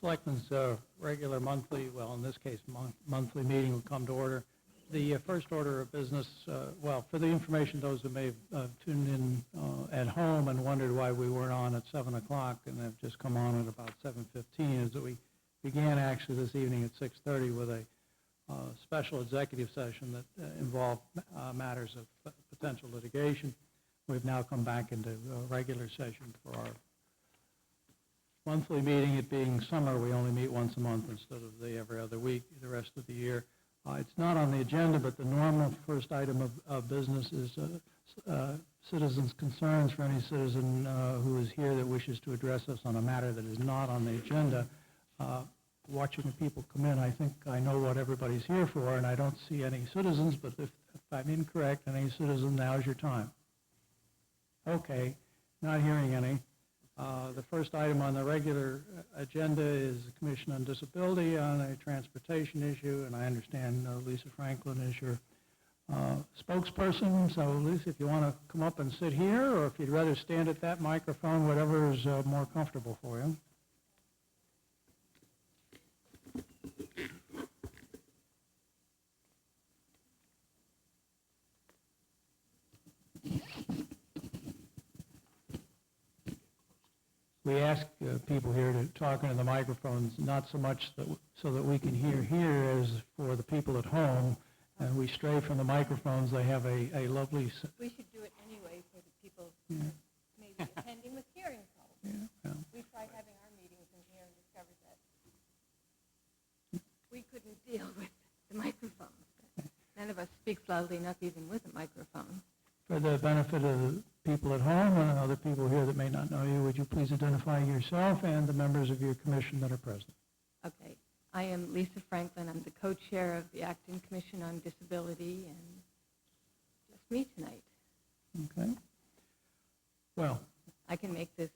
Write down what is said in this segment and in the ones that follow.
Selectmen's regular monthly, well, in this case, monthly meeting will come to order. The first order of business, well, for the information, those who may have tuned in at home and wondered why we weren't on at 7 o'clock and have just come on at about 7:15, is that we began actually this evening at 6:30 with a special executive session that involved matters of potential litigation. We've now come back into a regular session for our monthly meeting. It being summer, we only meet once a month instead of every other week the rest of the year. It's not on the agenda, but the normal first item of business is citizens' concerns for any citizen who is here that wishes to address us on a matter that is not on the agenda. Watching the people come in, I think I know what everybody's here for, and I don't see any citizens, but if I'm incorrect, any citizen, now's your time. Okay, not hearing any. The first item on the regular agenda is the Commission on Disability on a transportation issue, and I understand Lisa Franklin is your spokesperson. So Lisa, if you want to come up and sit here, or if you'd rather stand at that microphone, whatever is more comfortable for you. We ask people here to talk into the microphones, not so much so that we can hear here as for the people at home. And we stray from the microphones. They have a lovely... We should do it anyway for the people maybe attending with hearing problems. Yeah. We tried having our meetings in here and discovered that we couldn't deal with the microphones. None of us speaks loudly enough even with a microphone. For the benefit of the people at home and other people here that may not know you, would you please identify yourself and the members of your commission that are present? Okay. I am Lisa Franklin. I'm the co-chair of the Acton Commission on Disability, and just me tonight. Okay. Well, I can make this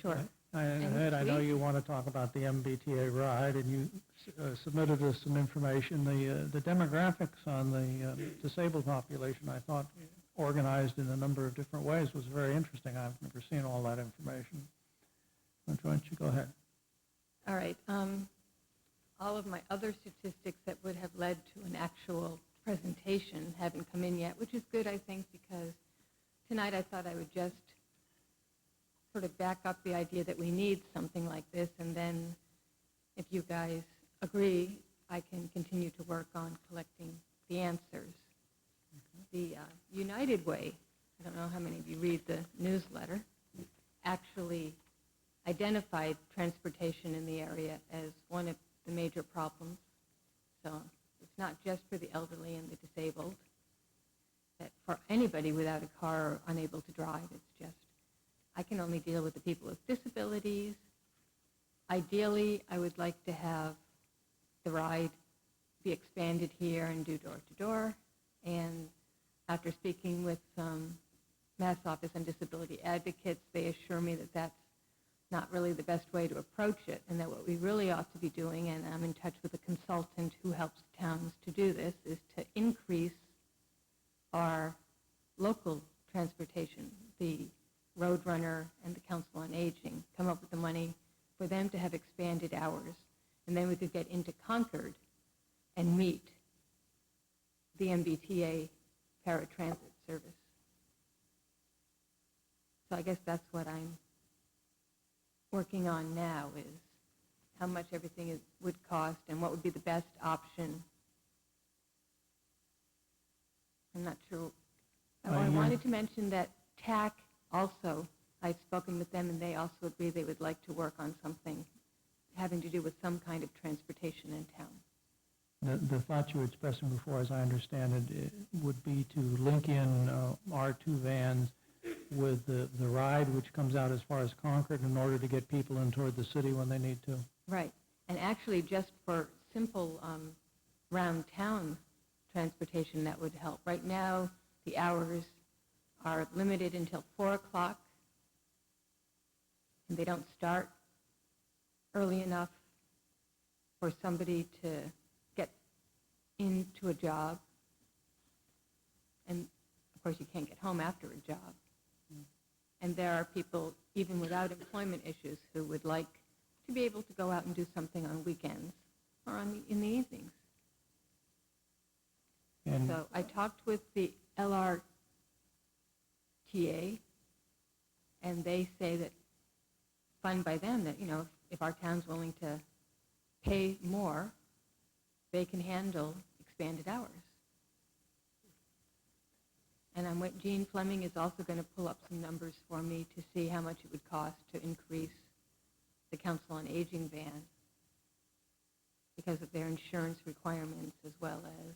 short. Ed, I know you want to talk about the MBTA ride, and you submitted us some information. The demographics on the disabled population, I thought, organized in a number of different ways, was very interesting. I've never seen all that information. Why don't you go ahead? All right. All of my other statistics that would have led to an actual presentation haven't come in yet, which is good, I think, because tonight I thought I would just sort of back up the idea that we need something like this, and then if you guys agree, I can continue to work on collecting the answers. The United Way, I don't know how many of you read the newsletter, actually identified transportation in the area as one of the major problems. So it's not just for the elderly and the disabled, that for anybody without a car or unable to drive, it's just, I can only deal with the people with disabilities. Ideally, I would like to have the ride be expanded here and do door-to-door. And after speaking with some Mass Office on Disability advocates, they assure me that that's not really the best way to approach it, and that what we really ought to be doing, and I'm in touch with a consultant who helps towns to do this, is to increase our local transportation. The Roadrunner and the Council on Aging come up with the money for them to have expanded hours, and then we could get into Concord and meet the MBTA paratransit service. So I guess that's what I'm working on now, is how much everything would cost and what would be the best option. I'm not sure. I wanted to mention that TAC also, I've spoken with them, and they also agree they would like to work on something having to do with some kind of transportation in town. The thought you were expressing before, as I understand it, would be to link in R2 vans with the ride, which comes out as far as Concord, in order to get people in toward the city when they need to. Right. And actually, just for simple round town transportation, that would help. Right now, the hours are limited until 4 o'clock, and they don't start early enough for somebody to get into a job. And, of course, you can't get home after a job. And there are people, even without employment issues, who would like to be able to go out and do something on weekends or in the evenings. And So I talked with the LRTA, and they say that, fine by them, that, if our town's willing to pay more, they can handle expanded hours. And Jean Fleming is also going to pull up some numbers for me to see how much it would cost to increase the Council on Aging van because of their insurance requirements, as well as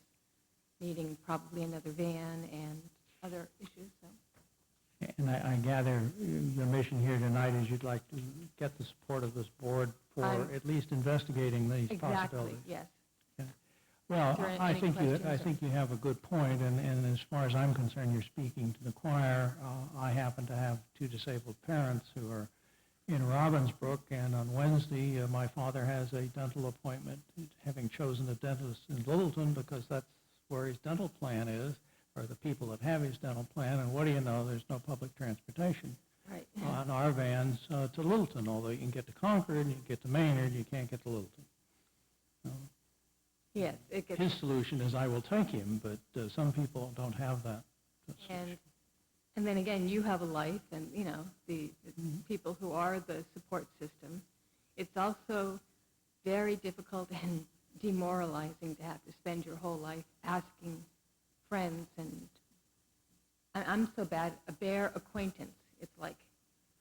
needing probably another van and other issues. So. And I gather your mission here tonight is you'd like to get the support of this board for at least investigating these possibilities. Exactly, yes. Okay. Well, Is there I any think questions, you have a good point, and as far as I'm concerned, you're speaking to the choir. I happen to have two disabled parents who are in Robbinsbrook, and on Wednesday, my father has a dental appointment, having chosen a dentist in Littleton because that's where his dental plan is, or the people that have his dental plan, and what do you know, there's no public transportation Right. on our vans to Littleton, although you can get to Concord, you can get to Maynard, you can't get to Littleton. Yes, it gets. His solution is I will take him, but some people don't have that. And then again, you have a life, and the people who are the support system. It's also very difficult and demoralizing to have to spend your whole life asking friends, and I'm so bad, a bare acquaintance. It's like,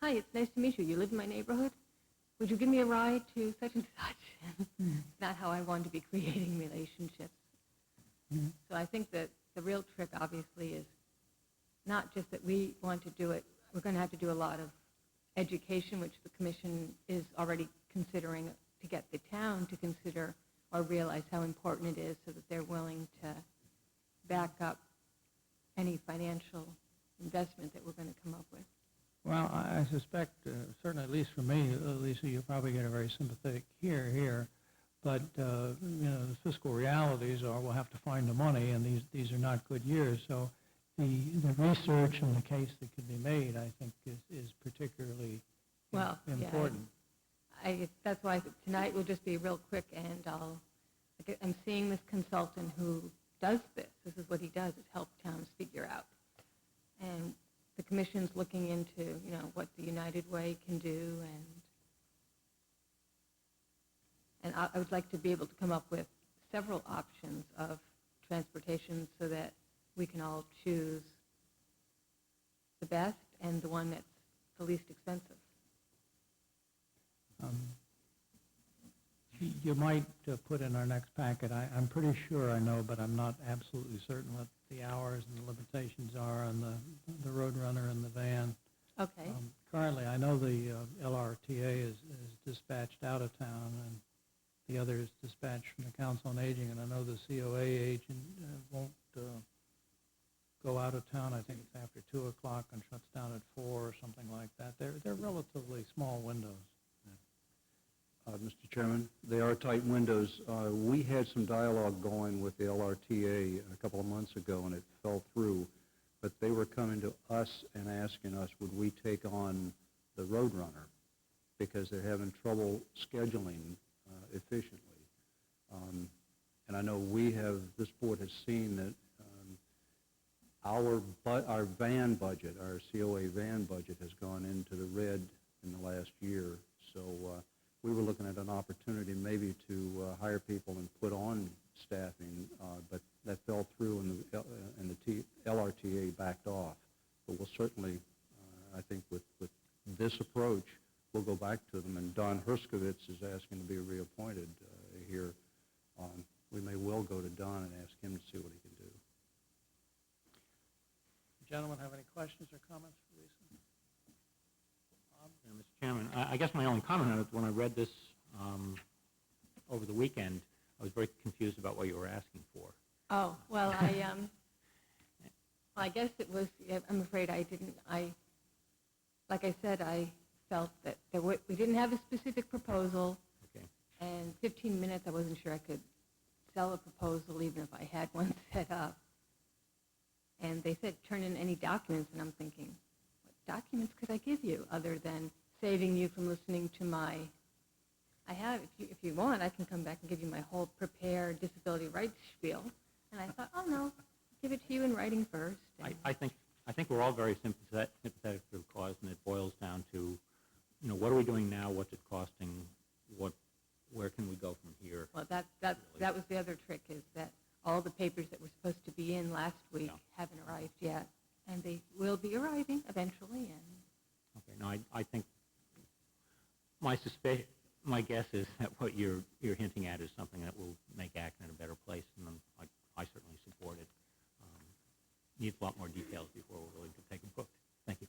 hi, it's nice to meet you. You live in my neighborhood? Would you give me a ride to such and such? It's not how I want to be creating relationships. Mm-hmm. So I think that the real trick, obviously, is not just that we want to do it. We're going to have to do a lot of education, which the commission is already considering, to get the town to consider or realize how important it is, so that they're willing to back up any financial investment that we're going to come up with. Well, I suspect, certainly at least for me, Lisa, you'll probably get a very sympathetic here, but the fiscal realities are we'll have to find the money, and these are not good years. So the research and the case that can be made, I think, is particularly important. Yeah, that's why tonight will just be real quick, and I'm seeing this consultant who does this. This is what he does, is help towns figure out. And the commission's looking into, what the United Way can do, and I would like to be able to come up with several options of transportation so that we can all choose the best and the one that's the least expensive. You might put in our next packet, I'm pretty sure I know, but I'm not absolutely certain what the hours and the limitations are on the Roadrunner and the van. Okay. Currently, I know the LRTA is dispatched out of town, and the other is dispatched from the Council on Aging, and I know the COA agent won't go out of town. I think it's after 2 o'clock and shuts down at 4 or something like that. They're relatively small windows. Mr. Chairman, they are tight windows. We had some dialogue going with the LRTA a couple of months ago, and it fell through. But they were coming to us and asking us, would we take on the Roadrunner, because they're having trouble scheduling efficiently. And I know this board has seen that our van budget, our COA van budget, has gone into the red in the last year. So we were looking at an opportunity maybe to hire people and put on staffing, but that fell through, and the LRTA backed off. But we'll certainly, I think with this approach, we'll go back to them. And Don Herskovitz is asking to be reappointed here. We may well go to Don and ask him to see what he can do. Gentlemen, have any questions or comments for Lisa? Mr. Chairman, I guess my only comment on it, when I read this over the weekend, I was very confused about what you were asking for. Oh, well, I guess it was, I'm afraid like I said, I felt that we didn't have a specific proposal. Okay. And 15 minutes, I wasn't sure I could sell a proposal even if I had one set up. And they said, turn in any documents, and I'm thinking, what documents could I give you other than saving you from listening to my I have, if you want, I can come back and give you my whole prepared disability rights spiel. And I thought, oh, no, give it to you in writing first. And I think we're all very sympathetic to the cause, and it boils down to, you know, what are we doing now? What's it costing? Where can we go from here? Well, that was the other trick, is that all the papers that were supposed to be in last week haven't arrived yet, and they will be arriving eventually. And Okay, no, I think my guess is that what you're hinting at is something that will make Acton a better place, and I certainly support it. Needs a lot more details before we're willing to take a vote. Thank you.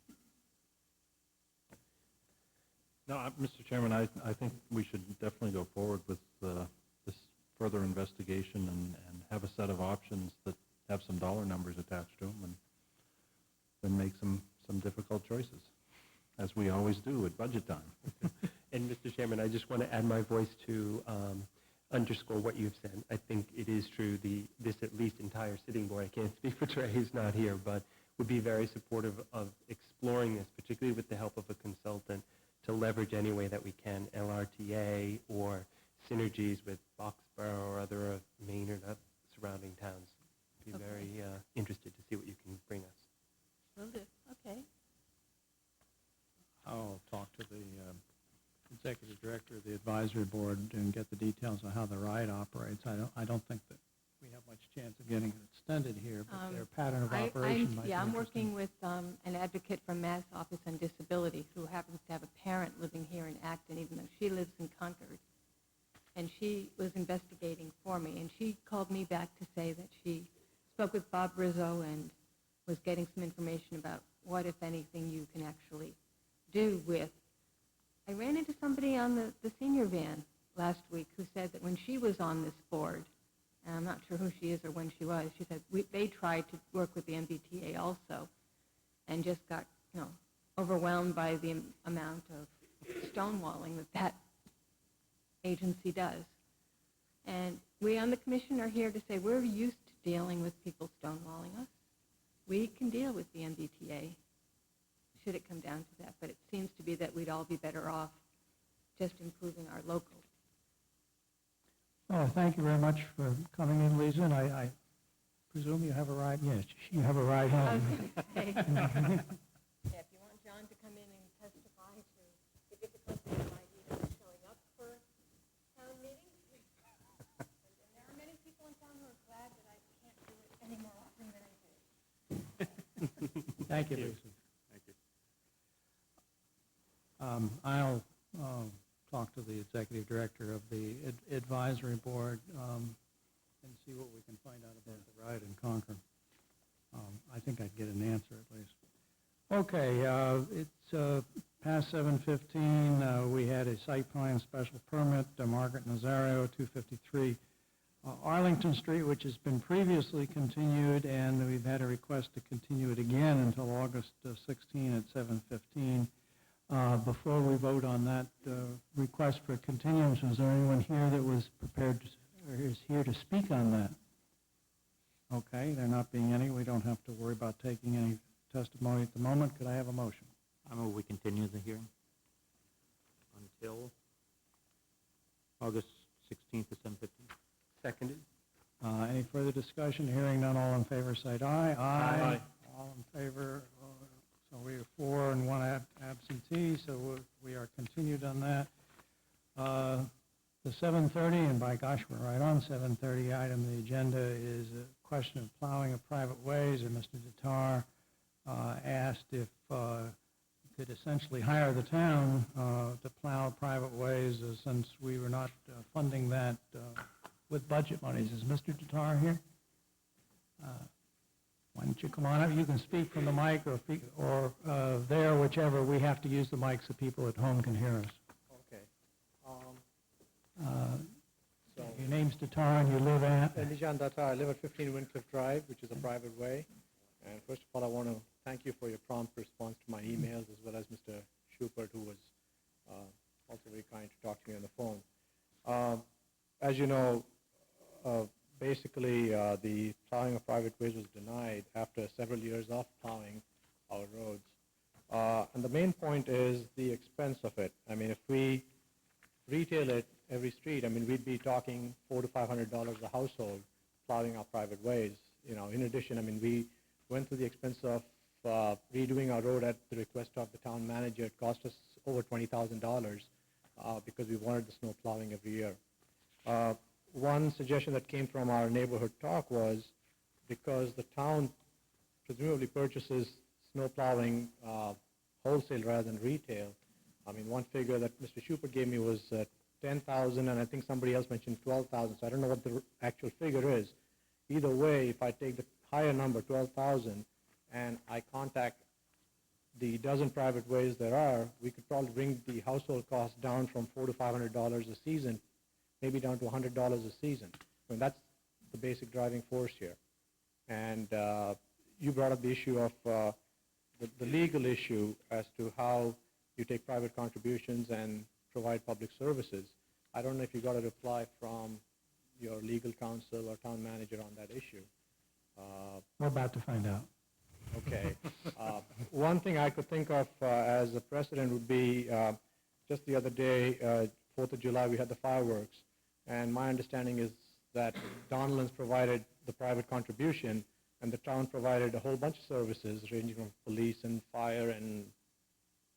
No, Mr. Chairman, I think we should definitely go forward with this further investigation and have a set of options that have some dollar numbers attached to them, and then make some difficult choices, as we always do at budget time. And Mr. Chairman, I just want to add my voice to underscore what you've said. I think it is true, this at least entire sitting board, I can't speak for Trey, who's not here, but would be very supportive of exploring this, particularly with the help of a consultant, to leverage any way that we can, LRTA or synergies with Boxborough or other Maine or surrounding towns. Be Okay. very interested to see what you can bring us. will do. Okay. I'll talk to the executive director of the advisory board and get the details on how the ride operates. I don't think that we have much chance of getting it extended here, but their pattern of operation might be I'm interesting. working with an advocate from Mass Office on Disability who happens to have a parent living here in Acton, even though she lives in Concord. And she was investigating for me, and she called me back to say that she spoke with Bob Rizzo and was getting some information about what, if anything, you can actually do with. I ran into somebody on the senior van last week who said that when she was on this board, and I'm not sure who she is or when she was, she said they tried to work with the MBTA also and just got, overwhelmed by the amount of stonewalling that agency does. And we on the commission are here to say we're used to dealing with people stonewalling us. We can deal with the MBTA, should it come down to that, but it seems to be that we'd all be better off just improving our local. Well, thank you very much for coming in, Lisa, and I presume you have a ride, yes, you have a ride I was home. going to say, yeah, if you want John to come in and testify to the difficulty of my either showing up for town meetings, and there are many people in town who are glad that I can't do it any more often than I do. Thank you, Lisa. Thank you. I'll talk to the executive director of the advisory board and see what we can find out about the ride in Concord. I think I'd get an answer at least. Okay, it's past 7:15. We had a site plan special permit, Margaret Nazario, 253 Arlington Street, which has been previously continued, and we've had a request to continue it again until August 16 at 7:15. Before we vote on that request for continuance, is there anyone here that was prepared to, or is here to speak on that? Okay, there not being any, we don't have to worry about taking any testimony at the moment. Could I have a motion? I move we continue the hearing until August 16th at 7:15. Seconded. Any further discussion? Hearing none, all in favor, say aye. Aye. All in favor, so we have 4 and 1 absentee, so we are continued on that. The 7:30, and by gosh, we're right on 7:30 item, the agenda is a question of plowing of private ways, and Mr. Tatar asked if you could essentially hire the town to plow private ways since we were not funding that with budget monies. Is Mr. Tatar here? Why don't you come on up? You can speak from the mic or there, whichever. We have to use the mic so people at home can hear us. Okay. Your name's Tatar and you live at? Nijan Datta, I live at 15 Wincliffe Drive, which is a private way. And first of all, I want to thank you for your prompt response to my emails, as well as Mr. Schubert, who was also very kind to talk to me on the phone. As you know, basically the plowing of private ways was denied after several years of plowing our roads. And the main point is the expense of it. I mean, if we retail it every street, I mean, we'd be talking $400 to $500 a household plowing our private ways. You know, in addition, I mean, we went through the expense of redoing our road at the request of the town manager. It cost us over $20,000 because we wanted the snow plowing every year. One suggestion that came from our neighborhood talk was because the town presumably purchases snow plowing wholesale rather than retail. I mean, one figure that Mr. Schubert gave me was 10,000, and I think somebody else mentioned 12,000. So I don't know what the actual figure is. Either way, if I take the higher number, 12,000, and I contact the dozen private ways there are, we could probably bring the household cost down from $400 to $500 a season, maybe down to $100 a season. I mean, that's the basic driving force here. And you brought up the issue of the legal issue as to how you take private contributions and provide public services. I don't know if you got a reply from your legal counsel or town manager on that issue. We're about to find out. Okay. One thing I could think of as a precedent would be just the other day, 4th of July, we had the fireworks. And my understanding is that Donlands provided the private contribution, and the town provided a whole bunch of services ranging from police and fire and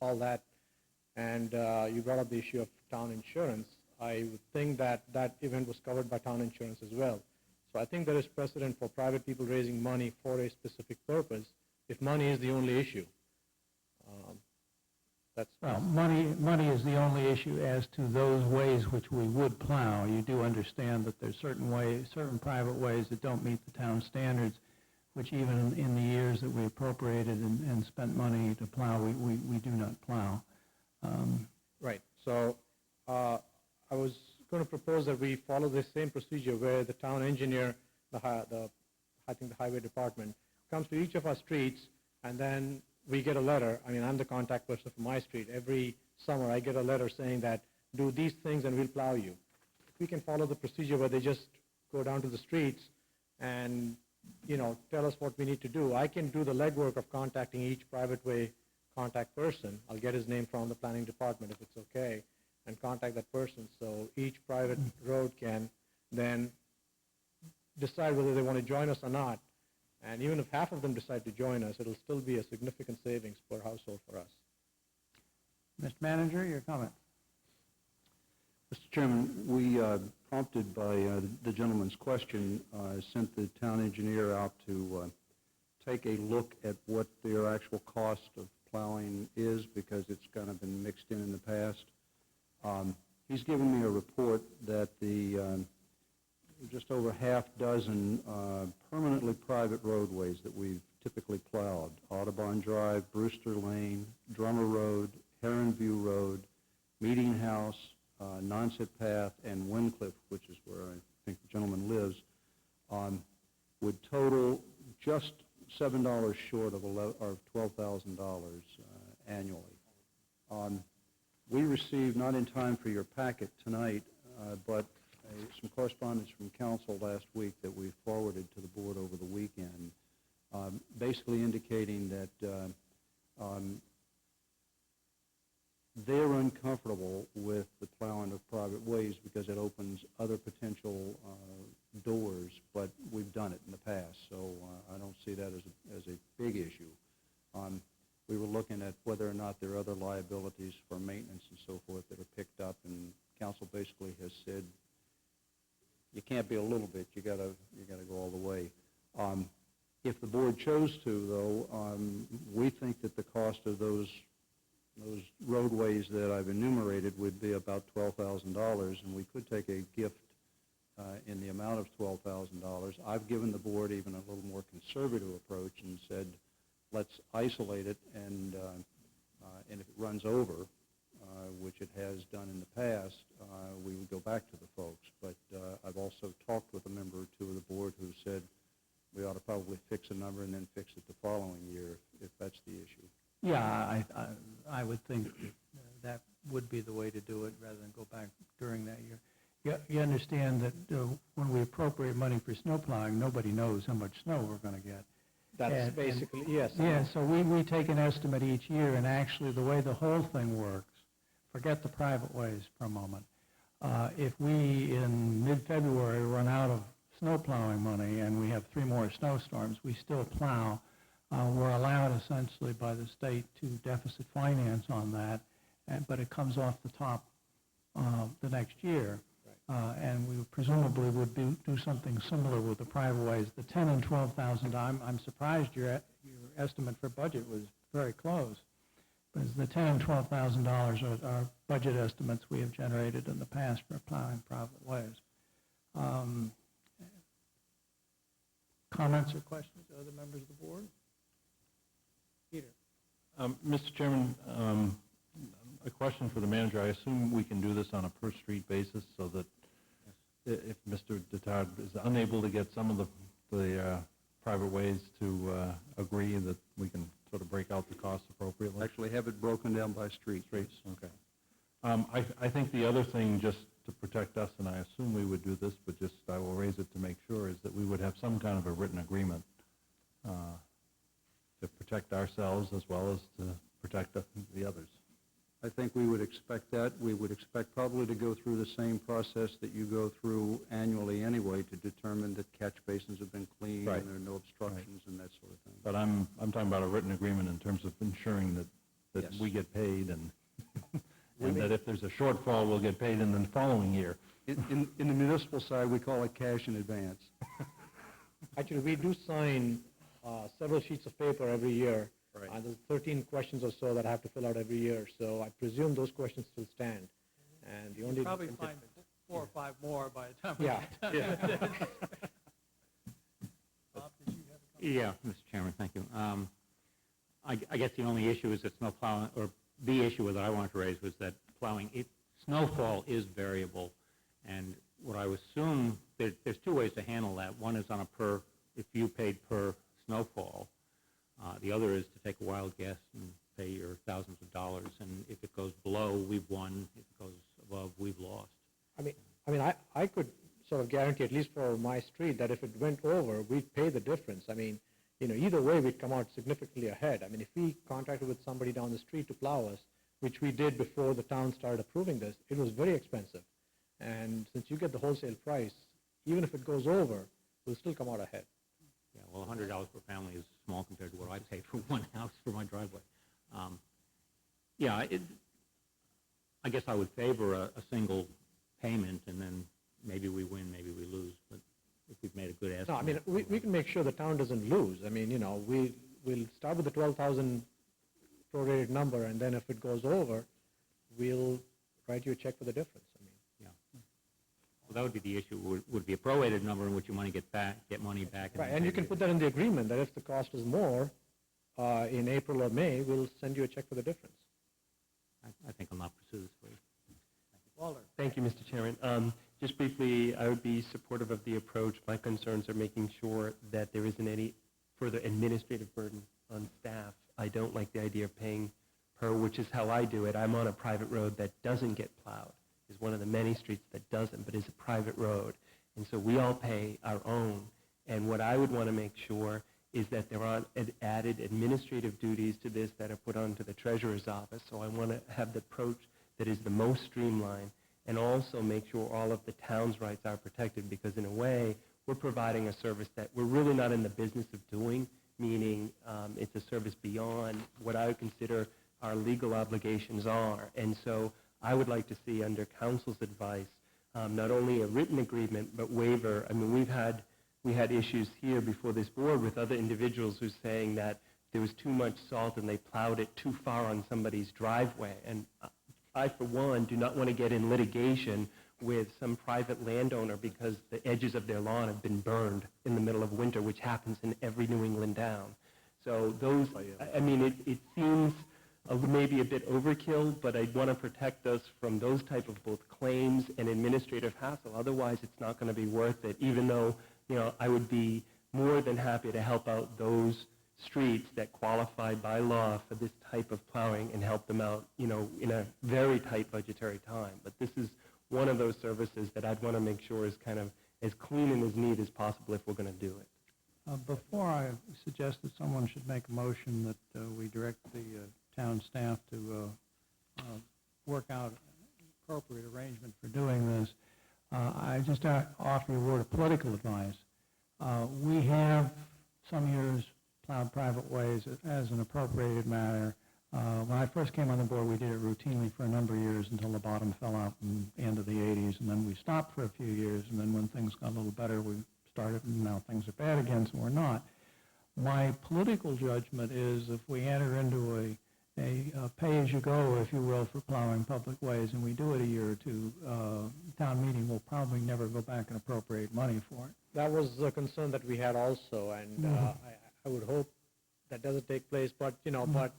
all that. And you brought up the issue of town insurance. I would think that that event was covered by town insurance as well. So I think there is precedent for private people raising money for a specific purpose if money is the only issue. Well, money is the only issue as to those ways which we would plow. You do understand that there's certain private ways that don't meet the town standards, which even in the years that we appropriated and spent money to plow, we do not plow. Right. So I was going to propose that we follow the same procedure where the town engineer, I think the highway department, comes to each of our streets, and then we get a letter. I mean, I'm the contact person for my street. Every summer I get a letter saying that, do these things and we'll plow you. If we can follow the procedure where they just go down to the streets and, you know, tell us what we need to do, I can do the legwork of contacting each private way contact person. I'll get his name from the planning department if it's okay, and contact that person. So each private road can then decide whether they want to join us or not. And even if half of them decide to join us, it'll still be a significant savings per household for us. Mr. Manager, your comment. Mr. Chairman, we, prompted by the gentleman's question, sent the town engineer out to take a look at what their actual cost of plowing is, because it's kind of been mixed in the past. He's given me a report that the just over half dozen permanently private roadways that we've typically plowed: Audubon Drive, Brewster Lane, Drummer Road, Heron View Road, Meeting House, Nonset Path, and Wincliffe, which is where I think the gentleman lives, would total just $7 short of $12,000 annually. We received, not in time for your packet tonight, but some correspondence from council last week that we forwarded to the board over the weekend, basically indicating that they're uncomfortable with the plowing of private ways because it opens other potential doors, but we've done it in the past, so I don't see that as a big issue. We were looking at whether or not there are other liabilities for maintenance and so forth that are picked up, and council basically has said you can't be a little bit, you gotta go all the way. If the board chose to, though, we think that the cost of those roadways that I've enumerated would be about $12,000, and we could take a gift in the amount of $12,000. I've given the board even a little more conservative approach and said, let's isolate it, and if it runs over, which it has done in the past, we would go back to the folks. But I've also talked with a member or two of the board who said we ought to probably fix a number and then fix it the following year if that's the issue. Yeah, I would think that would be the way to do it rather than go back during that year. You understand that when we appropriate money for snow plowing, nobody knows how much snow we're going to get. That's basically, yes. Yeah, so we take an estimate each year, and actually the way the whole thing works, forget the private ways for a moment, If we, in mid-February, run out of snow plowing money and we have 3 more snowstorms, we still plow. We're allowed essentially by the state to deficit finance on that, but it comes off the top the next year. And we presumably would do something similar with the private ways. The 10 and 12,000, I'm surprised your estimate for budget was very close. Because the $10,000 and $12,000 are budget estimates we have generated in the past for plowing private ways. Comments or questions, other members of the board? Peter. Mr. Chairman, a question for the manager. I assume we can do this on a per-street basis so that if Mr. Detard is unable to get some of the private ways to agree, that we can sort of break out the costs appropriately? Actually have it broken down by street. Streets, okay. I think the other thing, just to protect us, and I assume we would do this, but just I will raise it to make sure, is that we would have some kind of a written agreement to protect ourselves as well as to protect the others. I think we would expect that. We would expect probably to go through the same process that you go through annually anyway to determine that catch basins have been cleaned Right. and there are no obstructions and that sort of thing. But I'm talking about a written agreement in terms of ensuring that Yes. we get paid and that if there's a shortfall, we'll get paid in the following year. In the municipal side, we call it cash in advance. Actually, we do sign several sheets of paper every year. Right. There's 13 questions or so that I have to fill out every year, so I presume those questions still stand. And the only Probably find 4 or 5 more by the time we Yeah. get done. Bob, did you have a comment? Yeah, Mr. Chairman, thank you. I guess the only issue is that snow plowing, or the issue that I wanted to raise was that plowing, snowfall is variable, and what I would assume, there's 2 ways to handle that. One is on a if you paid per snowfall. The other is to take a wild guess and pay your thousands of dollars, and if it goes below, we've won. If it goes above, we've lost. I could sort of guarantee, at least for my street, that if it went over, we'd pay the difference. Either way, we'd come out significantly ahead. If we contracted with somebody down the street to plow us, which we did before the town started approving this, it was very expensive. And since you get the wholesale price, even if it goes over, we'll still come out ahead. Yeah, well, $100 per family is small compared to what I pay for one house for my driveway. I guess I would favor a single payment, and then maybe we win, maybe we lose. But if we've made a good estimate. No, we can make sure the town doesn't lose. We'll start with the 12,000 prorated number, and then if it goes over, we'll write you a check for the difference. Well, that would be the issue. Would be a prorated number in which you get money back. Right, and you can put that in the agreement that if the cost is more in April or May, we'll send you a check for the difference. I think I'll not pursue this for you. Walter. Thank you, Mr. Chairman. Just briefly, I would be supportive of the approach. My concerns are making sure that there isn't any further administrative burden on staff. I don't like the idea of paying per, which is how I do it. I'm on a private road that doesn't get plowed. Is one of the many streets that doesn't, but is a private road. And so we all pay our own. And what I would want to make sure is that there aren't added administrative duties to this that are put onto the treasurer's office. So I want to have the approach that is the most streamlined, and also make sure all of the town's rights are protected, because in a way, we're providing a service that we're really not in the business of doing, meaning it's a service beyond what I would consider our legal obligations are. And so I would like to see, under council's advice, not only a written agreement, but waiver. We had issues here before this board with other individuals who's saying that there was too much salt and they plowed it too far on somebody's driveway. And I, for one, do not want to get in litigation with some private landowner because the edges of their lawn have been burned in the middle of winter, which happens in every New England town. So those, it seems maybe a bit overkill, but I want to protect us from those type of both claims and administrative hassle. Otherwise, it's not going to be worth it, even though, I would be more than happy to help out those streets that qualify by law for this type of plowing and help them out, in a very tight budgetary time. But this is one of those services that I'd want to make sure is kind of as clean and as neat as possible if we're going to do it. Before I suggest that someone should make a motion that we direct the town staff to work out appropriate arrangement for doing this. I just offer you a word of political advice. We have some years plowed private ways as an appropriated matter. When I first came on the board, we did it routinely for a number of years until the bottom fell out in the end of the 80s, and then we stopped for a few years, and then when things got a little better, we started, and now things are bad again, so we're not. My political judgment is if we enter into a pay-as-you-go, if you will, for plowing public ways, and we do it a year or two, town meeting will probably never go back and appropriate money for it. That was the concern that we had also, and I would hope that doesn't take place, but, but,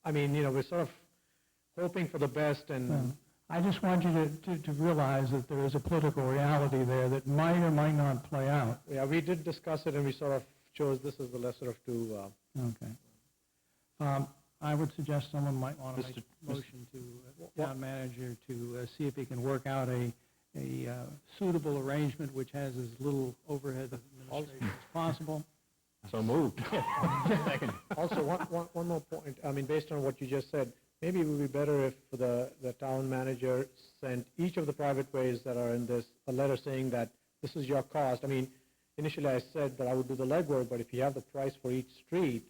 I mean, we're sort of hoping for the best, and I just want you to realize that there is a political reality there that might or might not play out. yeah, we did discuss it, and we sort of chose this as the lesser of two. Okay. I would suggest someone might want to make a motion to town manager to see if he can work out a suitable arrangement which has as little overhead administration as possible. So moved. Second. Also, one more point. I mean, based on what you just said, maybe it would be better if the town manager sent each of the private ways that are in this a letter saying that this is your cost. I mean, initially I said that I would do the legwork, but if you have the price for each street,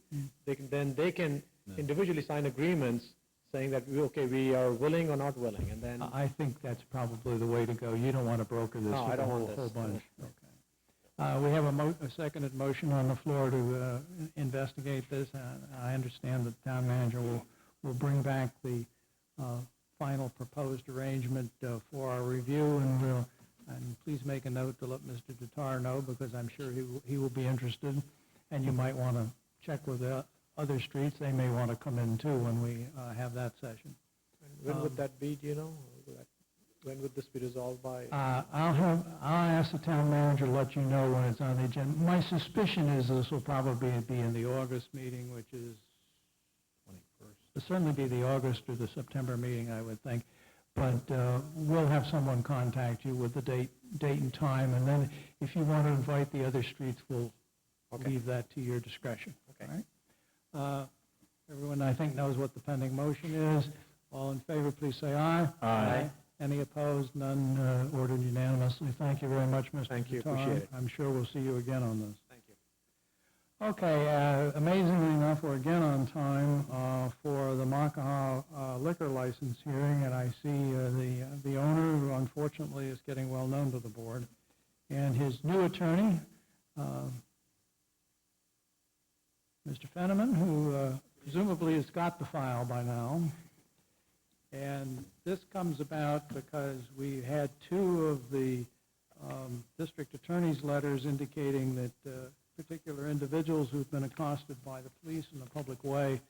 they can individually sign agreements saying that we are willing or not willing, and then I think that's probably the way to go. You don't want to broker this No, with I a don't whole want this. bunch. Okay. We have a seconded motion on the floor to investigate this. I understand that the town manager will bring back the final proposed arrangement for our review, and please make a note to let Mr. Dutar know, because I'm sure he will be interested, and you might want to check with the other streets. They may want to come in too when we have that session. when would that be, do you know? When would this be resolved by? I'll ask the town manager to let you know when it's on the agenda. My suspicion is this will probably be in the August meeting, which is 21st. It'll certainly be the August or the September meeting, I would think. But we'll have someone contact you with the date and time, and then if you want to invite the other streets, we'll leave that to your discretion. Okay. All right? Everyone, I think, knows what the pending motion is. All in favor, please say aye. Aye. Any opposed? None. Ordered unanimously. Thank you very much, Mr. Thank you. Dutar. Appreciate it. I'm sure we'll see you again on this. Thank you. Okay, amazingly enough, we're again on time for the Makaha liquor license hearing, and I see the owner, who unfortunately is getting well known to the board, and his new attorney, Mr. Fenneman, who presumably has got the file by now. And this comes about because we had two of the district attorney's letters indicating that particular individuals who've been accosted by the police in a public way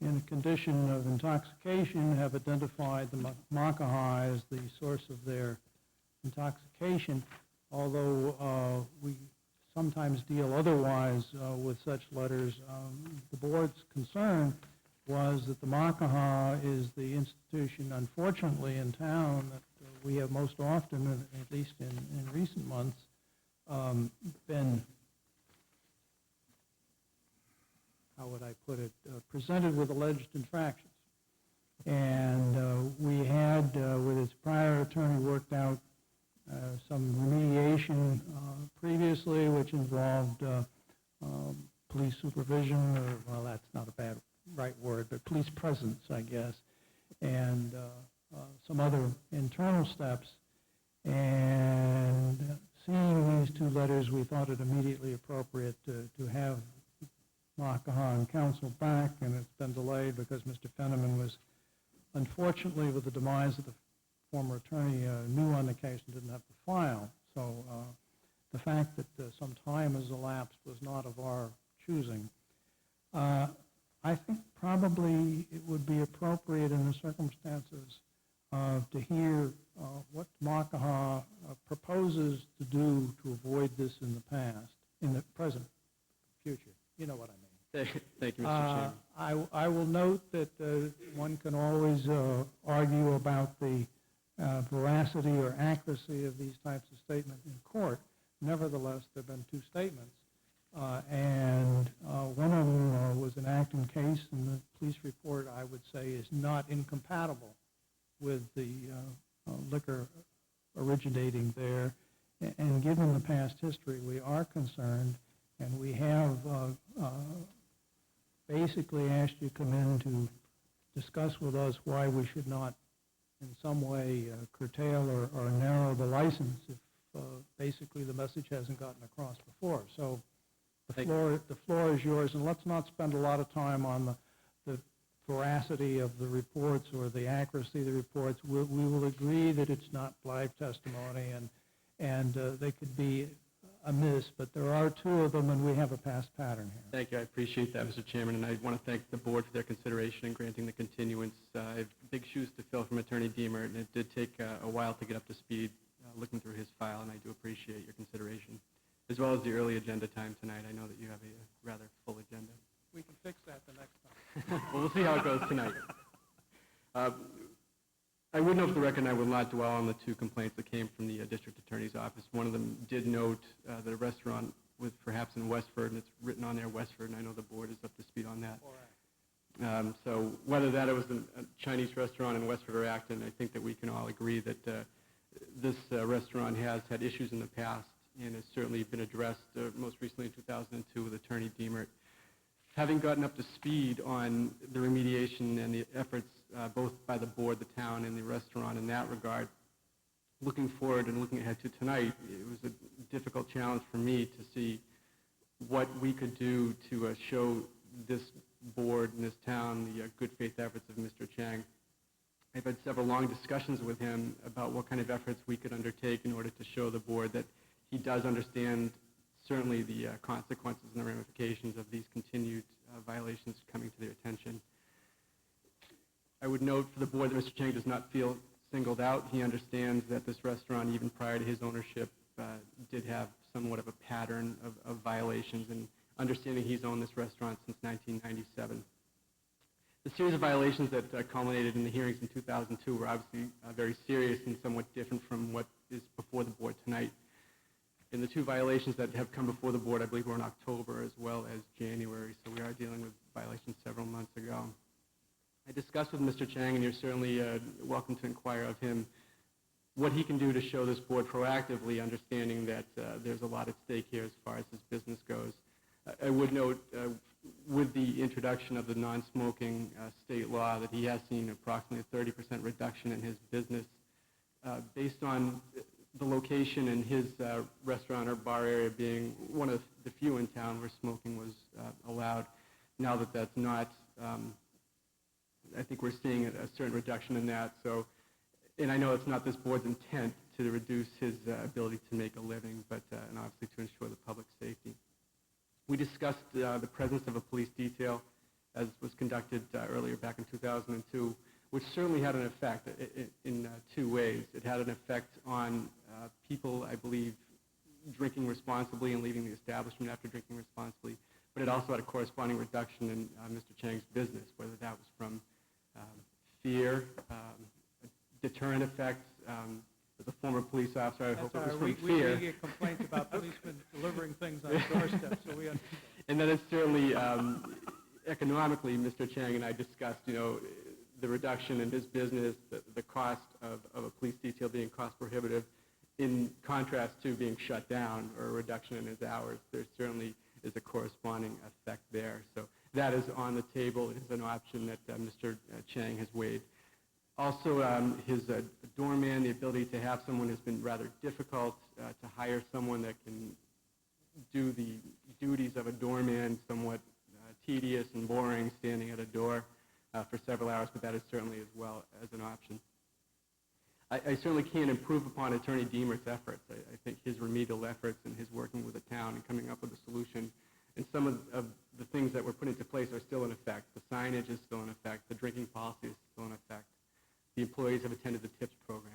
in a condition of intoxication have identified the Makaha as the source of their intoxication, although we sometimes deal otherwise with such letters. The board's concern was that the Makaha is the institution, unfortunately, in town that we have most often, at least in recent months, been, how would I put it, presented with alleged infractions. And we had, with its prior attorney, worked out some remediation previously, which involved police supervision, or, well, that's not a bad right word, but police presence, I guess, and some other internal steps. And seeing these two letters, we thought it immediately appropriate to have Makaha and counsel back, and it's been delayed because Mr. Fenneman was, unfortunately, with the demise of the former attorney, new on the case and didn't have the file. So the fact that some time has elapsed was not of our choosing. I think probably it would be appropriate in the circumstances to hear what Makaha proposes to do to avoid this in the present future. You know what I mean. Thank you, Mr. Chairman. I will note that one can always argue about the veracity or accuracy of these types of statements in court. Nevertheless, there have been two statements. And one of them was an Acton case, and the police report, I would say, is not incompatible with the liquor originating there. And given the past history, we are concerned, and we have basically asked you to come in to discuss with us why we should not in some way curtail or narrow the license if basically the message hasn't gotten across before. So the floor is yours, and let's not spend a lot of time on the veracity of the reports or the accuracy of the reports. We will agree that it's not live testimony, and they could be amiss, but there are two of them, and we have a past pattern here. Thank you. I appreciate that, Mr. Chairman, and I want to thank the board for their consideration in granting the continuance. I have big shoes to fill from Attorney Deemer, and it did take a while to get up to speed looking through his file, and I do appreciate your consideration, as well as the early agenda time tonight. I know that you have a rather full agenda. We can fix that the next time. Well, we'll see how it goes tonight. I would note for the record, I will not dwell on the two complaints that came from the district attorney's office. One of them did note that a restaurant was perhaps in Westford, and it's written on there Westford, and I know the board is up to speed on that. So whether that it was a Chinese restaurant in Westford or Acton, I think that we can all agree that this restaurant has had issues in the past and has certainly been addressed most recently in 2002 with Attorney Deemer. Having gotten up to speed on the remediation and the efforts both by the board, the town, and the restaurant in that regard, looking forward and looking ahead to tonight, it was a difficult challenge for me to see what we could do to show this board and this town the good faith efforts of Mr. Chang. I've had several long discussions with him about what kind of efforts we could undertake in order to show the board that he does understand certainly the consequences and the ramifications of these continued violations coming to their attention. I would note for the board that Mr. Chang does not feel singled out. He understands that this restaurant, even prior to his ownership, did have somewhat of a pattern of violations, and understanding he's owned this restaurant since 1997. The series of violations that culminated in the hearings in 2002 were obviously very serious and somewhat different from what is before the board tonight. And the two violations that have come before the board, I believe, were in October as well as January, so we are dealing with violations several months ago. I discussed with Mr. Chang, and you're certainly welcome to inquire of him, what he can do to show this board proactively, understanding that there's a lot at stake here as far as his business goes. I would note, with the introduction of the non-smoking state law, that he has seen approximately a 30% reduction in his business based on the location in his restaurant or bar area being one of the few in town where smoking was allowed. Now that that's not, I think we're seeing a certain reduction in that. So, and I know it's not this board's intent to reduce his ability to make a living, but and obviously to ensure the public safety. We discussed the presence of a police detail, as was conducted earlier back in 2002, which certainly had an effect in two ways. It had an effect on people, I believe, drinking responsibly and leaving the establishment after drinking responsibly, but it also had a corresponding reduction in Mr. Chang's business, whether that was from fear, deterrent effect. As a former police officer, I hope it was from fear. We get complaints about policemen delivering things on doorsteps, so we understand. And then it's certainly, economically, Mr. Chang and I discussed, the reduction in his business, the cost of a police detail being cost prohibitive, in contrast to being shut down or a reduction in his hours. There certainly is a corresponding effect there. So that is on the table. It is an option that Mr. Chang has weighed. Also, his doorman, the ability to have someone has been rather difficult to hire someone that can do the duties of a doorman, somewhat tedious and boring, standing at a door for several hours, but that is certainly as well as an option. I certainly can't improve upon Attorney Deemer's efforts. I think his remedial efforts and his working with the town and coming up with a solution, and some of the things that were put into place are still in effect. The signage is still in effect. The drinking policy is still in effect. The employees have attended the TIPS program.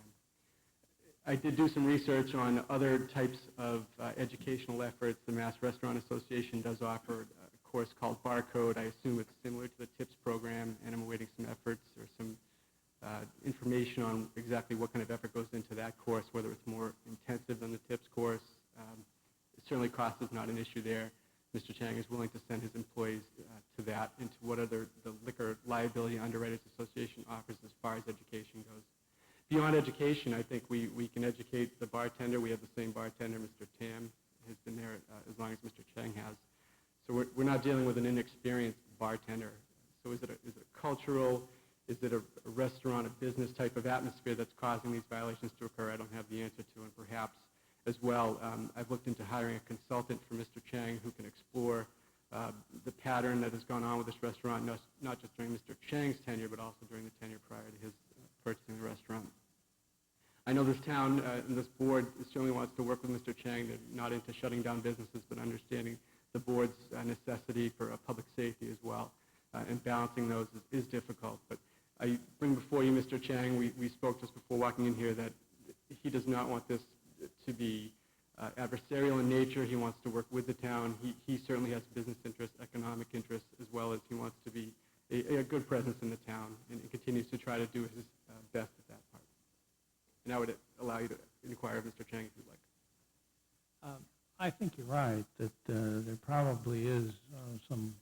I did do some research on other types of educational efforts. The Mass Restaurant Association does offer a course called Barcode. I assume it's similar to the TIPS program, and I'm awaiting some efforts or some information on exactly what kind of effort goes into that course, whether it's more intensive than the TIPS course. Certainly cost is not an issue there. Mr. Chang is willing to send his employees to that and to what other the Liquor Liability Underwriters Association offers as far as education goes. beyond education, I think we can educate the bartender. We have the same bartender, Mr. Tam, has been there as long as Mr. Chang has. So we're not dealing with an inexperienced bartender. So is it a cultural, is it a restaurant, a business type of atmosphere that's causing these violations to occur? I don't have the answer to, and perhaps as well, I've looked into hiring a consultant for Mr. Chang who can explore the pattern that has gone on with this restaurant, not just during Mr. Chang's tenure, but also during the tenure prior to his purchasing the restaurant. I know this town and this board certainly wants to work with Mr. Chang. They're not into shutting down businesses, but understanding the board's necessity for public safety as well. And balancing those is difficult. But I bring before you, Mr. Chang, we spoke just before walking in here that he does not want this to be adversarial in nature. He wants to work with the town. He certainly has business interests, economic interests, as well as he wants to be a good presence in the town, and he continues to try to do his best at that part. And I would allow you to inquire of Mr. Chang if you'd like. I think you're right, that there probably is some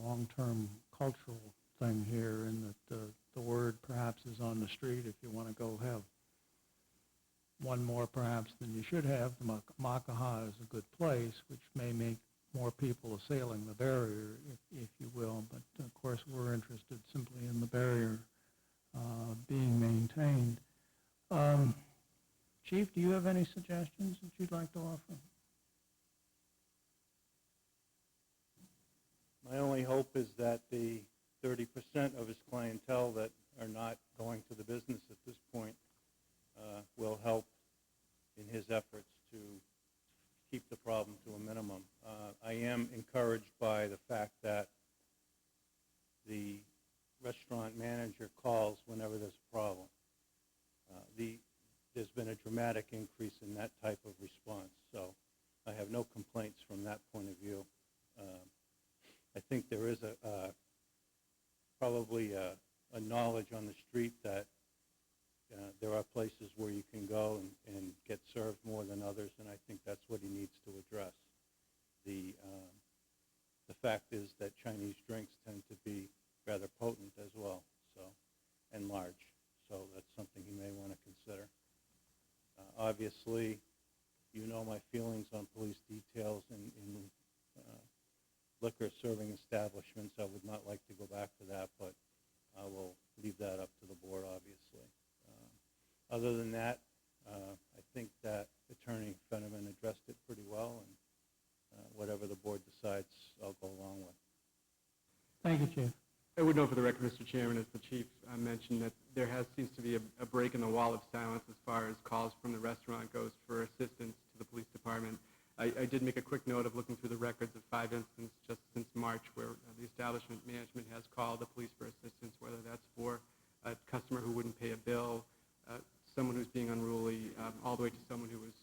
long-term cultural thing here, and that the word perhaps is on the street if you want to go have one more perhaps than you should have. The Makaha is a good place, which may make more people assailing the barrier, if you will, but of course we're interested simply in the barrier being maintained. Chief, do you have any suggestions that you'd like to offer? My only hope is that the 30% of his clientele that are not going to the business at this point will help in his efforts to keep the problem to a minimum. I am encouraged by the fact that the restaurant manager calls whenever there's a problem. There's been a dramatic increase in that type of response, so I have no complaints from that point of view. I think there is probably a knowledge on the street that there are places where you can go and get served more than others, and I think that's what he needs to address. The fact is that Chinese drinks tend to be rather potent as well, and large, so that's something he may want to consider. Obviously, you know my feelings on police details in liquor serving establishments. I would not like to go back to that, but I will leave that up to the board, obviously. Other than that, I think that Attorney Fenneman addressed it pretty well, and whatever the board decides, I'll go along with. Thank you, Chief. I would note for the record, Mr. Chairman, as the Chief mentioned, that there seems to be a break in the wall of silence as far as calls from the restaurant goes for assistance to the police department. I did make a quick note of looking through the records of 5 incidents just since March where the establishment management has called the police for assistance, whether that's for a customer who wouldn't pay a bill, someone who's being unruly, all the way to someone who was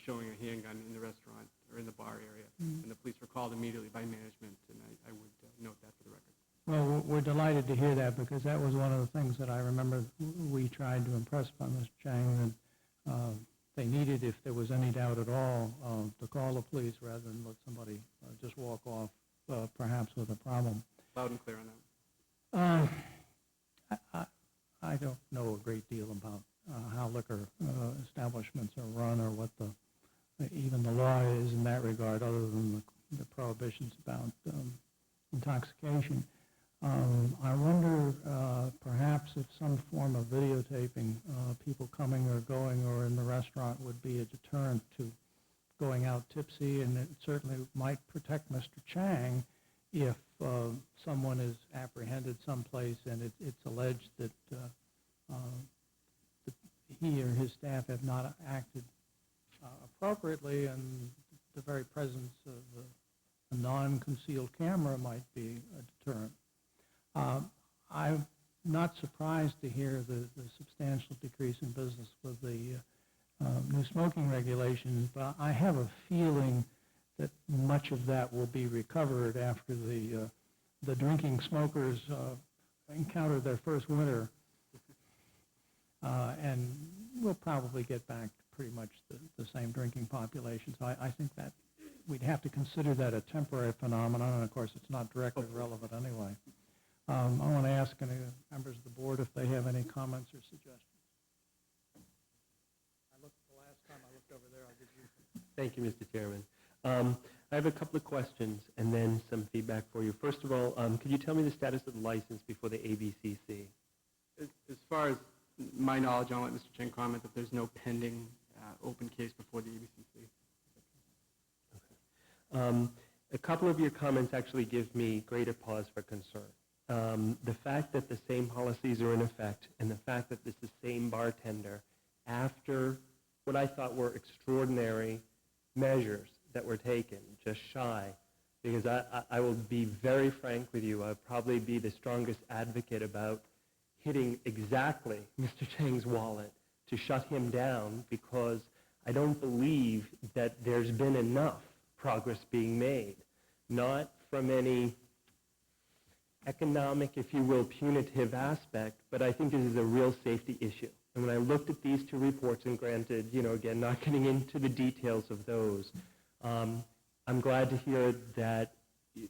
showing a handgun in the restaurant or in the bar area. Mm-hmm. And the police were called immediately by management, and I would note that for the record. Well, we're delighted to hear that, because that was one of the things that I remember we tried to impress upon Mr. Chang, that they needed, if there was any doubt at all, to call the police rather than let somebody just walk off, perhaps with a problem. Loud and clear on that. I don't know a great deal about how liquor establishments are run, or what even the law is in that regard, other than the prohibitions about intoxication. I wonder perhaps if some form of videotaping people coming or going or in the restaurant would be a deterrent to going out tipsy, and it certainly might protect Mr. Chang if someone is apprehended someplace and it's alleged that he or his staff have not acted appropriately, and the very presence of a non-concealed camera might be a deterrent. I'm not surprised to hear the substantial decrease in business with the new smoking regulations, but I have a feeling that much of that will be recovered after the drinking smokers encounter their first winter, and we'll probably get back to pretty much the same drinking population. So I think that we'd have to consider that a temporary phenomenon, and of course it's not directly relevant anyway. I want to ask any members of the board if they have any comments or suggestions. Thank you, Mr. Chairman. I have a couple of questions and then some feedback for you. First of all, could you tell me the status of the license before the ABCC? As far as my knowledge, I'll let Mr. Cheng comment that there's no pending open case before the ABCC. A couple of your comments actually give me greater pause for concern. The fact that the same policies are in effect and the fact that it's the same bartender after what I thought were extraordinary measures that were taken, just shy, because I will be very frank with you, I'll probably be the strongest advocate about hitting exactly Mr. Cheng's wallet to shut him down, because I don't believe that there's been enough progress being made, not from any economic, if you will, punitive aspect, but I think this is a real safety issue. And when I looked at these two reports, and granted, again, not getting into the details of those, I'm glad to hear that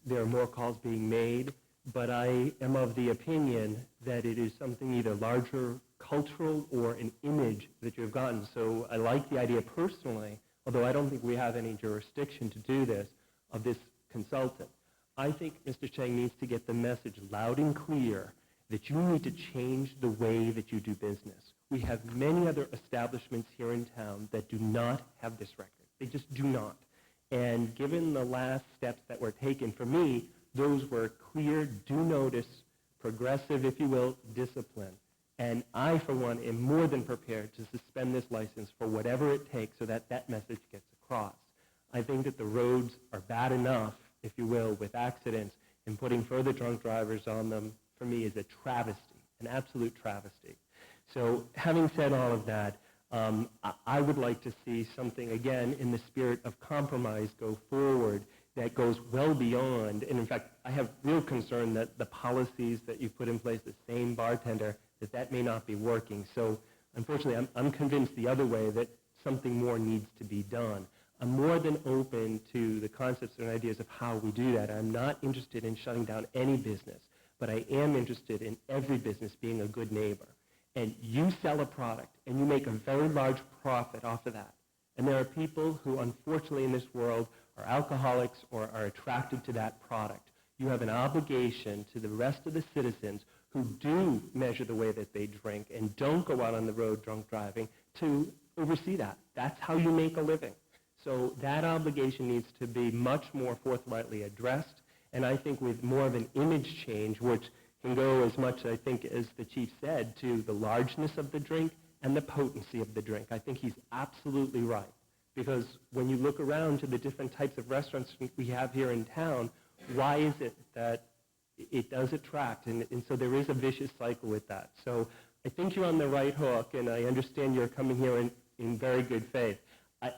there are more calls being made, but I am of the opinion that it is something either larger cultural or an image that you've gotten. So I like the idea personally, although I don't think we have any jurisdiction to do this, of this consultant. I think Mr. Cheng needs to get the message loud and clear that you need to change the way that you do business. We have many other establishments here in town that do not have this record. They just do not. And given the last steps that were taken, for me, those were clear, due notice, progressive, if you will, discipline. And I, for one, am more than prepared to suspend this license for whatever it takes so that that message gets across. I think that the roads are bad enough, if you will, with accidents, and putting further drunk drivers on them, for me, is a travesty, an absolute travesty. So having said all of that, I would like to see something, again, in the spirit of compromise go forward that goes well beyond, and in fact, I have real concern that the policies that you've put in place, the same bartender, that may not be working. So unfortunately, I'm convinced the other way that something more needs to be done. I'm more than open to the concepts and ideas of how we do that. I'm not interested in shutting down any business, but I am interested in every business being a good neighbor. And you sell a product, and you make a very large profit off of that. And there are people who, unfortunately, in this world are alcoholics or are attracted to that product. You have an obligation to the rest of the citizens who do measure the way that they drink and don't go out on the road drunk driving to oversee that. That's how you make a living. So that obligation needs to be much more forthrightly addressed, and I think with more of an image change, which can go as much, I think, as the chief said, to the largeness of the drink and the potency of the drink. I think he's absolutely right, because when you look around to the different types of restaurants we have here in town, why is it that it does attract? And so there is a vicious cycle with that. So I think you're on the right hook, and I understand you're coming here in very good faith.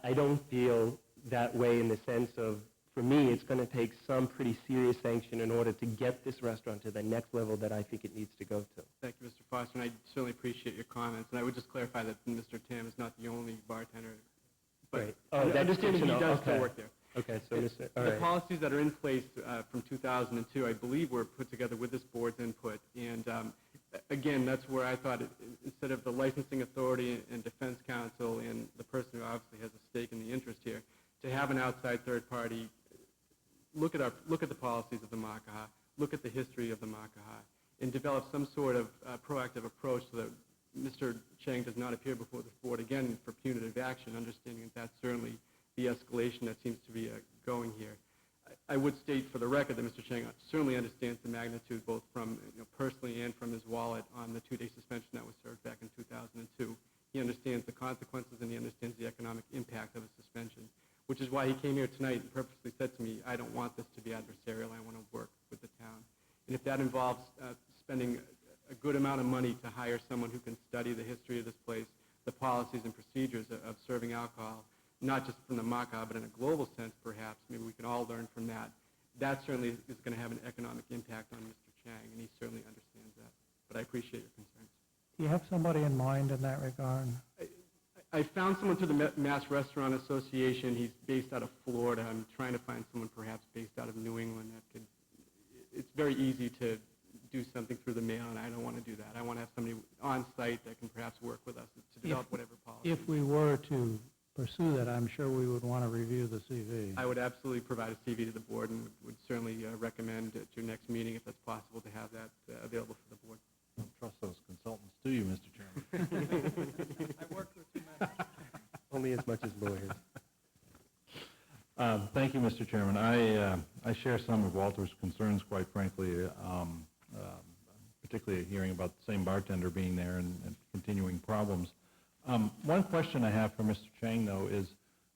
I don't feel that way in the sense of, for me, it's going to take some pretty serious sanction in order to get this restaurant to the next level that I think it needs to go to. Thank you, Mr. Foster, and I certainly appreciate your comments. And I would just clarify that Mr. Tam is not the only bartender. But Great. I That's understand good he to does know. still Okay. work there. Okay, so Mr. All The right. policies that are in place from 2002, I believe, were put together with this board's input. And again, that's where I thought, instead of the licensing authority and defense counsel and the person who obviously has a stake in the interest here, to have an outside third party look at the policies of the Makaha, look at the history of the Makaha, and develop some sort of proactive approach so that Mr. Cheng does not appear before this board again for punitive action, understanding that that's certainly the escalation that seems to be going here. I would state for the record that Mr. Cheng certainly understands the magnitude, both from personally and from his wallet, on the 2-day suspension that was served back in 2002. He understands the consequences and he understands the economic impact of a suspension, which is why he came here tonight and purposely said to me, I don't want this to be adversarial, I want to work with the town. And if that involves spending a good amount of money to hire someone who can study the history of this place, the policies and procedures of serving alcohol, not just from the Makaha, but in a global sense, perhaps, maybe we can all learn from that. That certainly is going to have an economic impact on Mr. Chang, and he certainly understands that. But I appreciate your concerns. Do you have somebody in mind in that regard? I found someone through the Mass Restaurant Association. He's based out of Florida. I'm trying to find someone perhaps based out of New England that could. It's very easy to do something through the mail, and I don't want to do that. I want to have somebody on site that can perhaps work with us to develop whatever policy. If we were to pursue that, I'm sure we would want to review the CV. I would absolutely provide a CV to the board and would certainly recommend at your next meeting, if that's possible, to have that available for the board. Don't trust those consultants, do you, Mr. Chairman? I worked with too many. Only as much as lawyers. Thank you, Mr. Chairman. I share some of Walter's concerns, quite frankly, particularly hearing about the same bartender being there and continuing problems. One question I have for Mr. Chang, though, is,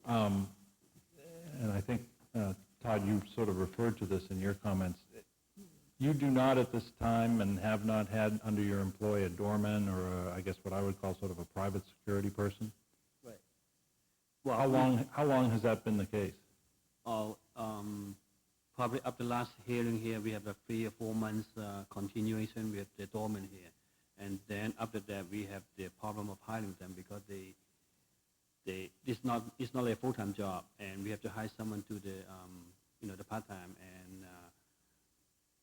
and I think, Todd, you sort of referred to this in your comments, you do not at this time and have not had under your employ a doorman or I guess what I would call sort of a private security person? Right. Well, how long has that been the case? Probably up the last hearing here, we have a 3 or 4 months continuation with the doorman here. And then after that, we have the problem of hiring them because it's not a full-time job, and we have to hire someone to the part-time.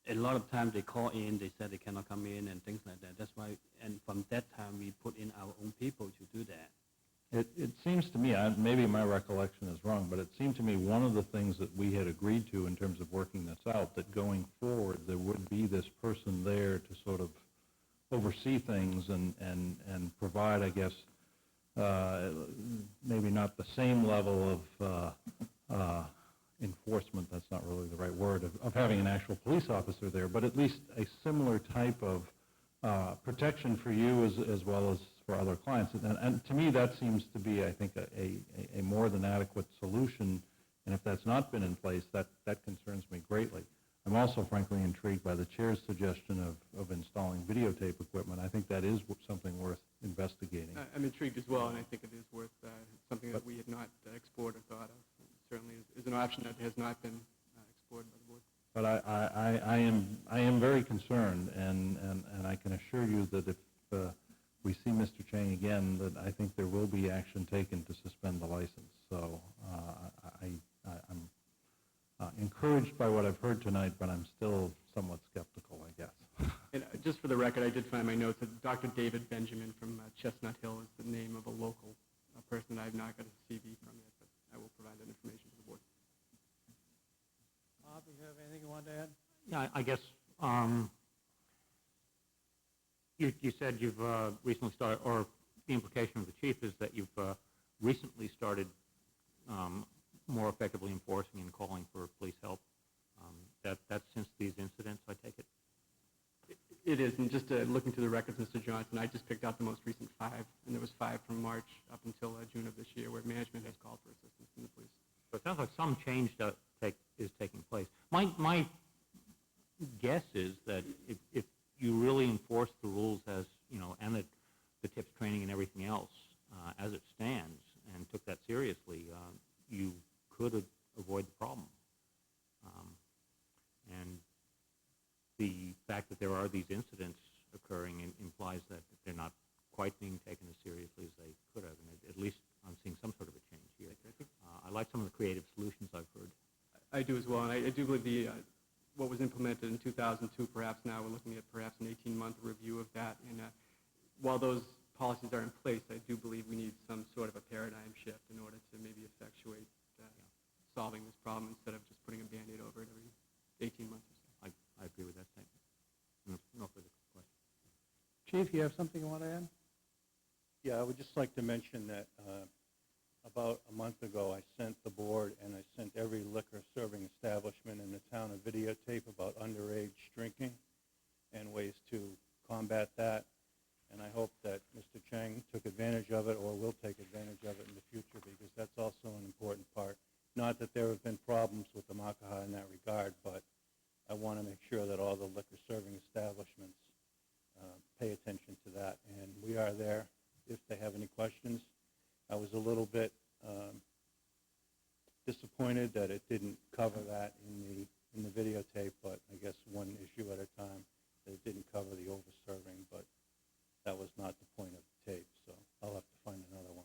And a lot of times they call in, they said they cannot come in and things like that. That's why, and from that time, we put in our own people to do that. It seems to me, maybe my recollection is wrong, but it seemed to me one of the things that we had agreed to in terms of working this out, that going forward there would be this person there to sort of oversee things and provide, I guess, maybe not the same level of enforcement, that's not really the right word, of having an actual police officer there, but at least a similar type of protection for you as well as for other clients. And to me, that seems to be, I think, a more than adequate solution. And if that's not been in place, that concerns me greatly. I'm also, frankly, intrigued by the chair's suggestion of installing videotape equipment. I think that is something worth investigating. I'm intrigued as well, and I think it is worth something that we have not explored or thought of. It certainly is an option that has not been explored by the board. But I am very concerned, and I can assure you that if we see Mr. Chang again, that I think there will be action taken to suspend the license. So I'm encouraged by what I've heard tonight, but I'm still somewhat skeptical, I guess. And just for the record, I did find my notes that Dr. David Benjamin from Chestnut Hill is the name of a local person that I've not got a CV from yet, but I will provide that information to the board. Bob, you have anything you want to add? Yeah, I guess you said you've recently started, or the implication of the chief is that you've recently started more effectively enforcing and calling for police help. That's since these incidents, I take it? It is, and just looking through the records, Mr. Johnson, I just picked out the most recent 5, and there was 5 from March up until June of this year, where management has called for assistance from the police. So it sounds like some change is taking place. My guess is that if you really enforce the rules as, and the tips training and everything else as it stands, and took that seriously, you could avoid the problem. And the fact that there are these incidents occurring implies that they're not quite being taken as seriously as they could have, and at least I'm seeing some sort of a change here. I like some of the creative solutions I've heard. I do as well, and I do believe what was implemented in 2002, perhaps now we're looking at perhaps an 18-month review of that. And while those policies are in place, I do believe we need some sort of a paradigm shift in order to maybe effectuate solving this problem instead of just putting a Band-Aid over it every 18 months or so. I agree with that statement. No further questions. Chief, you have something you want to add? Yeah, I would just like to mention that about a month ago, I sent the board and I sent every liquor serving establishment in the town a videotape about underage drinking and ways to combat that. And I hope that Mr. Chang took advantage of it or will take advantage of it in the future, because that's also an important part. Not that there have been problems with the Makaha in that regard, but I want to make sure that all the liquor serving establishments pay attention to that. And we are there if they have any questions. I was a little bit disappointed that it didn't cover that in the videotape, but I guess one issue at a time, that it didn't cover the over-serving, but that was not the point of the tape, so I'll have to find another one.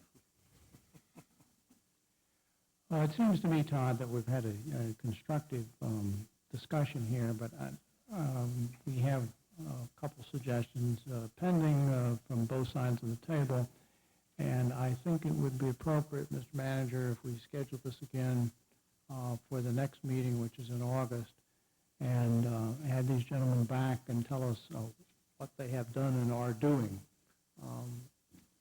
Well, it seems to me, Todd, that we've had a constructive discussion here, but we have a couple suggestions pending from both sides of the table. And I think it would be appropriate, Mr. Manager, if we schedule this again for the next meeting, which is in August, and have these gentlemen back and tell us what they have done and are doing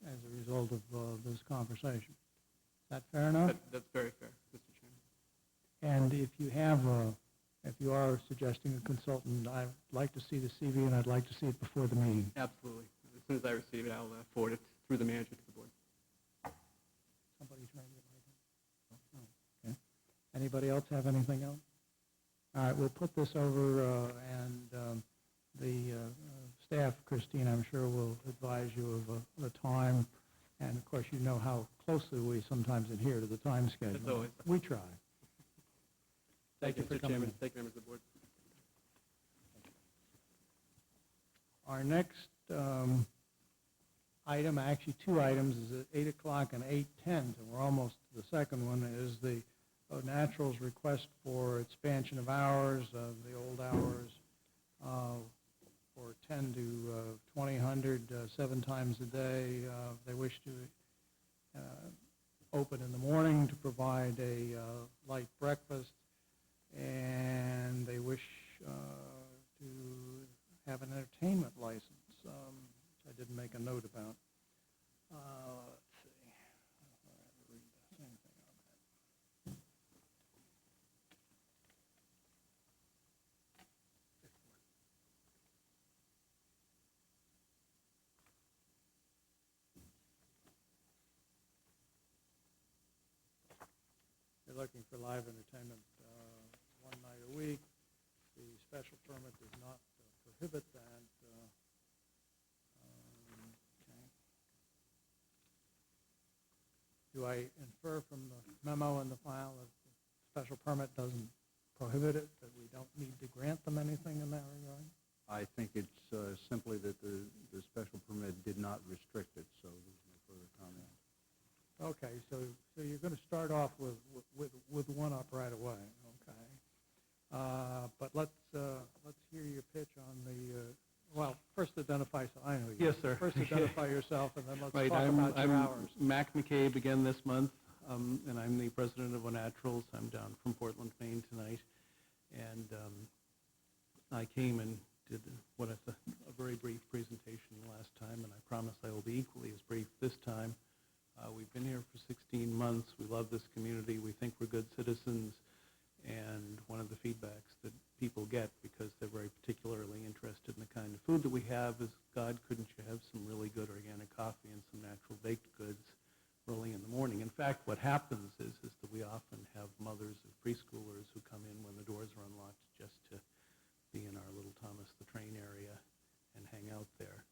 as a result of this conversation. Is that fair enough? That's very fair, Mr. Chairman. And if you are suggesting a consultant, I'd like to see the CV and I'd like to see it before the meeting. Absolutely. As soon as I receive it, I'll forward it through the manager to the board. Somebody's trying to get my thing. Oh, okay. Anybody else have anything else? All right, we'll put this over, and the staff, Christine, I'm sure will advise you of a time. And of course, you know how closely we sometimes adhere to the time schedule. As always. We try. Thank you, for Mr. coming Chairman. in. Thank you, members of the board. Our next item, actually two items, is at 8 o'clock and 8:10, and we're almost to the second one, is the Natural's request for expansion of hours, the old hours, for 10 to 2000, 7 times a day. They wish to open in the morning to provide a light breakfast, and they wish to have an entertainment license, which I didn't make a note about. Let's see. I'll have to read the same thing on that. They're looking for live entertainment one night a week. The special permit does not prohibit that. Okay. Do I infer from the memo in the file that the special permit doesn't prohibit it, that we don't need to grant them anything in that regard? I think it's simply that the special permit did not restrict it, so there's no further comment. Okay, so you're going to start off with one up right away, okay? But let's hear your pitch on the, well, first identify, so I know you. Yes, sir. First identify yourself, and then let's Right, talk about your hours. I'm Mac McCabe again this month, and I'm the president of Naturals. I'm down from Portland, Maine tonight, and I came and did what I thought a very brief presentation last time, and I promise I will be equally as brief this time. We've been here for 16 months. We love this community. We think we're good citizens. And one of the feedbacks that people get, because they're very particularly interested in the kind of food that we have, is, God, couldn't you have some really good organic coffee and some natural baked goods early in the morning? In fact, what happens is that we often have mothers of preschoolers who come in when the doors are unlocked just to be in our little Thomas the Train area and hang out there.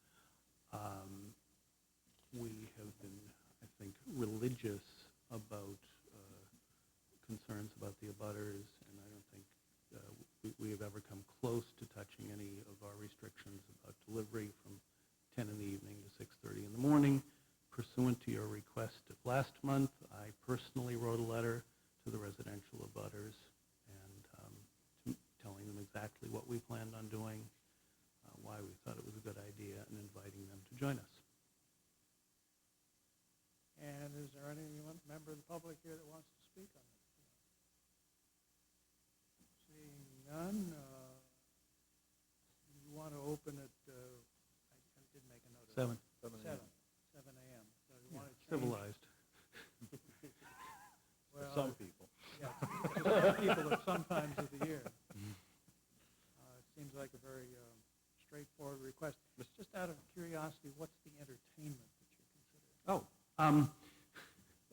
We have been, I think, religious about concerns about the abutters, and I don't think we have ever come close to touching any of our restrictions about delivery from 10 in the evening to 6:30 in the morning. Pursuant to your request of last month, I personally wrote a letter to the residential abutters and telling them exactly what we planned on doing, why we thought it was a good idea, and inviting them to join us. And is there any member of the public here that wants to speak on this? Seeing none, you want to open it, I did make a note of it. 7 a.m. So you want to change? Civilized. Well, Some people. Yeah, to some people at some times of the year. It seems like a very straightforward request. Just out of curiosity, what's the entertainment that you're considering?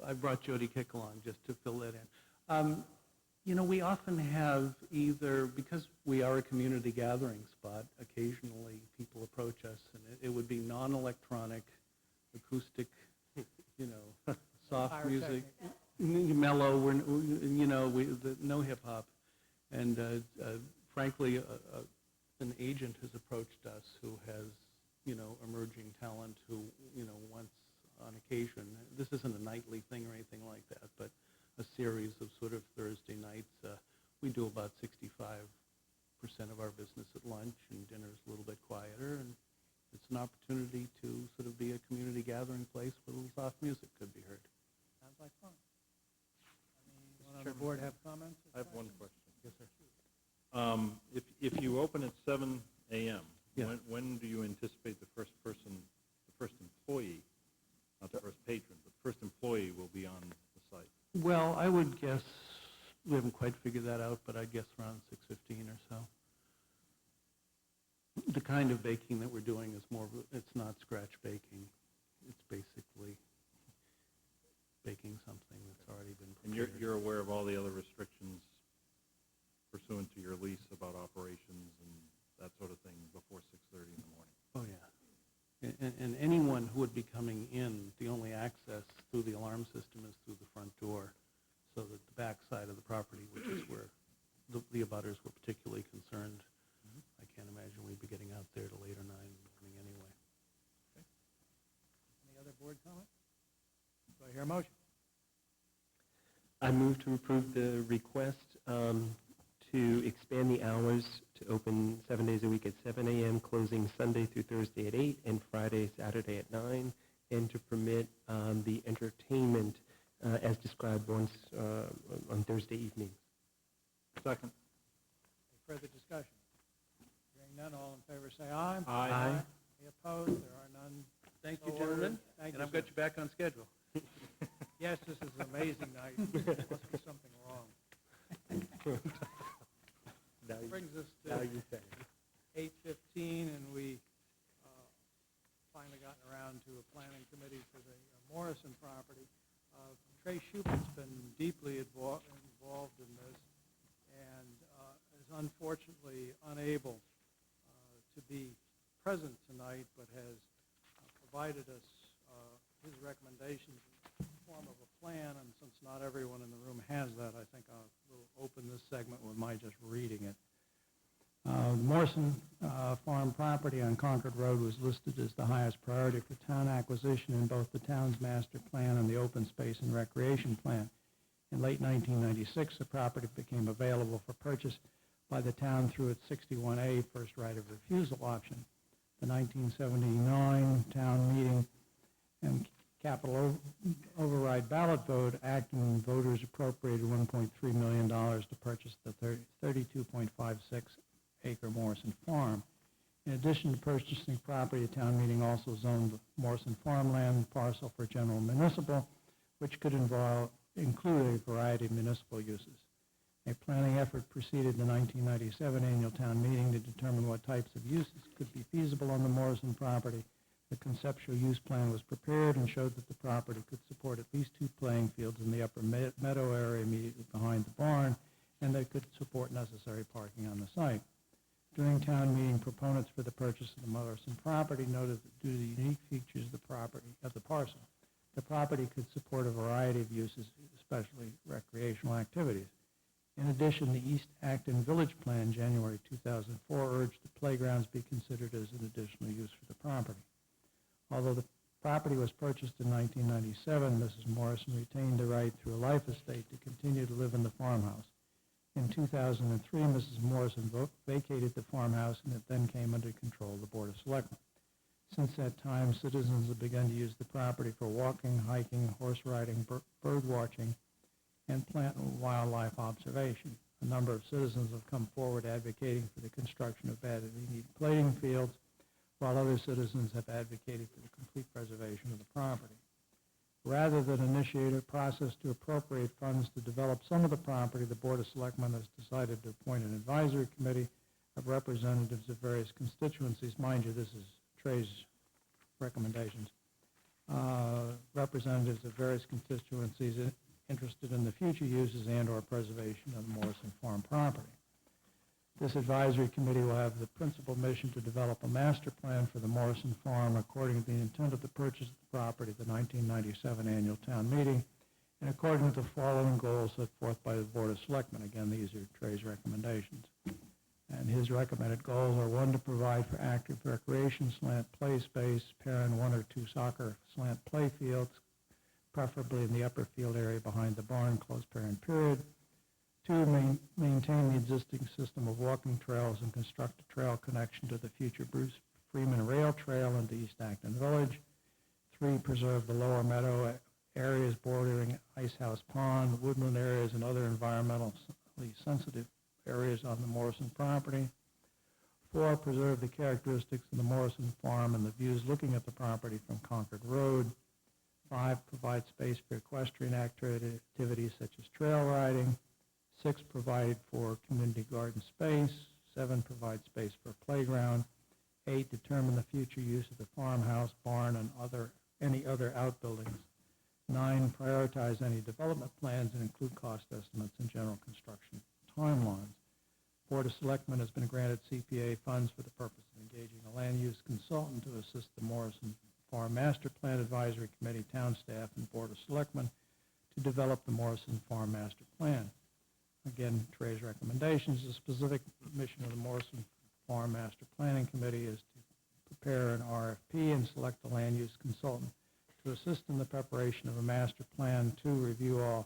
I brought Jody Kick along just to fill that in. You know, we often have either, because we are a community gathering spot, occasionally people approach us, and it would be non-electronic, acoustic, you know, soft Higher music, technique. mellow, no hip-hop. And frankly, an agent has approached us who has, you know, emerging talent who, you know, wants on occasion, this isn't a nightly thing or anything like that, but a series of sort of Thursday nights. We do about 65% of our business at lunch, and dinner's a little bit quieter, and it's an opportunity to sort of be a community gathering place where a little soft music could be heard. Sounds like fun. Anyone on the board have comments? I have one question. Yes, sir. If you open at 7 a.m., Yeah. when do you anticipate the first employee, not the first patron, but the first employee will be on the site? Well, I would guess, we haven't quite figured that out, but I'd guess around 6:15 or so. The kind of baking that we're doing is more, it's not scratch baking. It's basically baking something that's already been And prepared. you're aware of all the other restrictions pursuant to your lease about operations and that sort of thing before 6:30 in the morning? Oh, yeah. And anyone who would be coming in, the only access through the alarm system is through the front door, so that the back side of the property, which is where the abutters were particularly concerned, I can't imagine we'd be getting out there till 8 or 9 in the morning anyway. Any other board comment? Do I hear a motion? I move to approve the request to expand the hours to open 7 days a week at 7 a.m., closing Sunday through Thursday at 8, and Friday, Saturday at 9, and to permit the entertainment as described once on Thursday evenings. Second. Any further discussion? Hearing none, all in favor say aye. Aye. Any opposed? There are none. Thank So you, gentlemen, ordered. Thank and you, I've got sir. you back on schedule. Yes, this is an amazing night. There must be something wrong. Now you- Brings us now to you say. 8:15, and we finally gotten around to a planning committee for the Morrison property. Trey Schupert's been deeply involved in this, and is unfortunately unable to be present tonight, but has provided us his recommendations in the form of a plan, and since not everyone in the room has that, I think we'll open this segment with my just reading it. Morrison Farm property on Concord Road was listed as the highest priority for town acquisition in both the town's master plan and the open space and recreation plan. In late 1996, the property became available for purchase by the town through its 61A first right of refusal option. The 1979 town meeting and capital override ballot vote, Acton voters appropriated $1.3 million to purchase the 32.56-acre Morrison Farm. In addition to purchasing property, the town meeting also zoned the Morrison farmland parcel for general municipal, which could include a variety of municipal uses. A planning effort preceded the 1997 annual town meeting to determine what types of uses could be feasible on the Morrison property. The conceptual use plan was prepared and showed that the property could support at least 2 playing fields in the upper meadow area immediately behind the barn, and they could support necessary parking on the site. During town meeting, proponents for the purchase of the Morrison property noted that due to the unique features of the parcel, the property could support a variety of uses, especially recreational activities. In addition, the East Acton Village Plan, January 2004, urged the playgrounds be considered as an additional use for the property. Although the property was purchased in 1997, Mrs. Morrison retained the right through a life estate to continue to live in the farmhouse. In 2003, Mrs. Morrison vacated the farmhouse, and it then came under control of the Board of Selectmen. Since that time, citizens have begun to use the property for walking, hiking, horse riding, bird watching, and plant and wildlife observation. A number of citizens have come forward advocating for the construction of badly needed playing fields, while other citizens have advocated for the complete preservation of the property. Rather than initiate a process to appropriate funds to develop some of the property, the Board of Selectmen has decided to appoint an advisory committee of representatives of various constituencies. Mind you, this is Trey's recommendations. Representatives of various constituencies interested in the future uses and/or preservation of the Morrison Farm property. This advisory committee will have the principal mission to develop a master plan for the Morrison Farm according to the intent of the purchase of the property at the 1997 annual town meeting, and according to the following goals set forth by the Board of Selectmen. Again, these are Trey's recommendations. And his recommended goals are: 1, to provide for active recreation, slant play space, pair in 1 or 2 soccer slant play fields, preferably in the upper field area behind the barn, close parent period. 2, maintain the existing system of walking trails and construct a trail connection to the future Freeman Rail Trail into East Acton Village. 3, preserve the lower meadow areas bordering Ice House Pond, woodland areas, and other environmentally sensitive areas on the Morrison property. 4, preserve the characteristics of the Morrison Farm and the views looking at the property from Concord Road. 5, provide space for equestrian activities such as trail riding. 6, provide for community garden space. 7, provide space for a playground. 8, determine the future use of the farmhouse, barn, and any other outbuildings. 9, prioritize any development plans and include cost estimates and general construction timelines. Board of Selectmen has been granted CPA funds for the purpose of engaging a land use consultant to assist the Morrison Farm Master Plan Advisory Committee, town staff, and Board of Selectmen to develop the Morrison Farm Master Plan. Again, Trey's recommendations, the specific mission of the Morrison Farm Master Planning Committee is to prepare an RFP and select a land use consultant to assist in the preparation of a master plan. 2, review all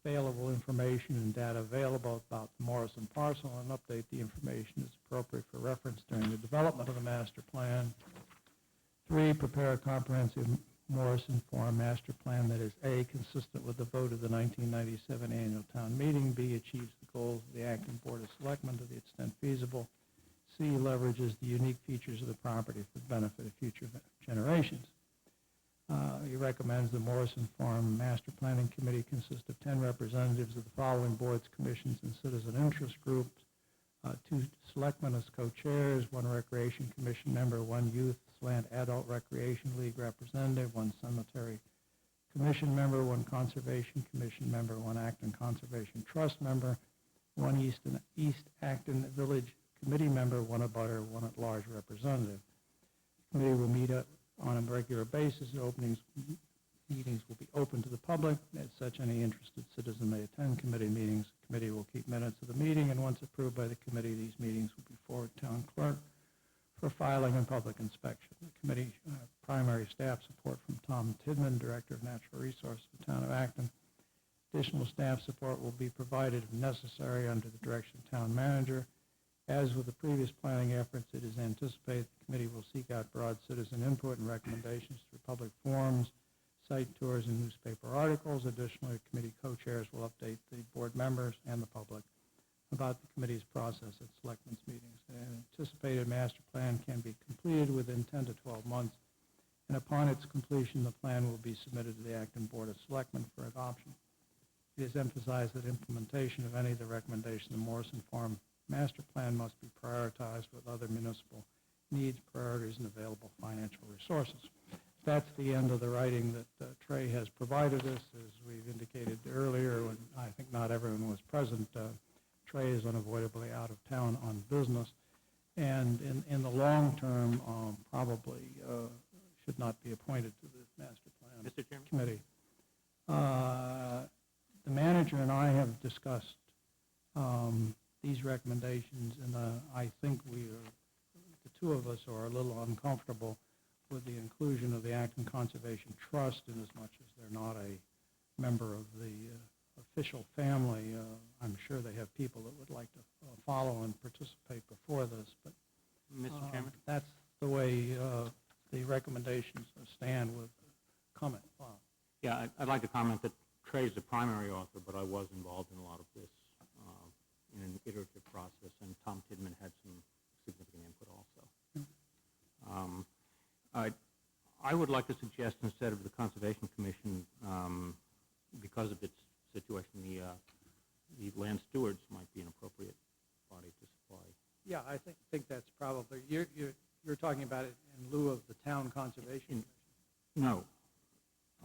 available information and data available about the Morrison parcel and update the information as appropriate for reference during the development of the master plan. 3, prepare a comprehensive Morrison Farm Master Plan that is A, consistent with the vote of the 1997 annual town meeting, B, achieves the goals of the Acton Board of Selectmen to the extent feasible, C, leverages the unique features of the property for the benefit of future generations. He recommends the Morrison Farm Master Planning Committee consist of 10 representatives of the following boards, commissions, and citizen interest groups, 2 selectmen as co-chairs, 1 Recreation Commission member, 1 Youth Land Adult Recreation League representative, 1 Cemetery Commission member, 1 Conservation Commission member, 1 Acton Conservation Trust member, 1 East Acton Village Committee member, 1 abutter, 1 at-large representative. The committee will meet on a regular basis. Meetings will be open to the public. As such, any interested citizen may attend committee meetings. The committee will keep minutes of the meeting, and once approved by the committee, these meetings will be forwarded to town clerk for filing and public inspection. The committee primary staff support from Tom Tidman, Director of Natural Resources of the Town of Acton. Additional staff support will be provided if necessary under the direction of Town Manager. As with the previous planning efforts, it is anticipated the committee will seek out broad citizen input and recommendations through public forums, site tours, and newspaper articles. Additionally, committee co-chairs will update the board members and the public about the committee's process at selectmen's meetings. An anticipated master plan can be completed within 10 to 12 months, and upon its completion, the plan will be submitted to the Acton Board of Selectmen for adoption. It is emphasized that implementation of any of the recommendations of the Morrison Farm Master Plan must be prioritized with other municipal needs, priorities, and available financial resources. That's the end of the writing that Trey has provided us. As we've indicated earlier, when I think not everyone was present, Trey is unavoidably out of town on business, and in the long term, probably should not be appointed to the Master Plan Mr. Chairman? Committee. The manager and I have discussed these recommendations, and I think the two of us are a little uncomfortable with the inclusion of the Acton Conservation Trust, in as much as they're not a member of the official family. I'm sure they have people that would like to follow and participate before this, but Mr. Chairman? that's the way the recommendations stand with comment. Yeah, I'd like to comment that Trey's the primary author, but I was involved in a lot of this in an iterative process, and Tom Tidman had some significant input also. I would like to suggest, instead of the Conservation Commission, because of its situation, the land stewards might be an appropriate body to supply. Yeah, I think that's probably, you're talking about it in lieu of the Town Conservation Commission. No.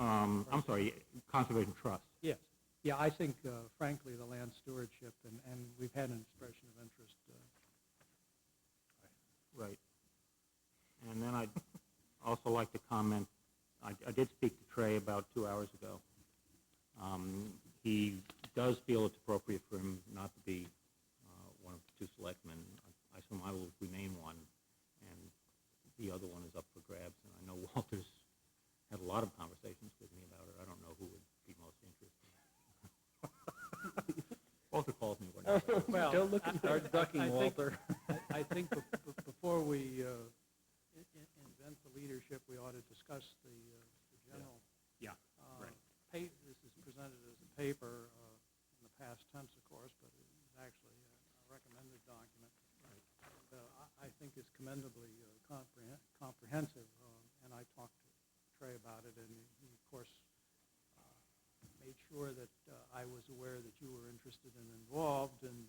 I'm sorry, Conservation Trust. Yes. Yeah, I think, frankly, the land stewardship, and we've had an expression of interest. Right. And then I'd also like to comment, I did speak to Trey about 2 hours ago. He does feel it's appropriate for him not to be one of the 2 selectmen. I assume I will remain one, and the other one is up for grabs. And I know Walter's had a lot of conversations with me about it. I don't know who would be most interested. Walter calls me whenever. Well, Don't look and start ducking, Walter. I think before we partnership, we ought to discuss the general. Yeah, right. This is presented as a paper in the past tense, of course, but it is actually a recommended document. Right. And, I think is commendably comprehensive, and I talked to Trey about it, and he, of course, made sure that I was aware that you were interested and involved, and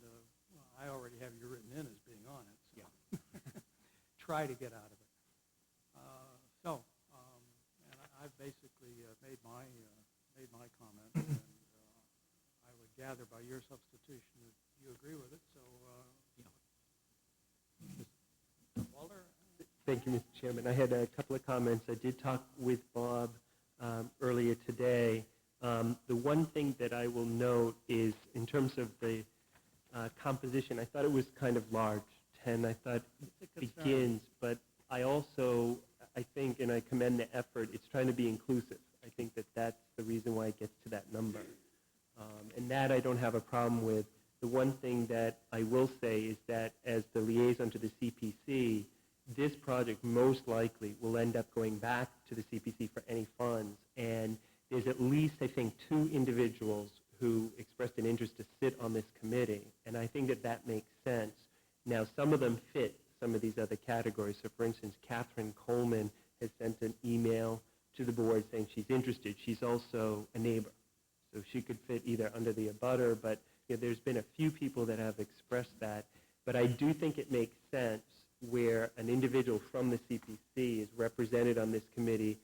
I already have you written in as being on it, so try to get out of it. And I've basically made my comment, and I would gather by your substitution that you agree with it, so Walter? Thank you, Mr. Chairman. I had a couple of comments. I did talk with Bob earlier today. The one thing that I will note is in terms of the composition, I thought it was kind of large. 10, I thought begins, but I also, I think, and I commend the effort, it's trying to be inclusive. I think that that's the reason why it gets to that number. And that I don't have a problem with. The one thing that I will say is that as the liaison to the CPC, this project most likely will end up going back to the CPC for any funds. And there's at least, I think, 2 individuals who expressed an interest to sit on this committee. And I think that that makes sense. Now, some of them fit some of these other categories. So, for instance, Catherine Coleman has sent an email to the board saying she's interested. She's also a neighbor. So she could fit either under the abutter, but there's been a few people that have expressed that. But I do think it makes sense where an individual from the CPC is represented on this committee.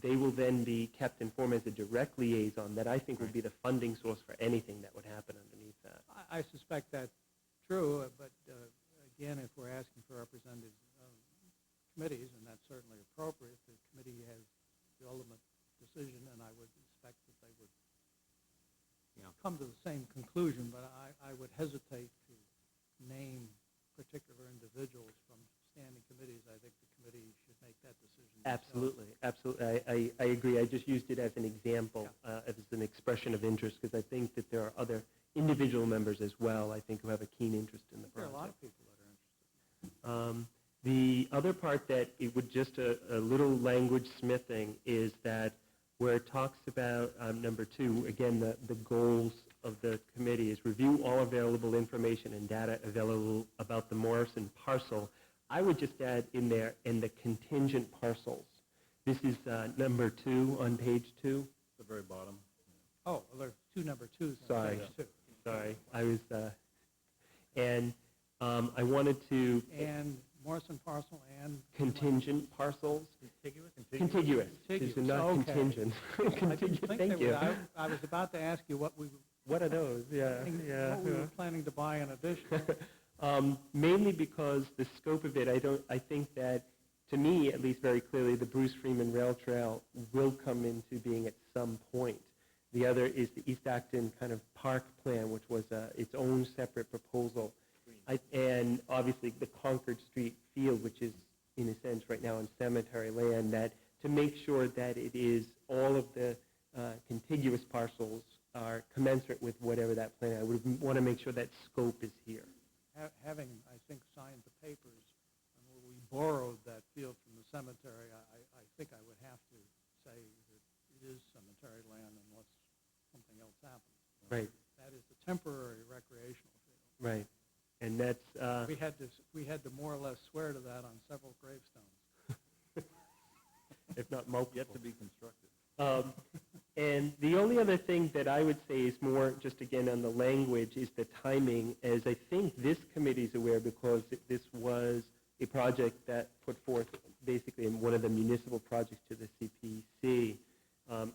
They will then be kept informed as a direct liaison that I think would be the funding source for anything that would happen underneath that. I suspect that's true, but again, if we're asking for representative committees, and that's certainly appropriate, the committee has the ultimate decision, and I would expect that they would come to the same conclusion, but I would hesitate to name particular individuals from standing committees. I think the committee should make that decision. Absolutely, absolutely. I agree. I just used it as an example, as an expression of interest, because I think that there are other individual members as well, I think, who have a keen interest in the project. There are a lot of people that are interested. The other part that it would just a little language smithing is that where it talks about number 2, again, the goals of the committee is review all available information and data available about the Morrison parcel. I would just add in there, and the contingent parcels. This is number 2 on page 2. The very bottom. Oh, well, there are 2 number 2s on Sorry. page 2. Sorry, I was, and I wanted to... And Morrison parcel and... Contingent parcels. Contiguous? Contiguous. These are not Okay. contingent. Thank you. I was about to ask you what What are those? what we were planning to buy in addition. Mainly because the scope of it, I think that, to me, at least very clearly, the Bruce Freeman Rail Trail will come into being at some point. The other is the East Acton kind of park plan, which was its own separate proposal. And obviously the Concord Street field, which is, in a sense, right now on cemetery land, that to make sure that it is all of the contiguous parcels are commensurate with whatever that plan. I would want to make sure that scope is here. Having, I think, signed the papers where we borrowed that field from the cemetery, I think I would have to say that it is cemetery land unless something else happens. Right. That is the temporary recreational field. Right. And that's... We had to more or less swear to that on several gravestones. if not multiple. Yet to be constructed. And the only other thing that I would say is more just again on the language is the timing, as I think this committee is aware because this was a project that put forth basically in one of the municipal projects to the CPC.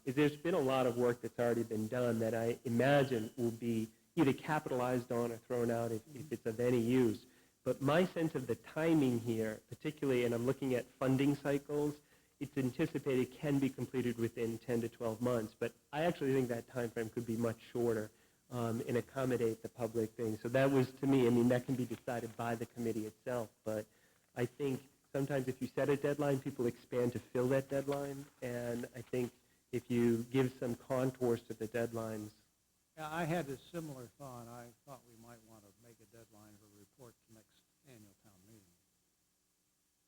There's been a lot of work that's already been done that I imagine will be either capitalized on or thrown out if it's of any use. But my sense of the timing here, particularly, and I'm looking at funding cycles, it's anticipated can be completed within 10 to 12 months, but I actually think that time frame could be much shorter and accommodate the public thing. So that was, to me, I mean, that can be decided by the committee itself, but I think sometimes if you set a deadline, people expand to fill that deadline, and I think if you give some contours to the deadlines. Yeah, I had a similar thought. I thought we might want to make a deadline for a report to next annual town meeting.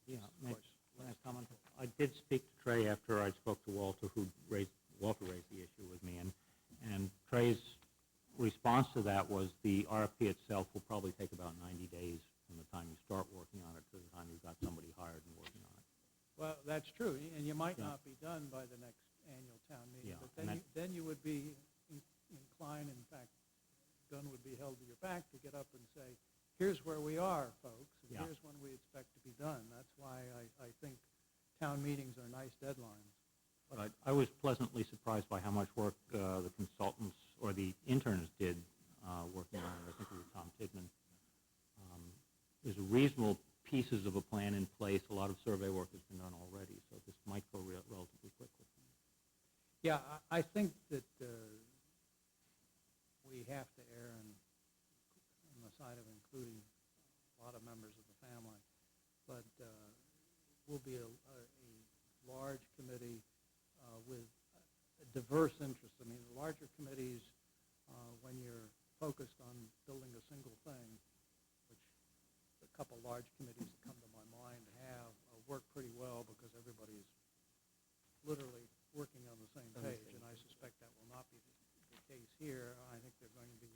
Yeah, Of course, may I comment? I did speak to Trey after I spoke to Walter, Walter raised the issue with me, and Trey's response to that was the RFP itself will probably take about 90 days from the time you start working on it to the time you've got somebody hired and working on it. Well, that's true, and you might Yeah. not be done by the next annual town meeting, Yeah, but and then you would be inclined, in fact, gun would be held to your back to get up and say, here's where we are, folks, and Yeah. here's when we expect to be done. That's why I think town meetings are nice deadlines. But I was pleasantly surprised by how much work the consultants or the interns did working on it. I think it was Tom Tidman. There's reasonable pieces of a plan in place. A lot of survey work has been done already, so this might go relatively quickly. Yeah, I think that we have to err on the side of including a lot of members of the family, but will be a large committee with a diverse interests. I mean, the larger committees, when you're focused on building a single thing, which a couple large committees that come to my mind have, work pretty well because everybody's literally working on the same page, and I suspect that will not be the case here. I think they're going to be,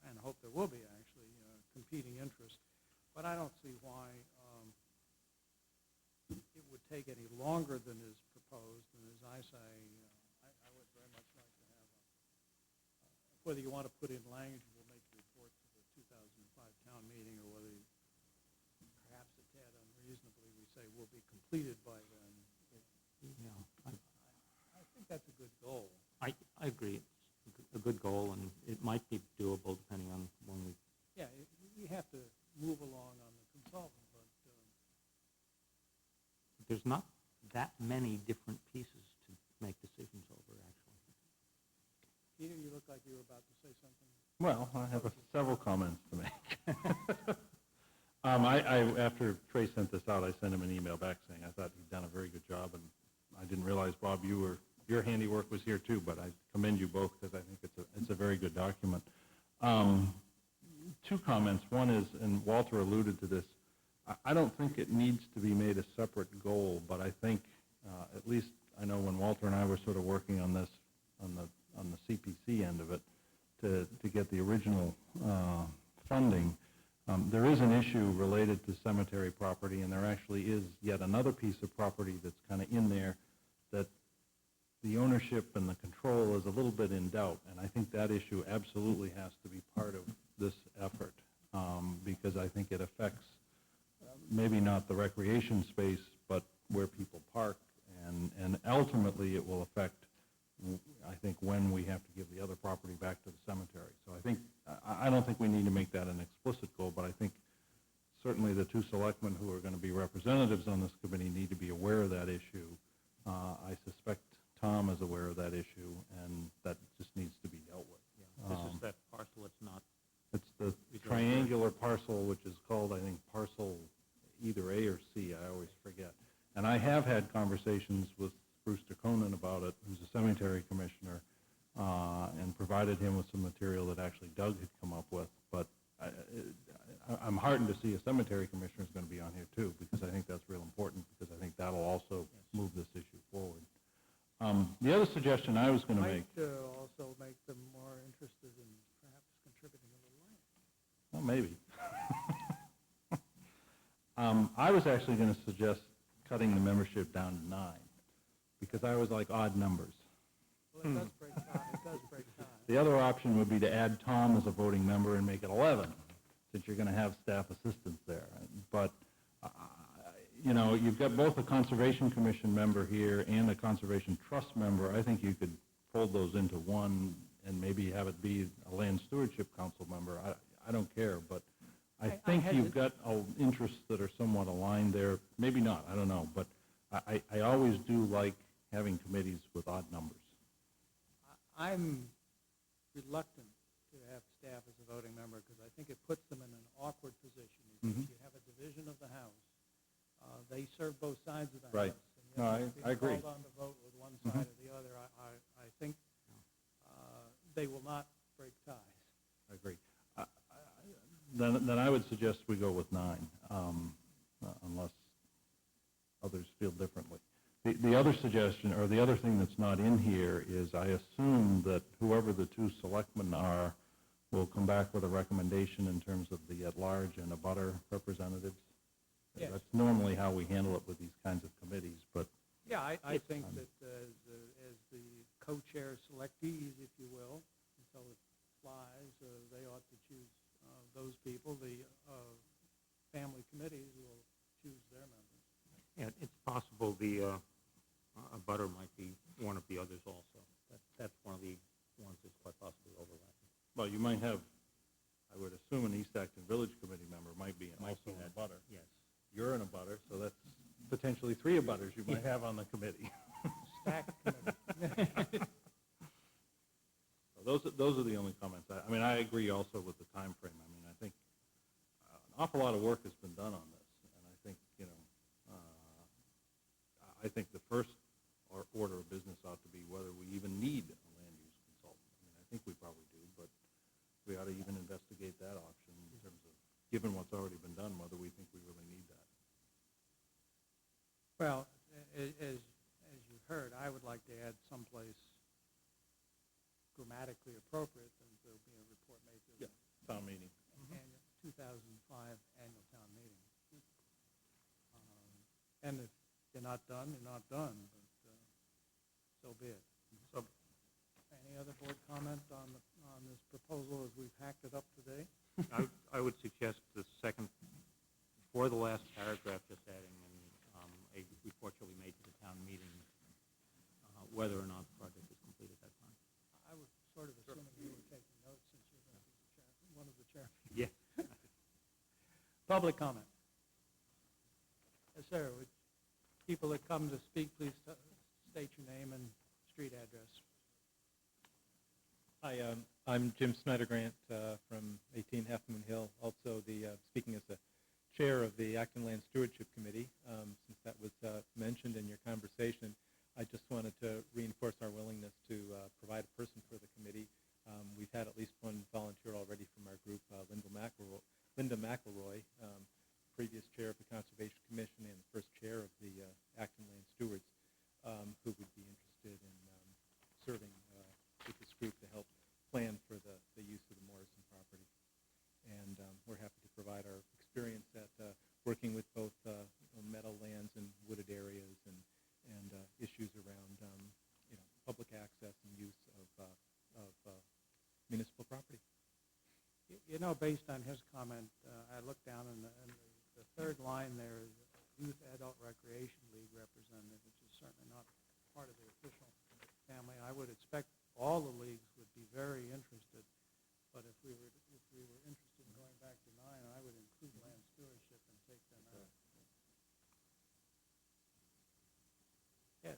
and hope there will be actually, competing interests. But I don't see why it would take any longer than is proposed. And as I say, I would very much like to have whether you want to put in language, we'll make a report to the 2005 town meeting, or whether perhaps a tad unreasonably we say will be completed by then. Yeah, I think that's a good goal. I agree. It's a good goal, and it might be doable depending on when we. Yeah, we have to move along on the consultant, but There's not that many different pieces to make decisions over, actually. Peter, you look like you were about to say something. Well, I have several comments to make. After Trey sent this out, I sent him an email back saying I thought he'd done a very good job, and I didn't realize, Bob, your handiwork was here too, but I commend you both because I think it's a very good document. Two comments. One is, and Walter alluded to this, I don't think it needs to be made a separate goal, but I think, at least I know when Walter and I were sort of working on this, on the CPC end of it, to get the original funding, there is an issue related to cemetery property, and there actually is yet another piece of property that's kind of in there that the ownership and the control is a little bit in doubt, and I think that issue absolutely has to be part of this effort, because I think it affects maybe not the recreation space, but where people park, and ultimately it will affect, I think, when we have to give the other property back to the cemetery. So I don't think we need to make that an explicit goal, but I think certainly the two selectmen who are going to be representatives on this committee need to be aware of that issue. I suspect Tom is aware of that issue, and that just needs to be dealt with. Yeah. This is that parcel. It's not. It's the triangular parcel, which is called, I think, parcel either A or C. I always forget. And I have had conversations with Bruce DeConin about it, who's a cemetery commissioner, and provided him with some material that actually Doug had come up with. But I'm heartened to see a cemetery commissioner is going to be on here too, because I think that's real important, because I think that'll also move this issue forward. The other suggestion I was going to make... Might also make them more interested in perhaps contributing a little money. Well, maybe. I was actually going to suggest cutting the membership down to 9, because I always like odd numbers. Well, it does break time. It does break time. The other option would be to add Tom as a voting member and make it 11, since you're going to have staff assistants there. But, you know, you've got both a Conservation Commission member here and a Conservation Trust member. I think you could fold those into one and maybe have it be a Land Stewardship Council member. I don't care, but I think you've got interests that are somewhat aligned there. Maybe not, I don't know. But I always do like having committees with odd numbers. I'm reluctant to have staff as a voting member because I think it puts them in an awkward position. Because you have a division of the House. They serve both sides of the Right. House. No, I agree. Called on to vote with one side or the other. I think they will not break ties. I agree. Then I would suggest we go with 9, unless others feel differently. The other suggestion, or the other thing that's not in here, is I assume that whoever the two selectmen are will come back with a recommendation in terms of the at-large and abutter representatives. Yes. That's normally how we handle it with these kinds of committees, but Yeah, I think that as the co-chair selectees, if you will, until it flies, they ought to choose those people. The family committees will choose their members. Yeah, it's possible the a butter might be one of the others also. That's one of the ones that's quite possibly overlapping. well, you might have, I would assume, an East Acton Village Committee member might be also an abutter. Yes. You're an abutter, so that's potentially 3 abutters you might have on the committee. Stack committee. So those are the only comments. I mean, I agree also with the time frame. I mean, I think an awful lot of work has been done on this, and I think, I think the first order of business ought to be whether we even need a land use consultant. I mean, I think we probably do, but we ought to even investigate that option in terms of, given what's already been done, whether we think we really need that. Well, as you heard, I would like to add someplace grammatically appropriate, and there'll be a report made to the Town meeting. annual 2005 annual town meeting. And if you're not done, you're not done, but so be it. So, any other board comment on this proposal as we've hacked it up today? I would suggest the second, before the last paragraph, just adding a report shall be made to the town meeting whether or not the project is complete at that time. I was sort of assuming you were taking notes since you're going to be one of the chair. Yeah. Public comment. Yes, sir. Would people that come to speak, please state your name and street address. Hi, I'm Jim Snyder-Grant from 18 Half Moon Hill, also speaking as the chair of the Acton Land Stewardship Committee. Since that was mentioned in your conversation, I just wanted to reinforce our willingness to provide a person for the committee. We've had at least one volunteer already from our group, Linda McElroy, previous chair of the Conservation Commission and the first chair of the Acton Land Stewards, who would be interested in serving with this group to help plan for the use of the Morrison property. And we're happy to provide our experience at working with both meadowlands and wooded areas and issues around public access and use of municipal property. You know, based on his comment, I looked down and the third line there is Youth Adult Recreation League representative, which is certainly not part of the official family. I would expect all the leagues would be very interested, but if we were interested in going back to 9, I would include land stewardship and take them out. Yes.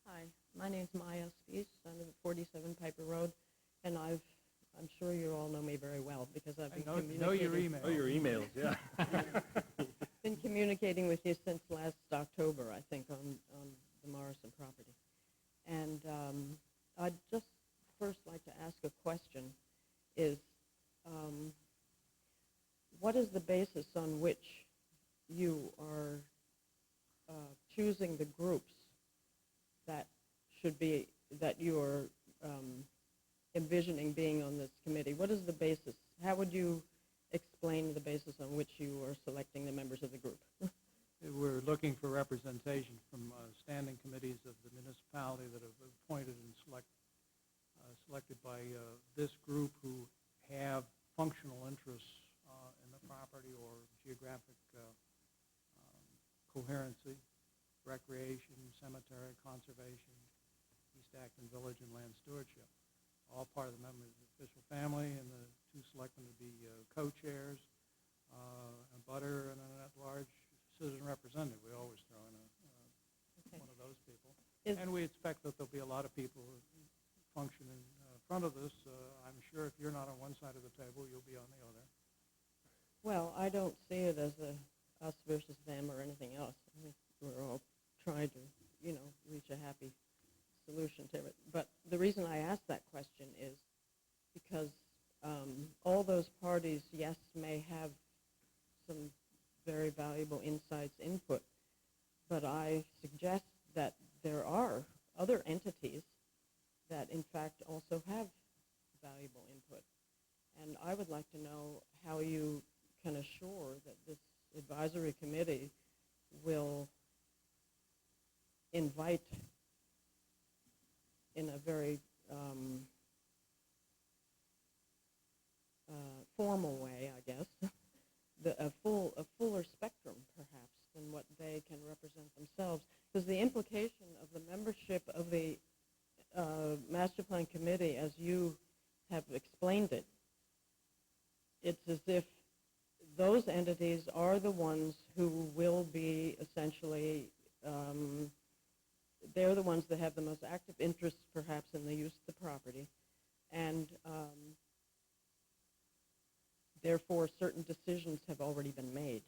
Hi, my name's Maya Spies. I live at 47 Piper Road, and I'm sure you all know me very well because I've been know your email. Oh, your emails, yeah. been communicating with you since last October, I think, on the Morrison property. And I'd just first like to ask a question, is what is the basis on which you are choosing the groups that you are envisioning being on this committee? What is the basis? How would you explain the basis on which you are selecting the members of the group? We're looking for representation from standing committees of the municipality that have appointed and selected by this group who have functional interests in the property or geographic coherency, recreation, cemetery, conservation, East Acton Village, and land stewardship. All part of the members of the official family, and the 2 selectmen would be co-chairs, a butter, and an at-large citizen representative. We always throw in one of those people. And we expect that there'll be a lot of people who function in front of this. I'm sure if you're not on one side of the table, you'll be on the other. Well, I don't see it as a us versus them or anything else. I think we're all trying to, reach a happy solution to it. But the reason I ask that question is because all those parties, yes, may have some very valuable insights, input, but I suggest that there are other entities that in fact also have valuable input. And I would like to know how you can assure that this advisory committee will invite in a very formal way, I guess, a fuller spectrum, perhaps, than what they can represent themselves. Because the implication of the membership of the Master Plan Committee, as you have explained it, it's as if those entities are the ones who will be essentially, they're the ones that have the most active interest, perhaps, in the use of the property, and therefore certain decisions have already been made.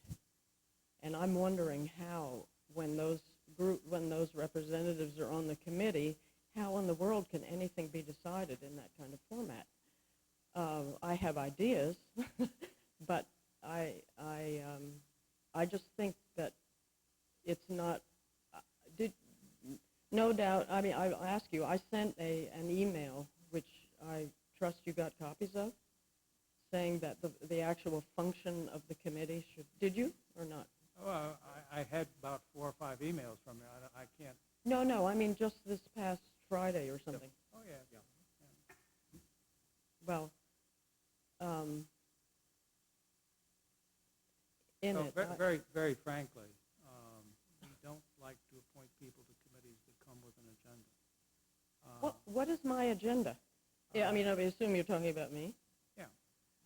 And I'm wondering how, when those representatives are on the committee, how in the world can anything be decided in that kind of format? I have ideas, but I just think that it's not. No doubt. I mean, I'll ask you. I sent an email, which I trust you got copies of, saying that the actual function of the committee should. Did you or not? Well, I had about 4 or 5 emails from you. I can't. No. I mean, just this past Friday or something. Oh, yeah. Well, in So it. very, very frankly, we don't like to appoint people to committees that come with an agenda. What is my agenda? Yeah, I mean, I assume you're talking about me. Yeah.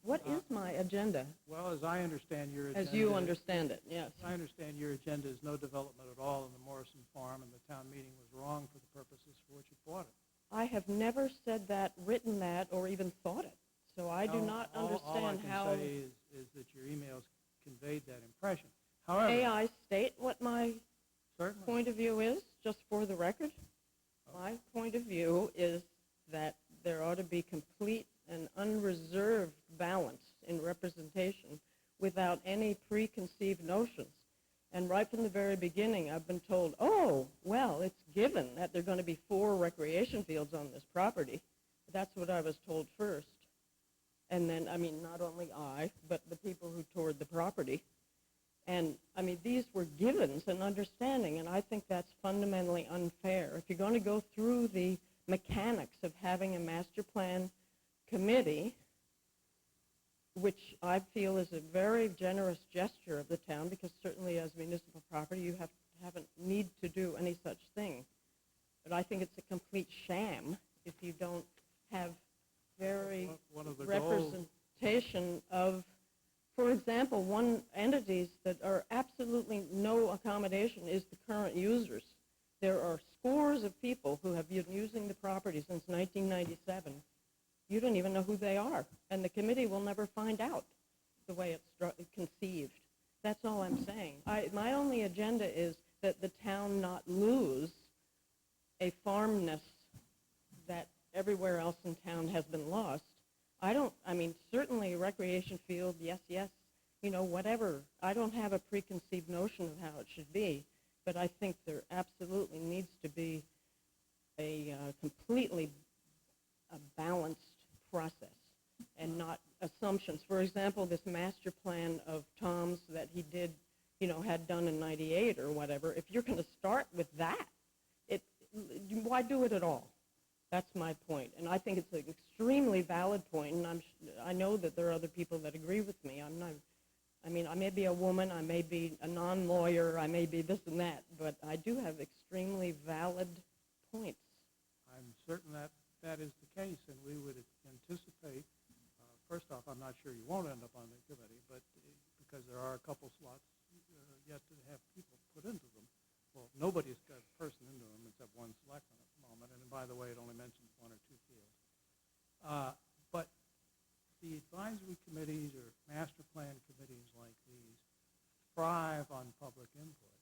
What is my agenda? Well, as I understand your agenda. As you understand it, yes. I understand your agenda is no development at all in the Morrison Farm, and the town meeting was wrong for the purposes for which it bought it. I have never said that, written that, or even thought it. So I do not understand how. All I can say is that your emails conveyed that impression. However, May I state what my certainly, point of view is, just for the record? My point of view is that there ought to be complete and unreserved balance in representation without any preconceived notions. And right from the very beginning, I've been told, oh, well, it's given that there are going to be 4 recreation fields on this property. That's what I was told first. And then, I mean, not only I, but the people who toured the property. And, I mean, these were givens and understanding, and I think that's fundamentally unfair. If you're going to go through the mechanics of having a master plan committee, which I feel is a very generous gesture of the town, because certainly as municipal property you haven't need to do any such thing. But I think it's a complete sham if you don't have very one of the goals. representation of, for example, one entities that are absolutely no accommodation is the current users. There are scores of people who have been using the property since 1997. You don't even know who they are, and the committee will never find out the way it's conceived. That's all I'm saying. My only agenda is that the town not lose a farmness that everywhere else in town has been lost. I mean, certainly a recreation field, yes, whatever. I don't have a preconceived notion of how it should be, but I think there absolutely needs to be a completely balanced process and not assumptions. For example, this master plan of Tom's that he did, had done in '98 or whatever, if you're going to start with that, why do it at all? That's my point. And I think it's an extremely valid point, and I know that there are other people that agree with me. I may be a woman, I may be a non-lawyer, I may be this and that, but I do have extremely valid points. I'm certain that is the case, and we would anticipate, first off, I'm not sure you won't end up on the committee, but because there are a couple slots yet to have people put into them. Well, nobody's got a person into them except one selectman at the moment, and by the way, it only mentions 1 or 2 fields. But the advisory committees or master plan committees like these thrive on public input.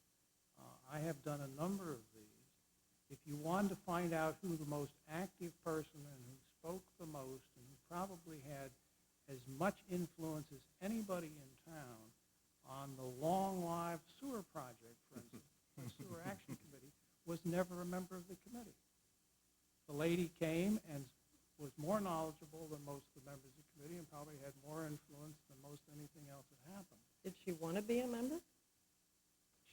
I have done a number of these. If you wanted to find out who the most active person and who spoke the most and who probably had as much influence as anybody in town on the long-lived sewer project, for instance, the sewer action committee, was never a member of the committee. The lady came and was more knowledgeable than most of the members of the committee and probably had more influence than most anything else that happened. Did she want to be a member?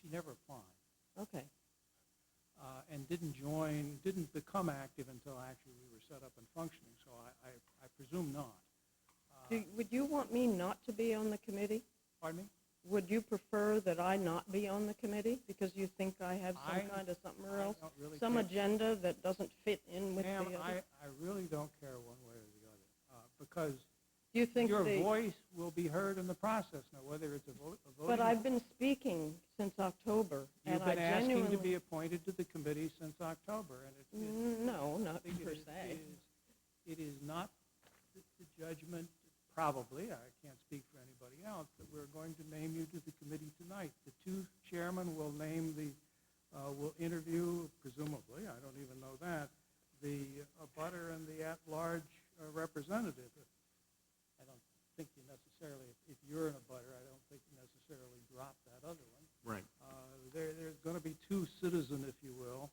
She never applied. Okay. And didn't become active until actually we were set up and functioning, so I presume not. Would you want me not to be on the committee? Pardon me? Would you prefer that I not be on the committee because you think I have some kind of something or else? Don't really Some care. agenda that doesn't fit in with Ma'am, the other? I really don't care one way or the other, because Do you think your voice will be heard in the process. Now, whether it's a voting... But I've been speaking since October, and You've I been asking genuinely... to be appointed to the committee since October, and No, not I think per se. it is not the judgment, probably, I can't speak for anybody else, that we're going to name you to the committee tonight. The two chairmen will name will interview, presumably, I don't even know that, the abutter and the at-large representative. I don't think you necessarily, if you're in a butter, I don't think you necessarily drop that other one. Right. There's going to be two citizen, if you will,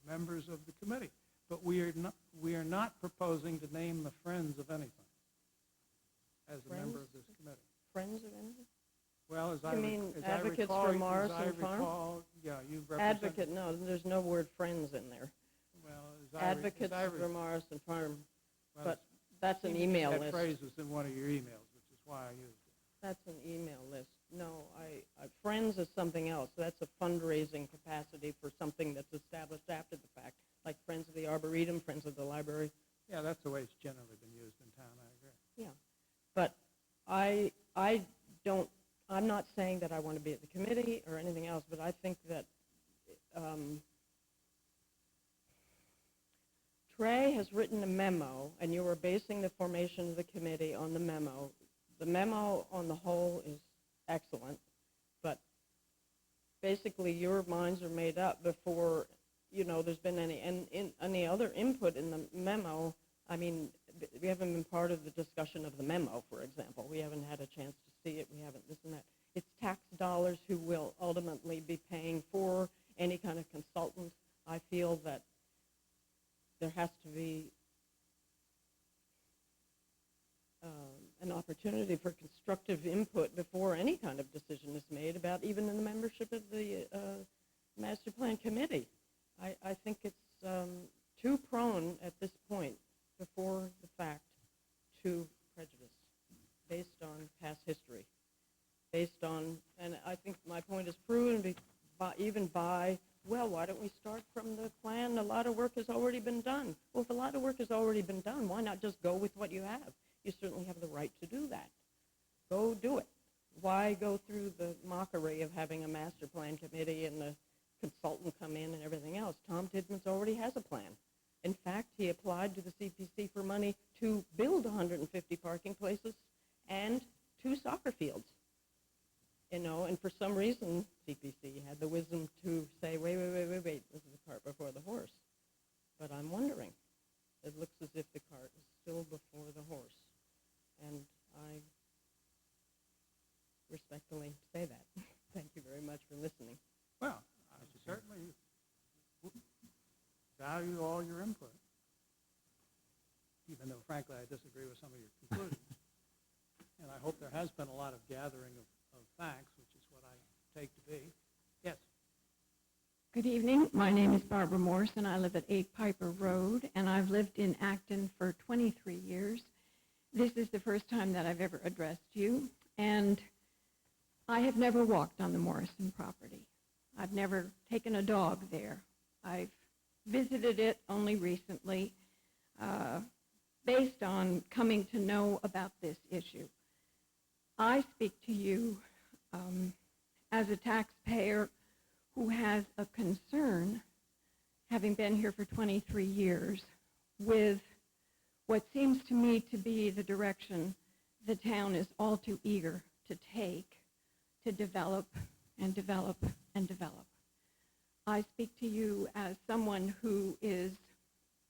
members of the committee. But we are not proposing to name the friends of anything as a member of this committee. Friends of anything? Well, as You mean advocates for Morrison Farm? Yeah, you represent... Advocate, no, there's no word friends in there. Well, Advocates for Morrison Farm, well, but that's an email that list. phrase was in one of your emails, which is why I used it. That's an email list. No, Friends is something else. That's a fundraising capacity for something that's established after the fact, like Friends of the Arboretum, Friends of the Library. Yeah, that's the way it's generally been used in town, I agree. Yeah, but I'm not saying that I want to be at the committee or anything else, but I think that Trey has written a memo, and you are basing the formation of the committee on the memo. The memo on the whole is excellent, but basically your minds are made up before, there's been any other input in the memo. I mean, we haven't been part of the discussion of the memo, for example. We haven't had a chance to see it. We haven't this and that. It's tax dollars who will ultimately be paying for any kind of consultant. I feel that there has to be an opportunity for constructive input before any kind of decision is made about even in the membership of the Master Plan Committee. I think it's too prone at this point before the fact to prejudice based on past history, based on, and I think my point is proven even by, well, why don't we start from the plan? A lot of work has already been done. Well, if a lot of work has already been done, why not just go with what you have? You certainly have the right to do that. Go do it. Why go through the mockery of having a master plan committee and the consultant come in and everything else? Tom Tidmans already has a plan. In fact, he applied to the CPC for money to build 150 parking places and 2 soccer fields. And for some reason, CPC had the wisdom to say, wait, this is the cart before the horse. But I'm wondering, it looks as if the cart is still before the horse. And I respectfully say that. Thank you very much for listening. Well, I certainly value all your input, even though, frankly, I disagree with some of your conclusions. And I hope there has been a lot of gathering of facts, which is what I take to be. Yes? Good evening. My name is Barbara Morse, and I live at 8 Piper Road, and I've lived in Acton for 23 years. This is the first time that I've ever addressed you, and I have never walked on the Morrison property. I've never taken a dog there. I've visited it only recently based on coming to know about this issue. I speak to you as a taxpayer who has a concern, having been here for 23 years, with what seems to me to be the direction the town is all too eager to take to develop and develop and develop. I speak to you as someone who is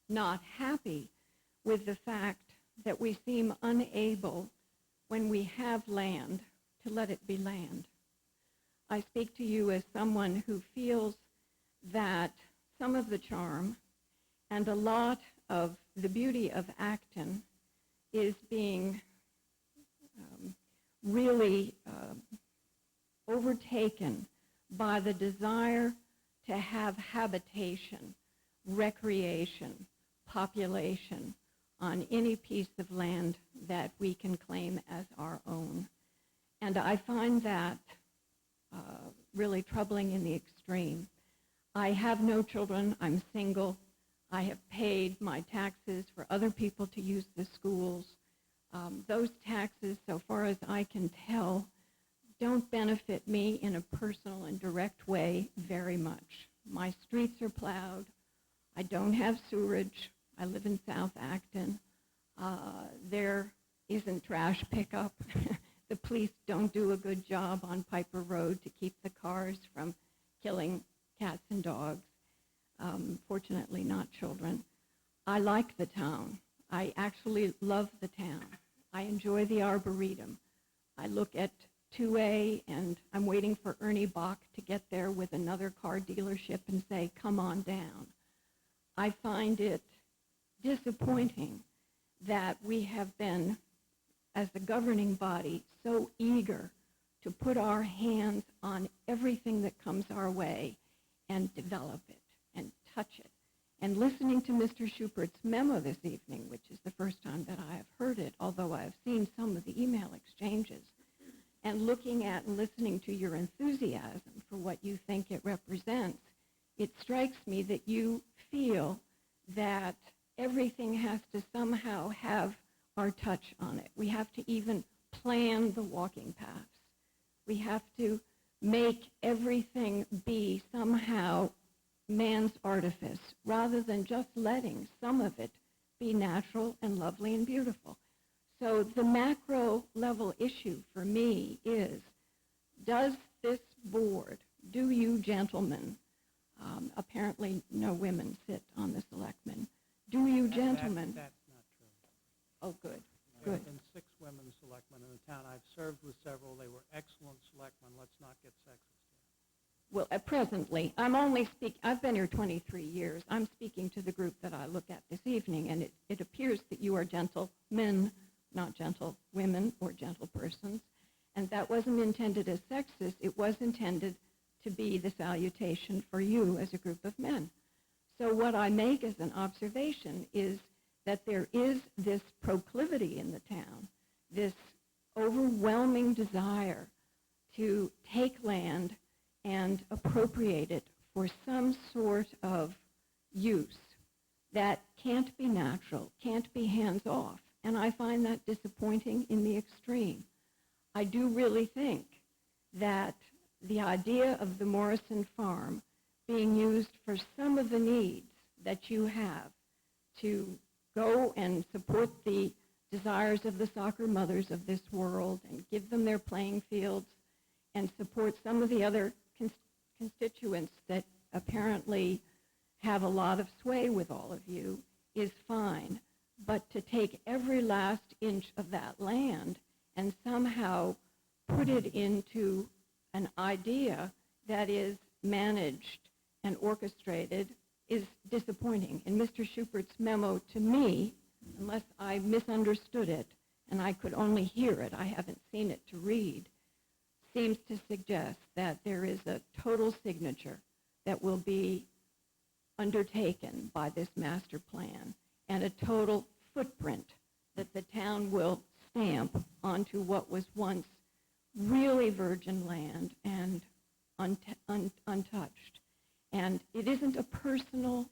not happy with the fact that we seem unable, when we have land, to let it be land. I speak to you as someone who feels that some of the charm and a lot of the beauty of Acton is being really overtaken by the desire to have habitation, recreation, population on any piece of land that we can claim as our own. And I find that really troubling in the extreme. I have no children. I'm single. I have paid my taxes for other people to use the schools. Those taxes, so far as I can tell, don't benefit me in a personal and direct way very much. My streets are plowed. I don't have sewerage. I live in South Acton. There isn't trash pickup. The police don't do a good job on Piper Road to keep the cars from killing cats and dogs. Fortunately, not children. I like the town. I actually love the town. I enjoy the Arboretum. I look at 2A, and I'm waiting for Ernie Bach to get there with another car dealership and say, come on down. I find it disappointing that we have been, as the governing body, so eager to put our hands on everything that comes our way and develop it and touch it. And listening to Mr. Schupert's memo this evening, which is the first time that I have heard it, although I have seen some of the email exchanges, and looking at and listening to your enthusiasm for what you think it represents, it strikes me that you feel that everything has to somehow have our touch on it. We have to even plan the walking paths. We have to make everything be somehow man's artifice rather than just letting some of it be natural and lovely and beautiful. So the macro level issue for me is, does this board, do you gentlemen, apparently no women sit on the Selectmen, do you gentlemen? That's not true. Oh, good, There good. have been 6 women selectmen in the town. I've served with several. They were excellent selectmen. Let's not get sexist here. Well, presently, I've been here 23 years. I'm speaking to the group that I look at this evening, and it appears that you are gentlemen, not gentle women or gentle persons. And that wasn't intended as sexist. It was intended to be the salutation for you as a group of men. So what I make as an observation is that there is this proclivity in the town, this overwhelming desire to take land and appropriate it for some sort of use that can't be natural, can't be hands-off. And I find that disappointing in the extreme. I do really think that the idea of the Morrison Farm being used for some of the needs that you have to go and support the desires of the soccer mothers of this world and give them their playing fields and support some of the other constituents that apparently have a lot of sway with all of you is fine. But to take every last inch of that land and somehow put it into an idea that is managed and orchestrated is disappointing. And Mr. Schupert's memo to me, unless I misunderstood it, and I could only hear it, I haven't seen it to read, seems to suggest that there is a total signature that will be undertaken by this master plan and a total footprint that the town will stamp onto what was once really virgin land and untouched. And it isn't a personal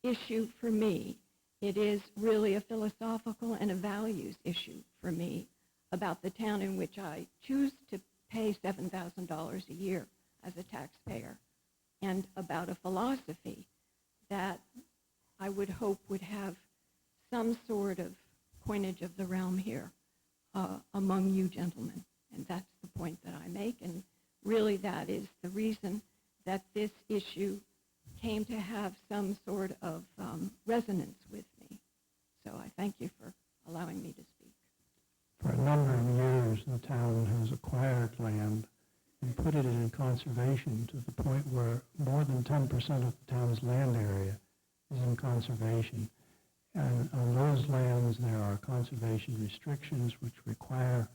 issue for me. It is really a philosophical and a values issue for me about the town in which I choose to pay $7,000 a year as a taxpayer, and about a philosophy that I would hope would have some sort of coinage of the realm here among you gentlemen. And that's the point that I make, and really that is the reason that this issue came to have some sort of resonance with me. So I thank you for allowing me to speak. For a number of years, the town has acquired land and put it in conservation to the point where more than 10% of the town's land area is in conservation. And on those lands, there are conservation restrictions which require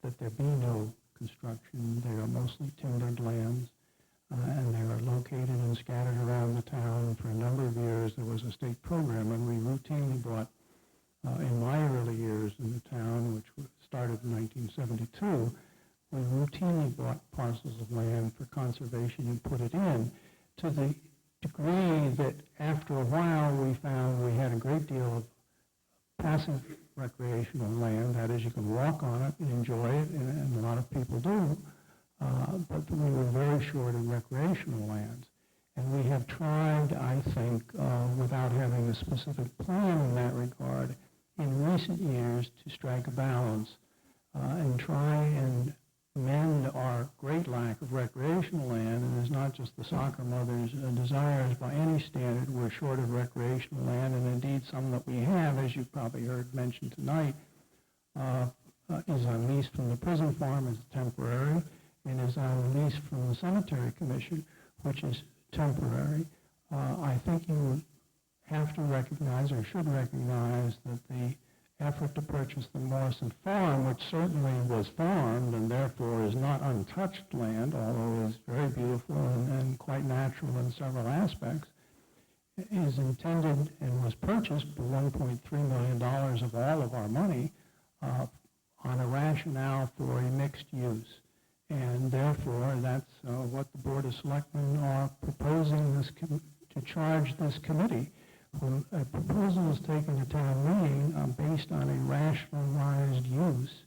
that there be no construction. They are mostly timbered lands, and they are located and scattered around the town. For a number of years, there was a state program, and we routinely bought, in my early years in the town, which started in 1972, we routinely bought parcels of land for conservation and put it in, to the degree that after a while we found we had a great deal of passive recreational land. That is, you can walk on it and enjoy it, and a lot of people do, but we were very short in recreational lands. And we have tried, I think, without having a specific plan in that regard, in recent years to strike a balance and try and mend our great lack of recreational land. And it's not just the soccer mothers' desires by any standard. We're short of recreational land, and indeed some that we have, as you've probably heard mentioned tonight, is on lease from the prison farm as temporary, and is on lease from the cemetery commission, which is temporary. I think you would have to recognize, or should recognize, that the effort to purchase the Morrison Farm, which certainly was farmed and therefore is not untouched land, although is very beautiful and quite natural in several aspects, is intended and was purchased for $1.3 million of all of our money on a rationale for a mixed use. And therefore, that's what the Board of Selectmen are proposing to charge this committee. When a proposal is taken to town meeting based on a rationalized use,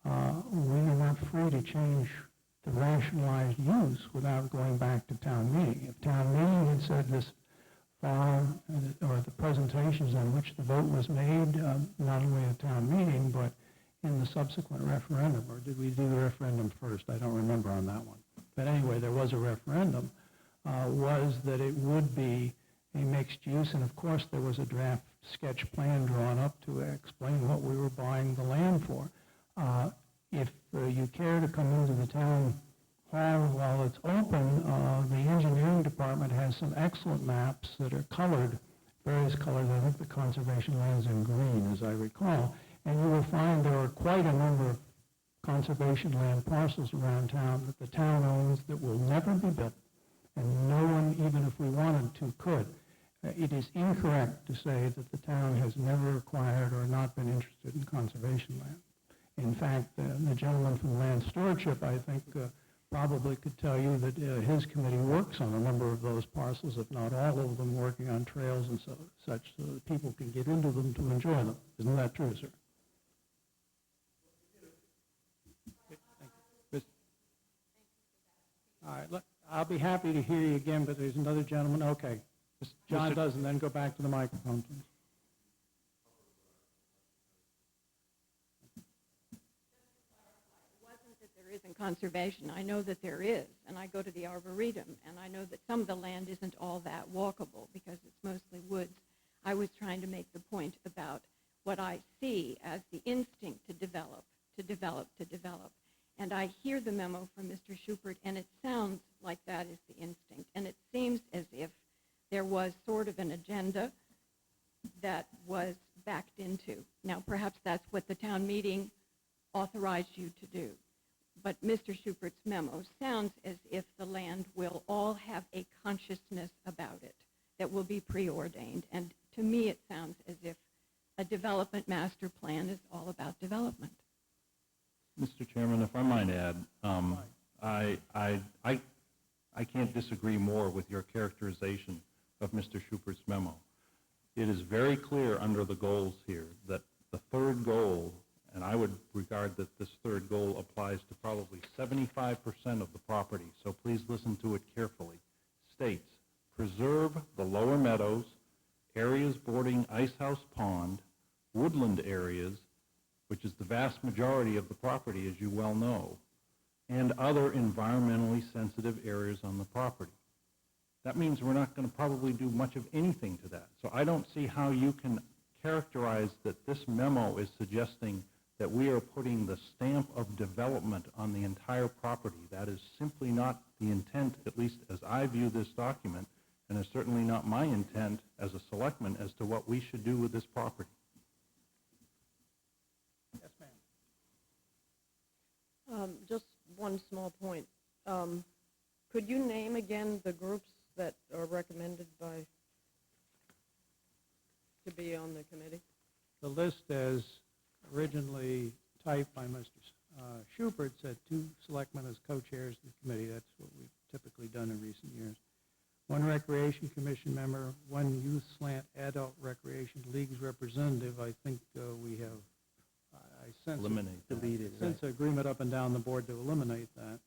we are not free to change the rationalized use without going back to town meeting. If town meeting had said this farm, or the presentations on which the vote was made, not only at town meeting, but in the subsequent referendum, or did we do the referendum first? I don't remember on that one. But anyway, there was a referendum, was that it would be a mixed use, and of course there was a draft sketch plan drawn up to explain what we were buying the land for. If you care to come into the town hall while it's open, the engineering department has some excellent maps that are colored, various colors. I think the conservation land's in green, as I recall, and you will find there are quite a number of conservation land parcels around town that the town owns that will never be built, and no one, even if we wanted to, could. It is incorrect to say that the town has never acquired or not been interested in conservation land. In fact, the gentleman from Land Stewardship, I think, probably could tell you that his committee works on a number of those parcels, if not all of them, working on trails and such, so that people can get into them to enjoy them. Isn't that true, sir? All right, look, I'll be happy to hear you again, but there's another gentleman. Okay. John does, and then go back to the microphone, please. It wasn't that there isn't conservation. I know that there is, and I go to the Arboretum, and I know that some of the land isn't all that walkable because it's mostly woods. I was trying to make the point about what I see as the instinct to develop, to develop, to develop. And I hear the memo from Mr. Schubert, and it sounds like that is the instinct. And it seems as if there was sort of an agenda that was backed into. Now, perhaps that's what the town meeting authorized you to do. But Mr. Schubert's memo sounds as if the land will all have a consciousness about it that will be preordained. And to me, it sounds as if a development master plan is all about development. Mr. Chairman, if I might add, I can't disagree more with your characterization of Mr. Schubert's memo. It is very clear under the goals here that the third goal, and I would regard that this third goal applies to probably 75% of the property, so please listen to it carefully, states, preserve the lower meadows, areas bordering Ice House Pond, woodland areas, which is the vast majority of the property, as you well know, and other environmentally sensitive areas on the property. That means we're not going to probably do much of anything to that. So I don't see how you can characterize that this memo is suggesting that we are putting the stamp of development on the entire property. That is simply not the intent, at least as I view this document, and it's certainly not my intent as a selectman as to what we should do with this property. Yes, ma'am. Just one small point. Could you name again the groups that are recommended by, to be on the committee? The list as originally typed by Mr. Schubert said 2 selectmen as co-chairs of the committee. That's what we've typically done in recent years. 1 Recreation Commission member, 1 Youth Slant Adult Recreation League's representative. I think we have, I sense, sense agreement up and down the board to eliminate that.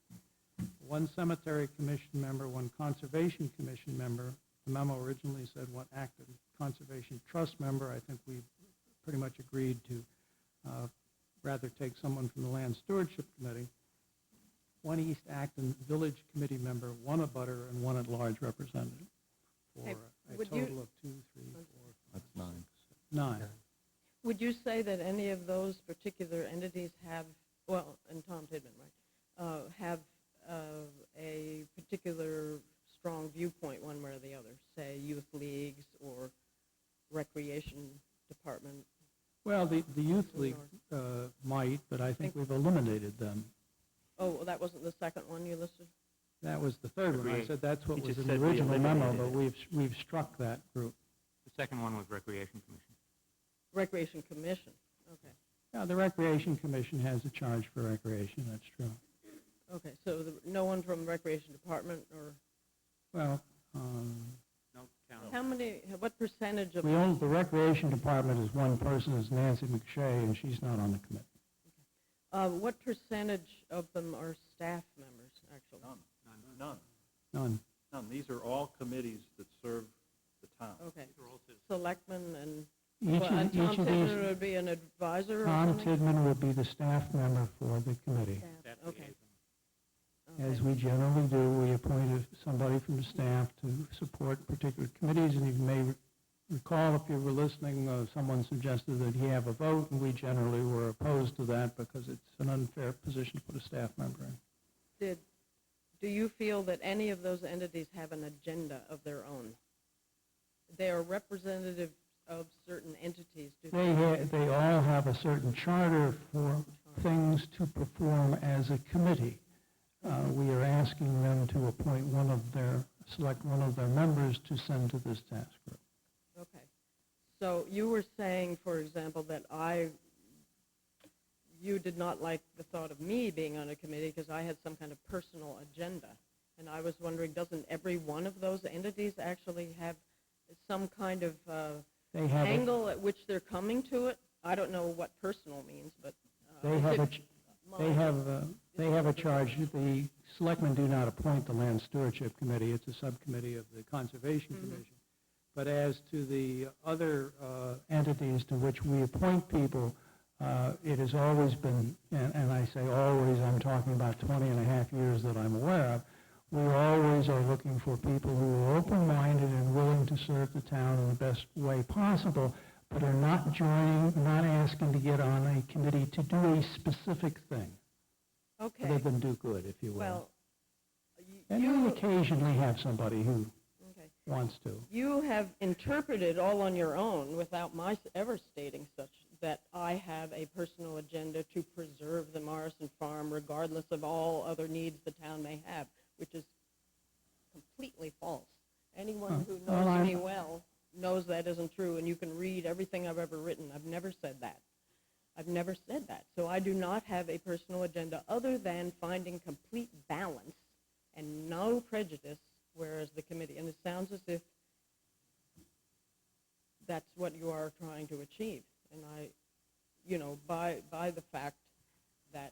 1 Cemetery Commission member, 1 Conservation Commission member. The memo originally said 1 Acton Conservation Trust member. I think we've pretty much agreed to rather take someone from the Land Stewardship Committee. 1 East Acton Village Committee member, 1 abutter, and 1 at-large representative, for Hey, a would total you- of 2, 3, 4, That's 9. 9. Would you say that any of those particular entities have, well, and Tom Tidman, right, have a particular strong viewpoint one way or the other, say youth leagues or recreation department? Well, the Youth League might, but I think we've eliminated them. Oh, well, that wasn't the second one you listed? That was the third one. I said that's what He was just in the said we original memo, eliminated but it. we've struck that group. The second one was Recreation Commission. Recreation Commission, okay. Yeah, the Recreation Commission has a charge for recreation, that's true. Okay, so no one from Recreation Department, or Well, No, count. how many, what percentage of, the Recreation Department is 1 person, is Nancy McShay, and she's not on the committee. what percentage of them are staff members, actually? None. None. These are all committees that serve the town. Okay, selectmen and, Each well, and of, Tom each of Tidman these, would be an advisor or Tom something? Tidman would be the staff member for the committee. Staff, That okay. liaison. As we generally do, we appoint somebody from the staff to support particular committees, and you may recall, if you were listening, someone suggested that he have a vote, and we generally were opposed to that because it's an unfair position to put a staff member in. Do you feel that any of those entities have an agenda of their own? They are representative of certain entities, do they? They all have a certain charter for things to perform as a committee. We are asking them to appoint select one of their members to send to this task group. Okay. So you were saying, for example, that you did not like the thought of me being on a committee because I had some kind of personal agenda. And I was wondering, doesn't every one of those entities actually have some kind of They have angle at which they're coming to it? I don't know what personal means, but They have a charge. The selectmen do not appoint the Land Stewardship Committee. It's a subcommittee of the Conservation Commission. But as to the other entities to which we appoint people, it has always been, and I say always, I'm talking about 20 and a half years that I'm aware of, we always are looking for people who are open-minded and willing to serve the town in the best way possible, but are not asking to get on a committee to do a specific thing, okay. other than do good, if you will. Well, And we occasionally have somebody who okay. wants to. You have interpreted all on your own without my ever stating such, that I have a personal agenda to preserve the Morrison Farm regardless of all other needs the town may have, which is completely false. Anyone who knows me well knows that isn't true, and you can read everything I've ever written. I've never said that. I've never said that. So I do not have a personal agenda other than finding complete balance and no prejudice, whereas the committee, and it sounds as if that's what you are trying to achieve. And by the fact that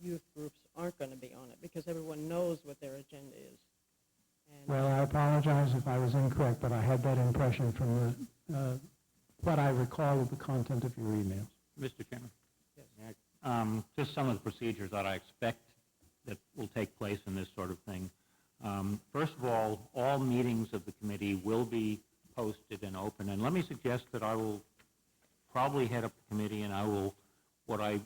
youth groups aren't going to be on it, because everyone knows what their agenda is. And Well, I apologize if I was incorrect, but I had that impression from what I recall of the content of your emails. Mr. Chairman? Yes. Just some of the procedures that I expect that will take place in this sort of thing. First of all meetings of the committee will be posted and open. And let me suggest that I will probably head up the committee, and I will What I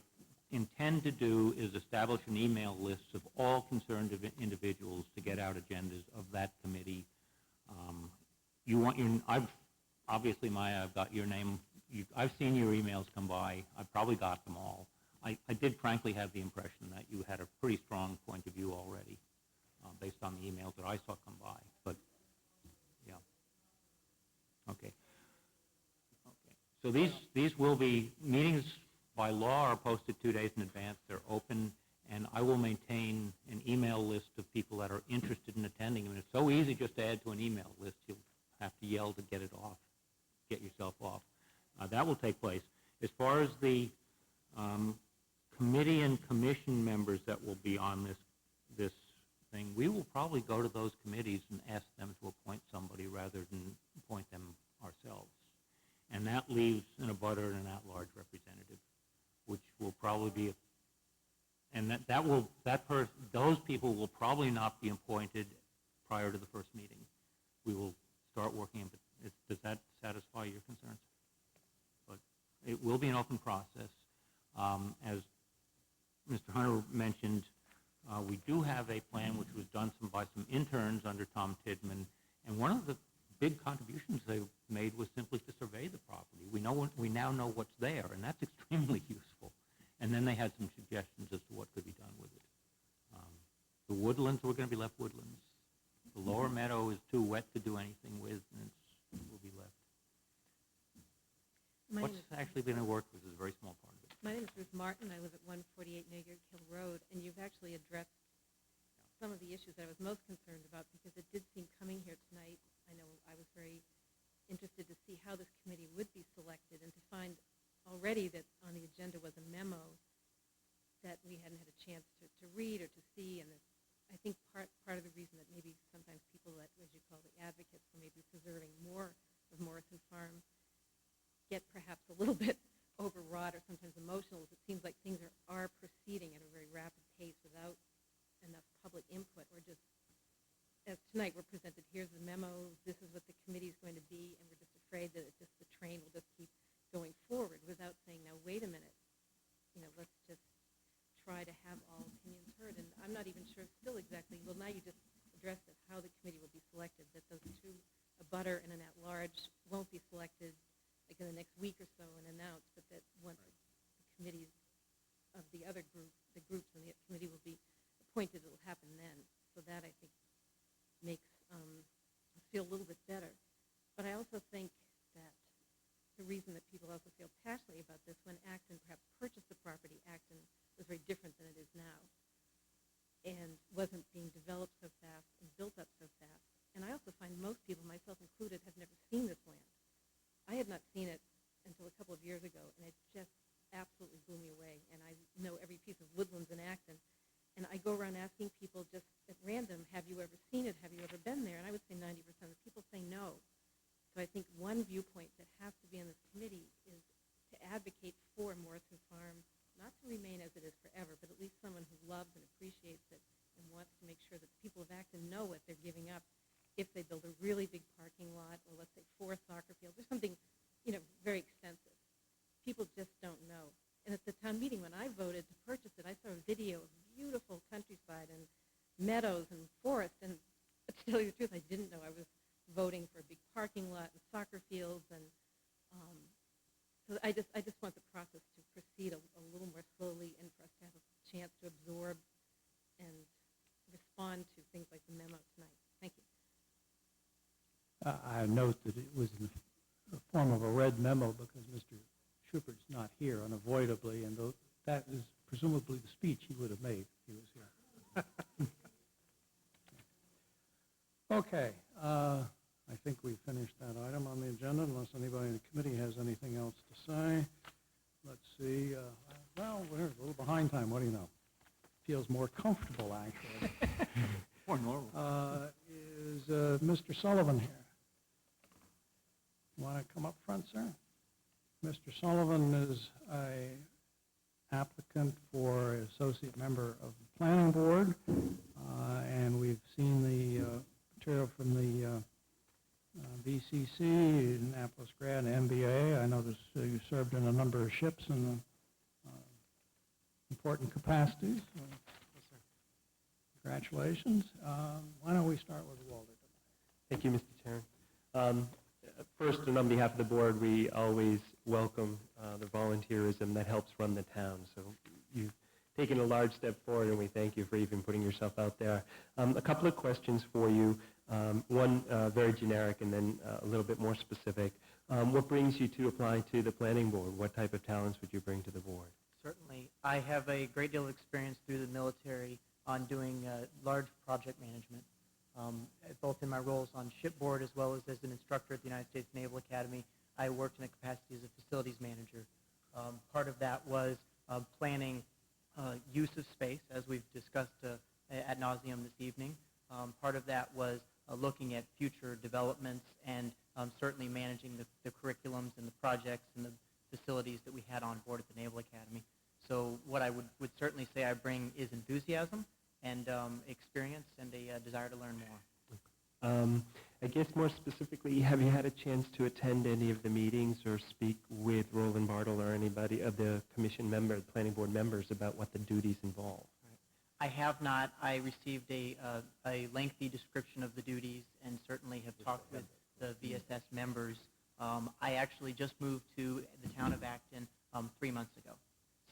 intend to do is establish an email list of all concerned individuals to get out agendas of that committee. Obviously, Maya, I've got your name. I've seen your emails come by. I've probably got them all. I did frankly have the impression that you had a pretty strong point of view already based on the emails that I saw come by. But, yeah. Okay. So these will be, meetings by law are posted 2 days in advance. They're open, and I will maintain an email list of people that are interested in attending. I mean, it's so easy just to add to an email list. You'll have to yell to get it off, get yourself off. That will take place. As far as the committee and commission members that will be on this thing, we will probably go to those committees and ask them to appoint somebody rather than appoint them ourselves. And that leaves an abutter and an at-large representative, which will probably be, those people will probably not be appointed prior to the first meeting. We will start working, but does that satisfy your concerns? But it will be an open process. As Mr. Hunter mentioned, we do have a plan which was done by some interns under Tom Tidman, and one of the big contributions they made was simply to survey the property. We now know what's there, and that's extremely useful. And then they had some suggestions as to what could be done with it. The woodlands were going to be left woodlands. The lower meadow is too wet to do anything with, and it will be left. What's actually been worked with is a very small part of it. My name is Ruth Martin. I live at 148 New York Hill Road, and you've actually addressed some of the issues that I was most concerned about, because it did seem coming here tonight, I know I was very interested to see how this committee would be selected, and to find already that on the agenda was a memo that we hadn't had a chance to read or to see, and I think part of the reason that maybe sometimes people that, as you call the advocates for maybe preserving more of Morrison Farm, get perhaps a little bit overwrought or sometimes emotional, is it seems like things are proceeding at a very rapid pace without enough public input, or just, as tonight we're presented, here's the memo, this is what the committee is going to be, and we're just afraid that the train will just keep going forward without saying, now wait a minute, let's just try to have all opinions heard. And I'm not even sure still exactly, well, now you just addressed it, how the committee will be selected, that those two, a butter and an at-large, won't be selected like in the next week or so and announced, but that once the committees of the other group, the groups in the committee will be appointed, it will happen then. So that, I think, makes us feel a little bit better. But I also think that the reason that people also feel passionately about this, when Acton perhaps purchased the property, Acton was very different than it is now, and wasn't being developed so fast and built up so fast. And I also find most people, myself included, have never seen this land. I had not seen it until a couple of years ago, and it just absolutely blew me away. And I know every piece of woodlands in Acton, and I go around asking people just at random, have you ever seen it? Have you ever been there? And I would say 90% of people say no. So I think one viewpoint that has to be in this committee is to advocate for Morrison Farm, not to remain as it is forever, but at least someone who loves and appreciates it and wants to make sure that the people of Acton know what they're giving up if they build a really big parking lot, or let's say 4 soccer fields, or something, very extensive. People just don't know. And at the town meeting, when I voted to purchase it, I saw a video of beautiful countryside and meadows and forest, and to tell you the truth, I didn't know I was voting for a big parking lot and soccer fields, and so I just want the process to proceed a little more slowly, and for us to have a chance to absorb and respond to things like the memo tonight. Thank you. I note that it was in the form of a red memo because Mr. Schupert's not here unavoidably, and that is presumably the speech he would have made if he was here. Okay, I think we've finished that item on the agenda, unless anybody in the committee has anything else to say. Let's see. Well, we're a little behind time. What do you know? Feels more comfortable, actually. More normal. Is Mr. Sullivan here? Want to come up front, sir? Mr. Sullivan is an applicant for associate member of the planning board, and we've seen the material from the BCC, Annapolis grad, MBA. I noticed you served in a number of ships in the important capacities. Congratulations. Why don't we start with Walter? Thank you, Mr. Chairman. First, and on behalf of the board, we always welcome the volunteerism that helps run the town. So you've taken a large step forward, and we thank you for even putting yourself out there. A couple of questions for you. One very generic, and then a little bit more specific. What brings you to apply to the planning board? What type of talents would you bring to the board? Certainly. I have a great deal of experience through the military on doing large project management, both in my roles on shipboard as well as an instructor at the United States Naval Academy. I worked in a capacity as a facilities manager. Part of that was planning use of space, as we've discussed ad nauseum this evening. Part of that was looking at future developments and certainly managing the curriculums and the projects and the facilities that we had on board at the Naval Academy. So what I would certainly say I bring is enthusiasm and experience and a desire to learn more. I guess more specifically, have you had a chance to attend any of the meetings or speak with Roland Bartle or anybody of the commission member, the planning board members, about what the duties involve? I have not. I received a lengthy description of the duties and certainly have talked with the VSS members. I actually just moved to the town of Acton 3 months ago.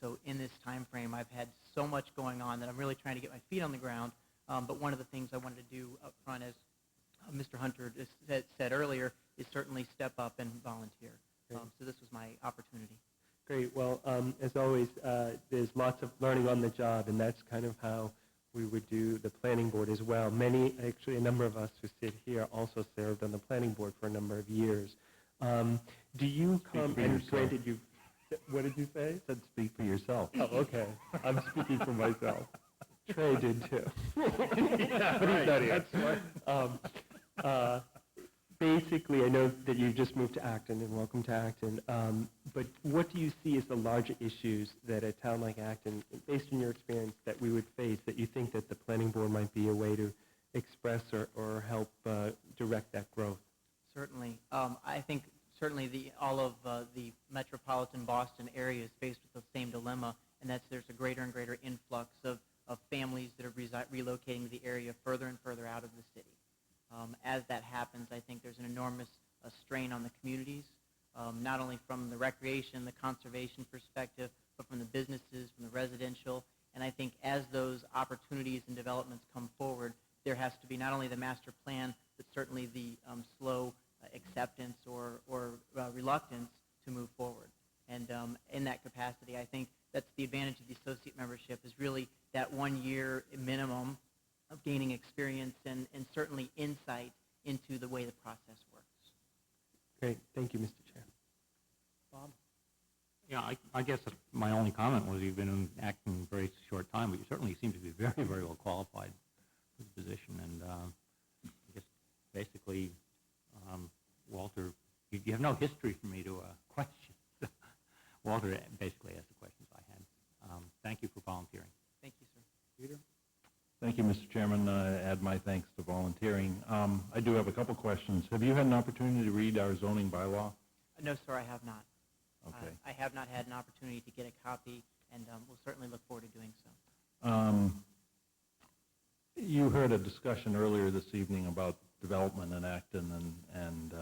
So in this time frame, I've had so much going on that I'm really trying to get my feet on the ground. But one of the things I wanted to do up front, as Mr. Hunter said earlier, is certainly step up and volunteer. So this was my opportunity. Great. Well, as always, there's lots of learning on the job, and that's kind of how we would do the planning board as well. Actually, a number of us who sit here also served on the planning board for a number of years. Do you come, and granted you, what did you say? I said speak for yourself. Oh, okay. I'm speaking for myself. Trey did too. Yeah, but he's not here. That's right. Basically, I know that you just moved to Acton, and welcome to Acton, but what do you see as the larger issues that a town like Acton, based on your experience, that we would face, that you think that the planning board might be a way to express or help direct that growth? Certainly. I think certainly all of the metropolitan Boston area is faced with the same dilemma, and that's there's a greater and greater influx of families that are relocating the area further and further out of the city. As that happens, I think there's an enormous strain on the communities, not only from the recreation, the conservation perspective, but from the businesses, from the residential. And I think as those opportunities and developments come forward, there has to be not only the master plan, but certainly the slow acceptance or reluctance to move forward. And in that capacity, I think that's the advantage of the associate membership, is really that 1 year minimum of gaining experience and certainly insight into the way the process works. Great. Thank you, Mr. Chair. Bob? Yeah, I guess my only comment was you've been acting a very short time, but you certainly seem to be very, very well qualified for the position. And I guess basically, Walter, you have no history for me to question. Walter basically asked the questions I had. Thank you for volunteering. Thank you, sir. Peter? Thank you, Mr. Chairman. Add my thanks to volunteering. I do have a couple questions. Have you had an opportunity to read our zoning bylaw? No, sir, I have not. Okay. I have not had an opportunity to get a copy, and we'll certainly look forward to doing so. You heard a discussion earlier this evening about development in Acton and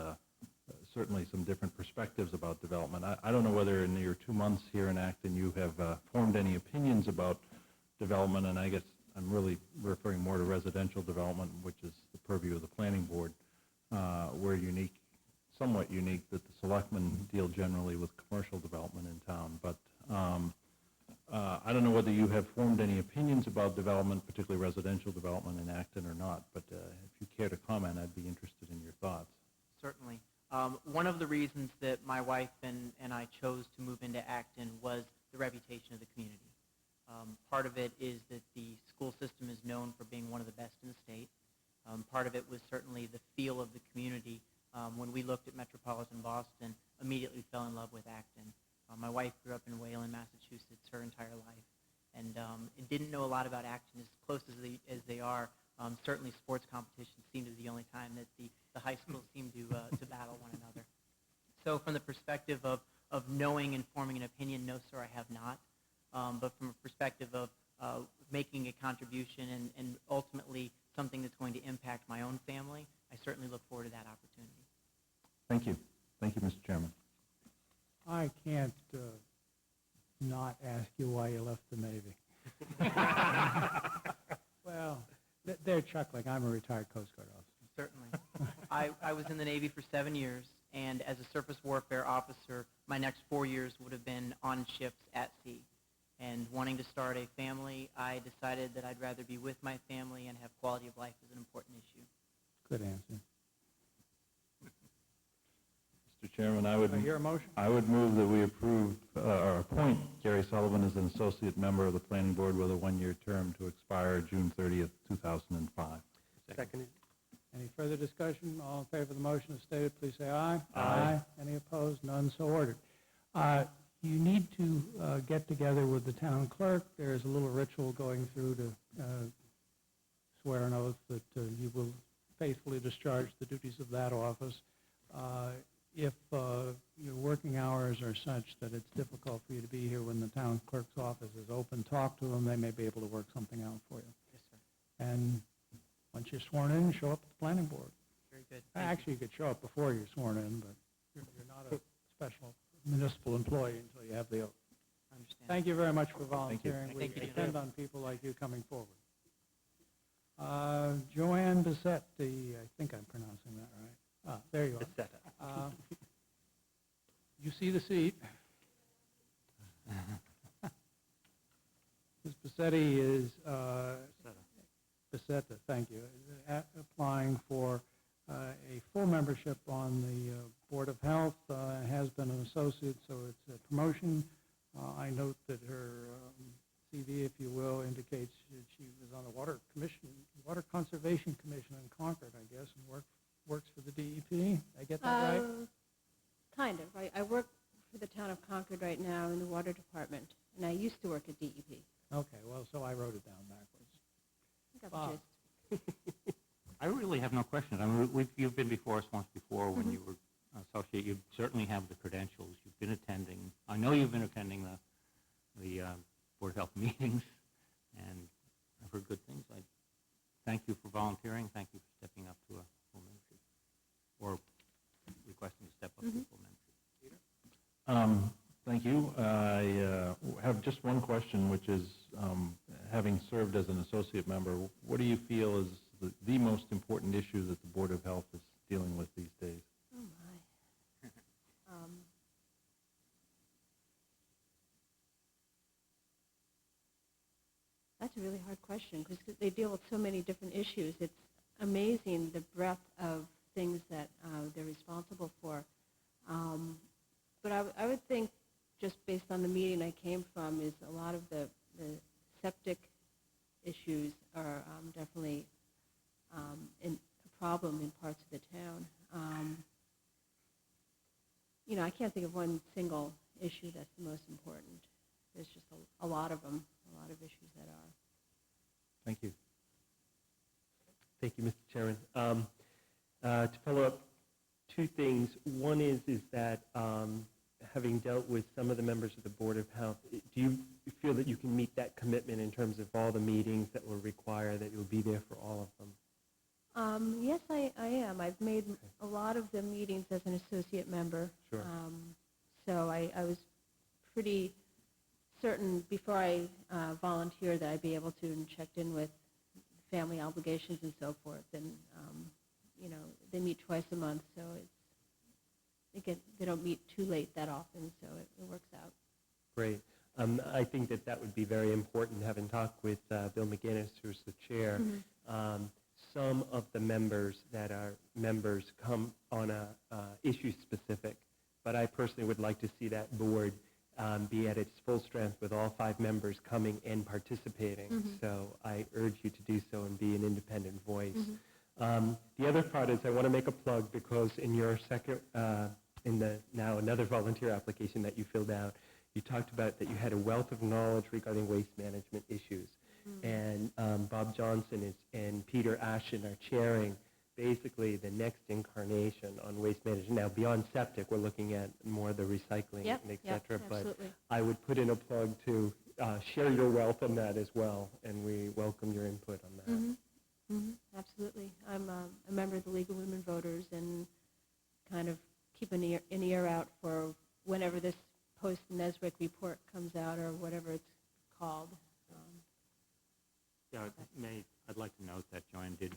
certainly some different perspectives about development. I don't know whether in your 2 months here in Acton you have formed any opinions about development, and I guess I'm really referring more to residential development, which is the purview of the planning board. We're unique, somewhat unique, that the selectmen deal generally with commercial development in town, but I don't know whether you have formed any opinions about development, particularly residential development in Acton or not, but if you care to comment, I'd be interested in your thoughts. Certainly. One of the reasons that my wife and I chose to move into Acton was the reputation of the community. Part of it is that the school system is known for being one of the best in the state. Part of it was certainly the feel of the community. When we looked at metropolitan Boston, immediately fell in love with Acton. My wife grew up in Wayland, Massachusetts, her entire life, and didn't know a lot about Acton. As close as they are, certainly sports competitions seem to be the only time that the high schools seem to battle one another. So from the perspective of knowing and forming an opinion, no, sir, I have not. but from a perspective of making a contribution and ultimately something that's going to impact my own family, I certainly look forward to that opportunity. Thank you. Thank you, Mr. Chairman. I can't not ask you why you left the Navy. Well, they're chuckling. I'm a retired Coast Guard officer. Certainly. I was in the Navy for 7 years, and as a surface warfare officer, my next 4 years would have been on ships at sea. And wanting to start a family, I decided that I'd rather be with my family and have quality of life as an important issue. Good answer. Mr. Chairman, I Do I hear a motion? would move that we approve or appoint Gary Sullivan as an associate member of the Planning Board with a one-year term to expire June 30th, 2005. Seconded. Any further discussion? All in favor of the motion as stated, please say aye. Aye. Any opposed? None so ordered. You need to get together with the town clerk. There's a little ritual going through to swear an oath that you will faithfully discharge the duties of that office. If your working hours are such that it's difficult for you to be here when the town clerk's office is open, talk to them. They may be able to work something out for you. Yes, sir. And once you're sworn in, show up at the planning board. Very good. Thank you. Actually, you could show up before you're sworn in, but you're not a special municipal employee until you have the oath. I understand. Thank you very much for volunteering. Thank you. We depend on people like you coming forward. Joanne Bassetti, I think I'm pronouncing that right. There you are. You see the seat. Ms. Bassetti is, Bassetta, thank you, applying for a full membership on the Board of Health, has been an associate, so it's a promotion. I note that her CV, if you will, indicates that she was on the Water Conservation Commission in Concord, I guess, and works for the DEP. I get that right? Kind of. I work for the town of Concord right now in the water department, and I used to work at DEP. Okay, well, so I wrote it down backwards. I got Bob. the gist. I really have no questions. I mean, you've been before us once before when you were associate. You certainly have the credentials. You've been attending. I know you've been attending the Board of Health meetings, and I've heard good things. I thank you for volunteering. Thank you for stepping up to a full membership, or requesting to step up to a full membership. Thank you. I have just one question, which is, having served as an associate member, what do you feel is the most important issue that the Board of Health is dealing with these days? Oh, my. That's a really hard question because they deal with so many different issues. It's amazing the breadth of things that they're responsible for. But I would think, just based on the meeting I came from, is a lot of the septic issues are definitely a problem in parts of the town. I can't think of one single issue that's the most important. There's just a lot of them, a lot of issues that are. Thank you. Thank you, Mr. Chairman. To follow up, two things. One is that having dealt with some of the members of the Board of Health, do you feel that you can meet that commitment in terms of all the meetings that will require that you'll be there for all of them? Yes, I am. I've made a lot of the meetings as an associate member. Sure. So I was pretty certain before I volunteered that I'd be able to and checked in with family obligations and so forth. And, they meet twice a month, so they don't meet too late that often, so it works out. Great. I think that would be very important, having talked with Bill McGinnis, who's the chair. Some of the members that are members come on a issue specific, but I personally would like to see that board be at its full strength with all 5 members coming and participating. So I urge you to do so and be an independent voice. The other part is I want to make a plug because in your second, in the now another volunteer application that you filled out, you talked about that you had a wealth of knowledge regarding waste management issues. And Bob Johnson and Peter Ashton are chairing basically the next incarnation on waste management. Now, beyond septic, we're looking at more of the recycling and et cetera. But I would put in a plug to share your wealth on that as well, and we welcome your input on that. Mm-hmm. Mm-hmm. Absolutely. I'm a member of the League of Women Voters and kind of keep an ear out for whenever this post-Neswick report comes out or whatever it's called. Yeah, I'd like to note that Joanne did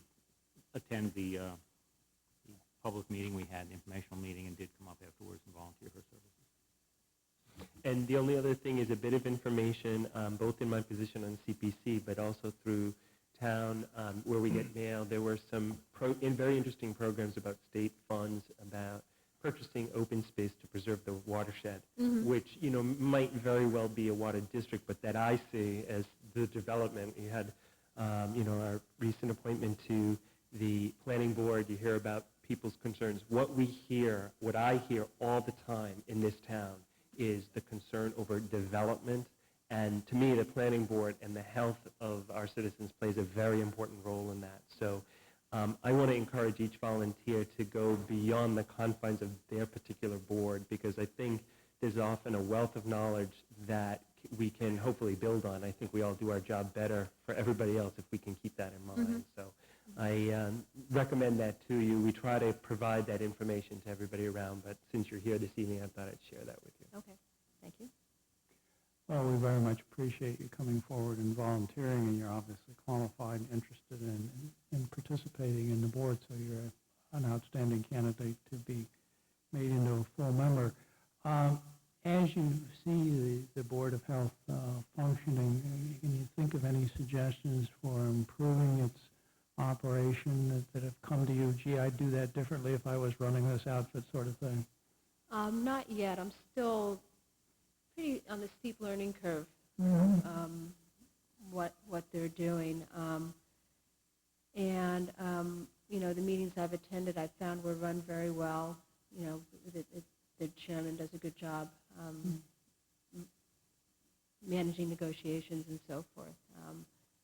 attend the public meeting we had, the informational meeting, and did come up afterwards and volunteer her services. And the only other thing is a bit of information, both in my position on CPC, but also through town where we get mail. There were some very interesting programs about state funds, about purchasing open space to preserve the watershed, which, you know, might very well be a water district, but that I see as the development. You had, you know, our recent appointment to the planning board. You hear about people's concerns. What I hear all the time in this town is the concern over development. And to me, the planning board and the health of our citizens plays a very important role in that. So I want to encourage each volunteer to go beyond the confines of their particular board, because I think there's often a wealth of knowledge that we can hopefully build on. I think we all do our job better for everybody else if we can keep that in mind. So I recommend that to you. We try to provide that information to everybody around, but since you're here this evening, I thought I'd share that with you. Okay. Thank you. Well, we very much appreciate you coming forward and volunteering, and you're obviously qualified and interested in participating in the board, so you're an outstanding candidate to be made into a full member. As you see the Board of Health functioning, can you think of any suggestions for improving its operation that have come to you? Gee, I'd do that differently if I was running this outfit, sort of thing. Not yet. I'm still pretty on the steep learning curve. What they're doing, and you know, the meetings I've attended, I found were run very well. You know, the chairman does a good job managing negotiations and so forth.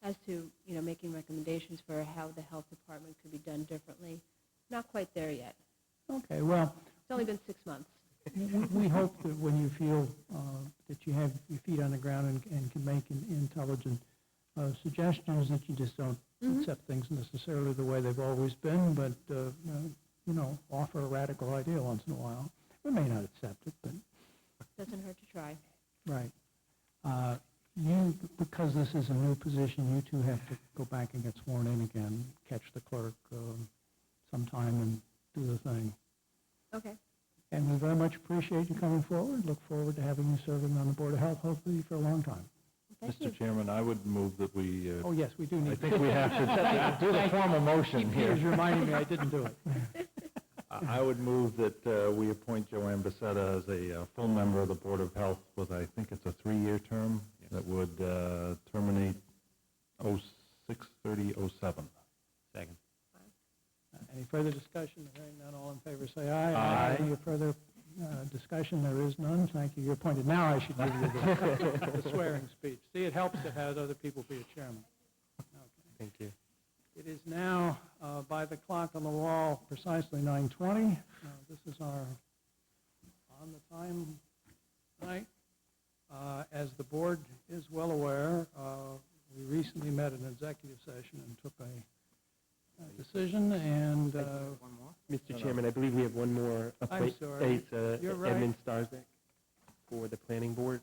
As to, you know, making recommendations for how the health department could be done differently, not quite there yet. Okay, well, It's only been 6 months. we hope that when you feel that you have your feet on the ground and can make intelligent suggestions, that you just don't accept things necessarily the way they've always been, but, you know, offer a radical idea once in a while. We may not accept it, but... Doesn't hurt to try. Right. Because this is a new position, you two have to go back and get sworn in again, catch the clerk sometime and do the thing. Okay. And we very much appreciate you coming forward. Look forward to having you serving on the Board of Health, hopefully for a long time. Mr. Chairman, I would move that we... Oh, yes, we do need... I think we have to do the formal motion here. Peter's reminding me I didn't do it. I would move that we appoint Joanne Becerra as a full member of the Board of Health with, I think it's a 3-year term that would terminate 6/30/07. Second. Any further discussion? Hearing none, all in favor say aye. Aye. Any further discussion? There is none. Thank you. You're appointed. Now I should give you the swearing speech. See, it helps to have other people be a chairman. Okay. Thank you. It is now, by the clock on the wall, precisely 9:20. This is our on the time tonight. As the board is well aware, we recently met in executive session and took a decision, and... One more? Mr. Chairman, I believe we have one more I'm sorry. You're right. Edmund Starzak for the planning board.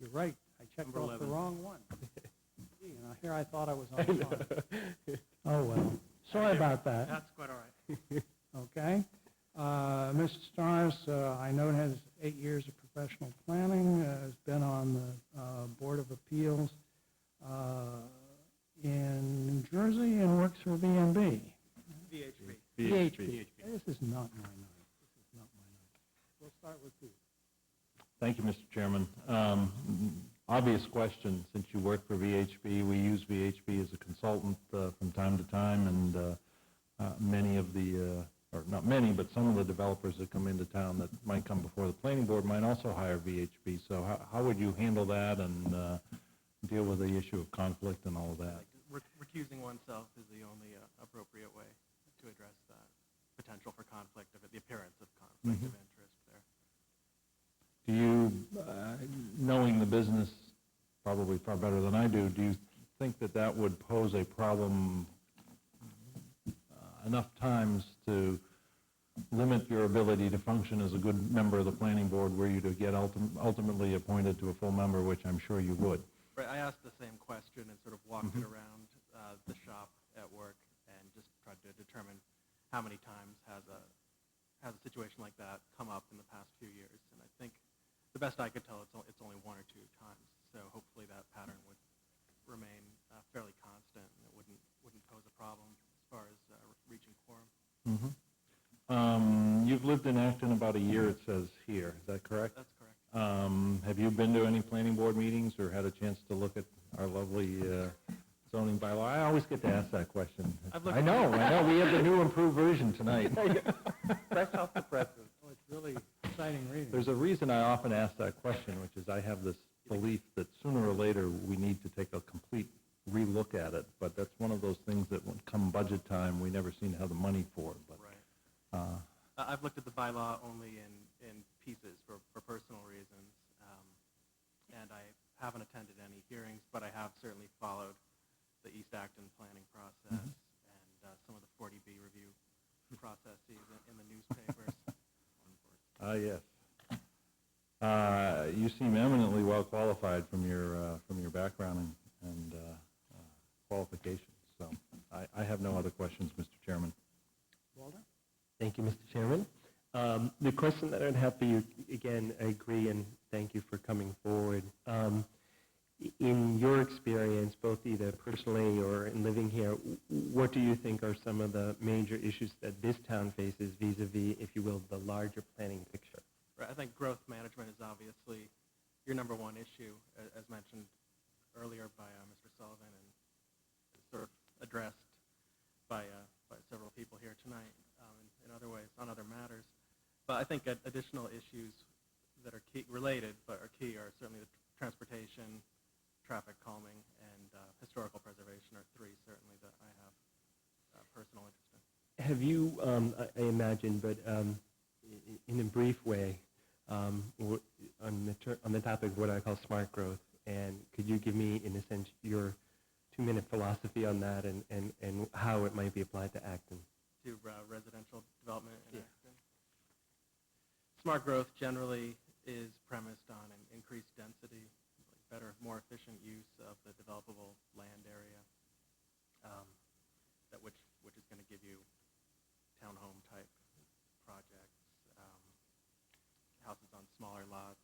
You're right. I checked Number off the 11. wong one. Gee, and here I thought I was on time. Oh, well. Sorry about that. That's quite all right. Okay. Mr. Stars, I know has 8 years of professional planning, has been on the Board of Appeals in New Jersey and works for VMB. VHB. VHB. This is not my night. This is not my night. We'll start with you. Thank you, Mr. Chairman. Obvious question, since you work for VHB, we use VHB as a consultant from time to time, and many of the, or not many, but some of the developers that come into town that might come before the planning board might also hire VHB. So how would you handle that and deal with the issue of conflict and all of that? Recusing oneself is the only appropriate way to address the potential for conflict, the appearance of conflict of interest there. Do you, knowing the business do you think that that would pose a problem enough times to limit your ability to function as a good member of the planning board were you to get ultimately appointed to a full member, which I'm sure you would? Right, I asked the same question and sort of walked it around the shop at work and just tried to determine how many times has a situation like that come up in the past few years. And I think the best I could tell, it's only 1 or 2 times. So hopefully that pattern would remain fairly constant and it wouldn't pose a problem as far as reaching quorum. You've lived in Acton about a year, it says here. Is that correct? That's correct. Have you been to any planning board meetings or had a chance to look at our lovely zoning bylaw? I always get to ask that question. I know. We have the new improved version tonight. Fresh off the presses. Oh, it's really exciting reading. There's a reason I often ask that question, which is I have this belief that sooner or later we need to take a complete relook at it. But that's one of those things that when come budget time, we never seem to have the money for. But I've looked at the bylaw only in pieces for personal reasons, and I haven't attended any hearings, but I have certainly followed the East Acton planning process and some of the 40B review processes in the newspapers. Yes. You seem eminently well qualified from your background and qualifications. So I have no other questions, Mr. Chairman. Walter? Thank you, Mr. Chairman. The question that I'd have for you, again, I agree, and thank you for coming forward. In your experience, both either personally or in living here, what do you think are some of the major issues that this town faces vis-a-vis, if you will, the larger planning picture? Right, I think growth management is obviously your number one issue, as mentioned earlier by Mr. Sullivan, and sort of addressed by several people here tonight in other ways, on other matters. But I think additional issues that are related but are key are certainly the transportation, traffic calming, and historical preservation are 3 certainly that I have personal interest in. Have you, I imagine, but in a brief way, on the topic of what I call smart growth, and could you give me, in a sense, your 2-minute philosophy on that and how it might be applied to Acton? To residential development in Acton. Smart growth generally is premised on an increased density, better, more efficient use of the developable land area, which is going to give you townhome type projects, houses on smaller lots,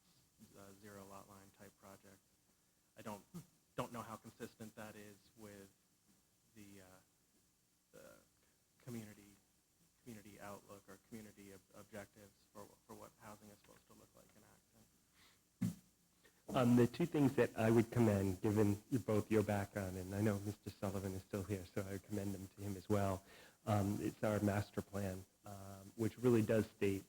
0 lot line type projects. I don't know how consistent that is with the community outlook or community objectives for what housing is supposed to look like in Acton. The 2 things that I would commend, given both your background, and I know Mr. Sullivan is still here, so I would commend them to him as well. It's our master plan, which really does state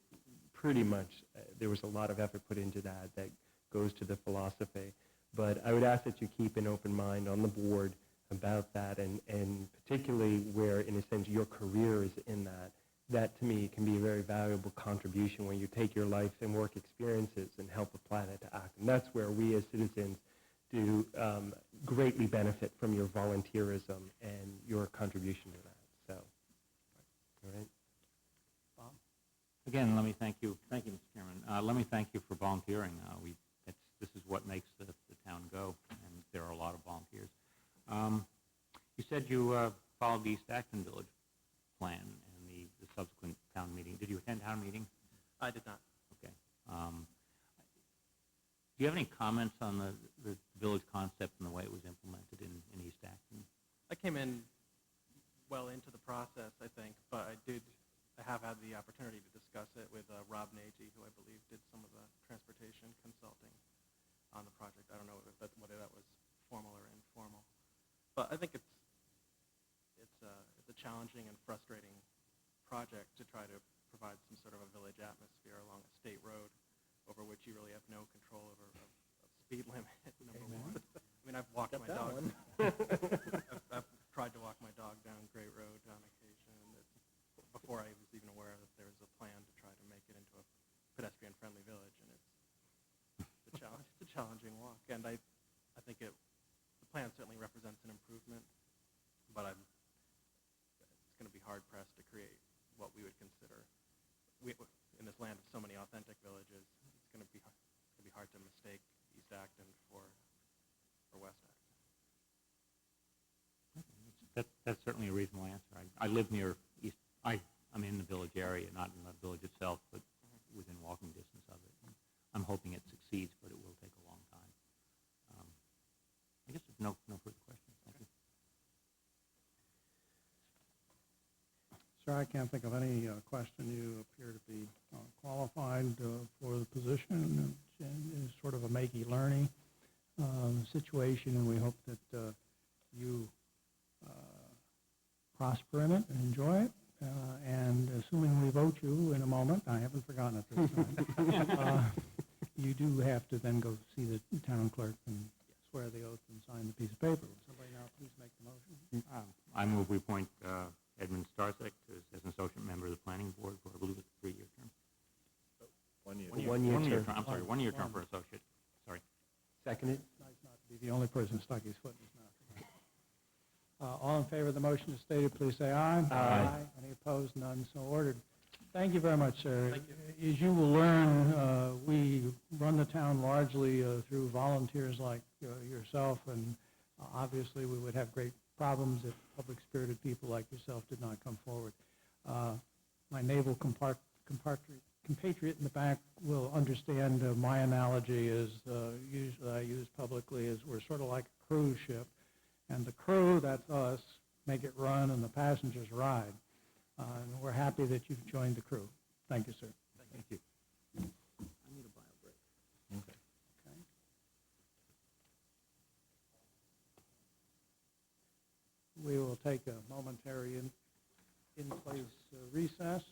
pretty much, there was a lot of effort put into that goes to the philosophy. But I would ask that you keep an open mind on the board about that, and particularly where, in a sense, your career is in that. That, to me, can be a very valuable contribution when you take your life and work experiences and help apply that to Acton. That's where we as citizens do greatly benefit from your volunteerism and your contribution to that. So, all right. Bob? Again, let me thank you. Thank you, Mr. Chairman. Let me thank you for volunteering. This is what makes the town go, and there are a lot of volunteers. You said you followed the East Acton Village plan and the subsequent town meeting. Did you attend town meeting? I did not. Okay. Do you have any comments on the village concept and the way it was implemented in East Acton? I came in well into the process, I think, but I have had the opportunity to discuss it with Rob Nagy, who I believe did some of the transportation consulting on the project. I don't know whether that was formal or informal, but I think it's a challenging and frustrating project to try to provide some sort of a village atmosphere along a state road over which you really have no control over a speed limit. Number 1. I mean, I've walked my dog. I've tried to walk my dog down Great Road on occasion before I was even aware that there was a plan to try to make it into a pedestrian-friendly village, and it's a challenging walk. And I think the plan certainly That's certainly a reasonable answer. I live near East, I'm in the village area, not in the village itself, but within walking distance of it. And I'm hoping it succeeds, but it will take a long time. I guess there's no further questions. Thank you. Sir, I can't think of any question. You appear to be qualified for the position. It's sort of a makey-learny situation, and we hope that you prosper in it and enjoy it. And assuming we vote you in a moment, I haven't forgotten it this time, you do have to then go see the town clerk and swear the oath and sign the piece of paper. Would somebody now please make the motion? I move we appoint Edmund Starsek as an associate member of the planning board for, I believe, a 3-year term. 1 year. One-year term. I'm sorry, 1-year term for associate. Sorry. Seconded? It's nice not to be the only person stuck his foot in his mouth. All in favor of the motion as stated, please say aye. Aye. Any opposed? None. So ordered. Thank you very much, sir. Thank you. As you will learn, we run the town largely through volunteers like yourself, and obviously we would have great problems if public-spirited people like yourself did not come forward. My naval compatriot in the back will understand my analogy is usually I use publicly is we're sort of like a cruise ship, and the crew, that's us, make it run, and the passengers ride. And we're happy that you've joined the crew. Thank you, sir. Thank you. I need a bio break. Okay. Okay. We will take a momentary in-place recess.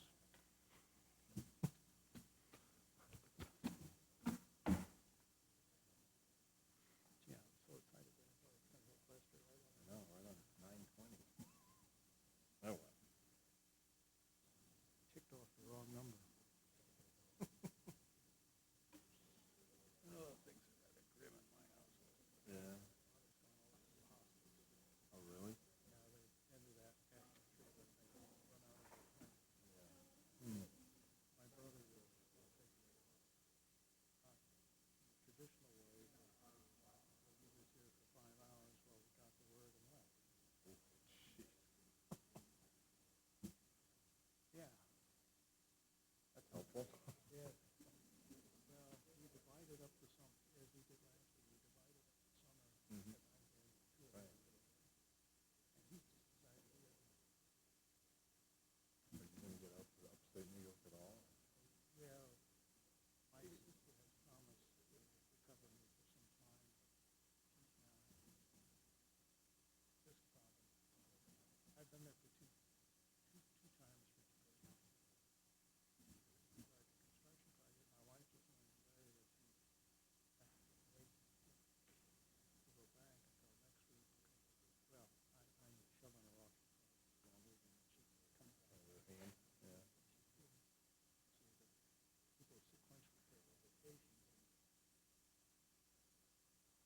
Ticked off the wrong number. Oh, things are rather grim in my household. Yeah. Oh, really? Now they ended that after tree, but they run out of time. My brother will take the traditional way, but he was here for 5 hours while we got the word and left. Yeah. That's helpful. Yeah. Well, we divided up the summer, as we did last year, we divided up the summer. Mhm. Right. And he just decided he doesn't. Are you going to get out to upstate New York at all? Well, my sister has promised to cover me for some time. She's now having this problem. I've been there for two times for like a construction project. My wife just learned today that she has to wait to go back until next week. Well, I'm shoving her off one week and she comes back. Hand? Yeah. People sequentially take a vacation.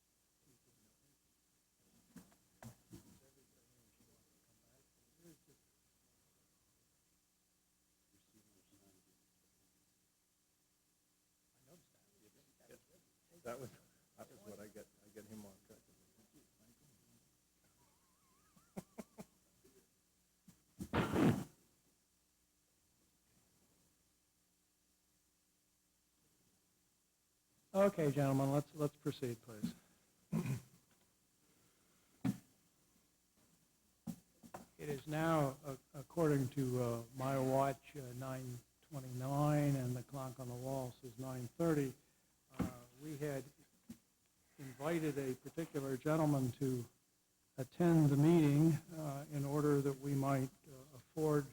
She didn't know anything. She's everything and she wants to come back. It's just I noticed that. That was what I get him on track. Okay, gentlemen, let's proceed, please. It is now, according to my watch, 9:29, and the clock on the wall says 9:30. We had invited a particular gentleman to attend the meeting in order that we might afford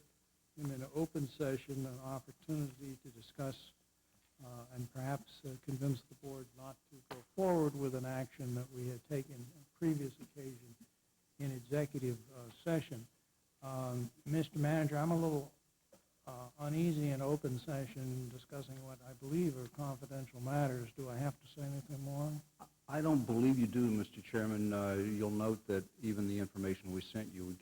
in an open session an opportunity to discuss and perhaps convince the board not to go forward with an action that we had taken on a previous occasion in executive session. Mr. Manager, I'm a little uneasy in open session discussing what I believe are confidential matters. Do I have to say anything more? I don't believe you do, Mr. Chairman. You'll note that even the information we sent you, we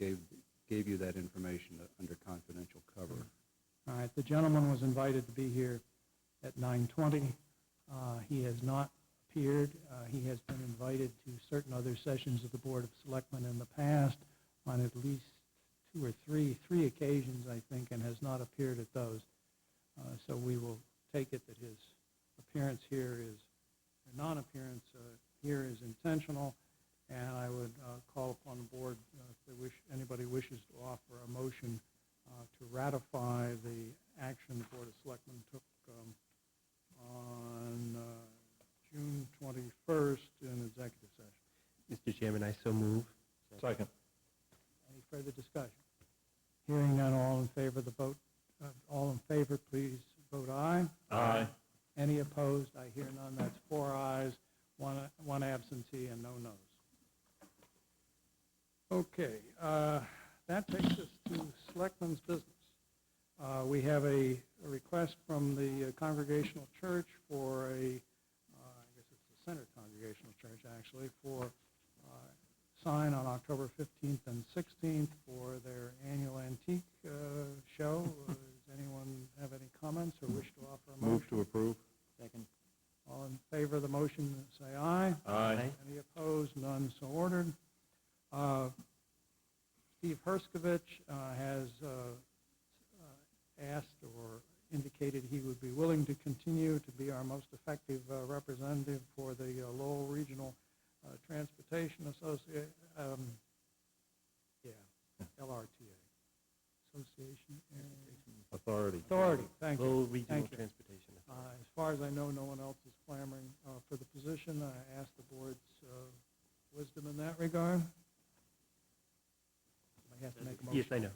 gave you that information under confidential cover. All right, the gentleman was invited to be here at 9:20. He has not appeared. He has been invited to certain other sessions of the Board of Selectmen in the past on at least two or three occasions, I think, and has not appeared at those. So we will take it that his appearance here is, or non-appearance here is intentional, and I would call upon the board, if anybody wishes to offer a motion to ratify the action the Board of Selectmen took on June 21st in executive session. Mr. Chairman, I so move. Second. Any further discussion? Hearing none, all in favor of the vote, all in favor, please vote aye. Aye. Any opposed? I hear none. That's 4 ayes, one absentee, and no noes. Okay, that takes us to Selectmen's business. We have a request from the Congregational Church for I guess it's the Center Congregational Church actually, for sign on October 15th and 16th for their annual antique show. Does anyone have any comments or wish to offer a motion? Move to approve. Second. All in favor of the motion, say aye. Aye. Any opposed? None so ordered. Steve Herskovich has asked or indicated he would be willing to continue to be our most effective representative for the Lowell Regional Transportation Association, LRTA, Association. Authority. Thank you. Lowell Regional Thank you. Transportation Authority. As far as I know, no one else is clamoring for the position. I ask the board's wisdom in that regard. I have to make a motion. Yes, I know.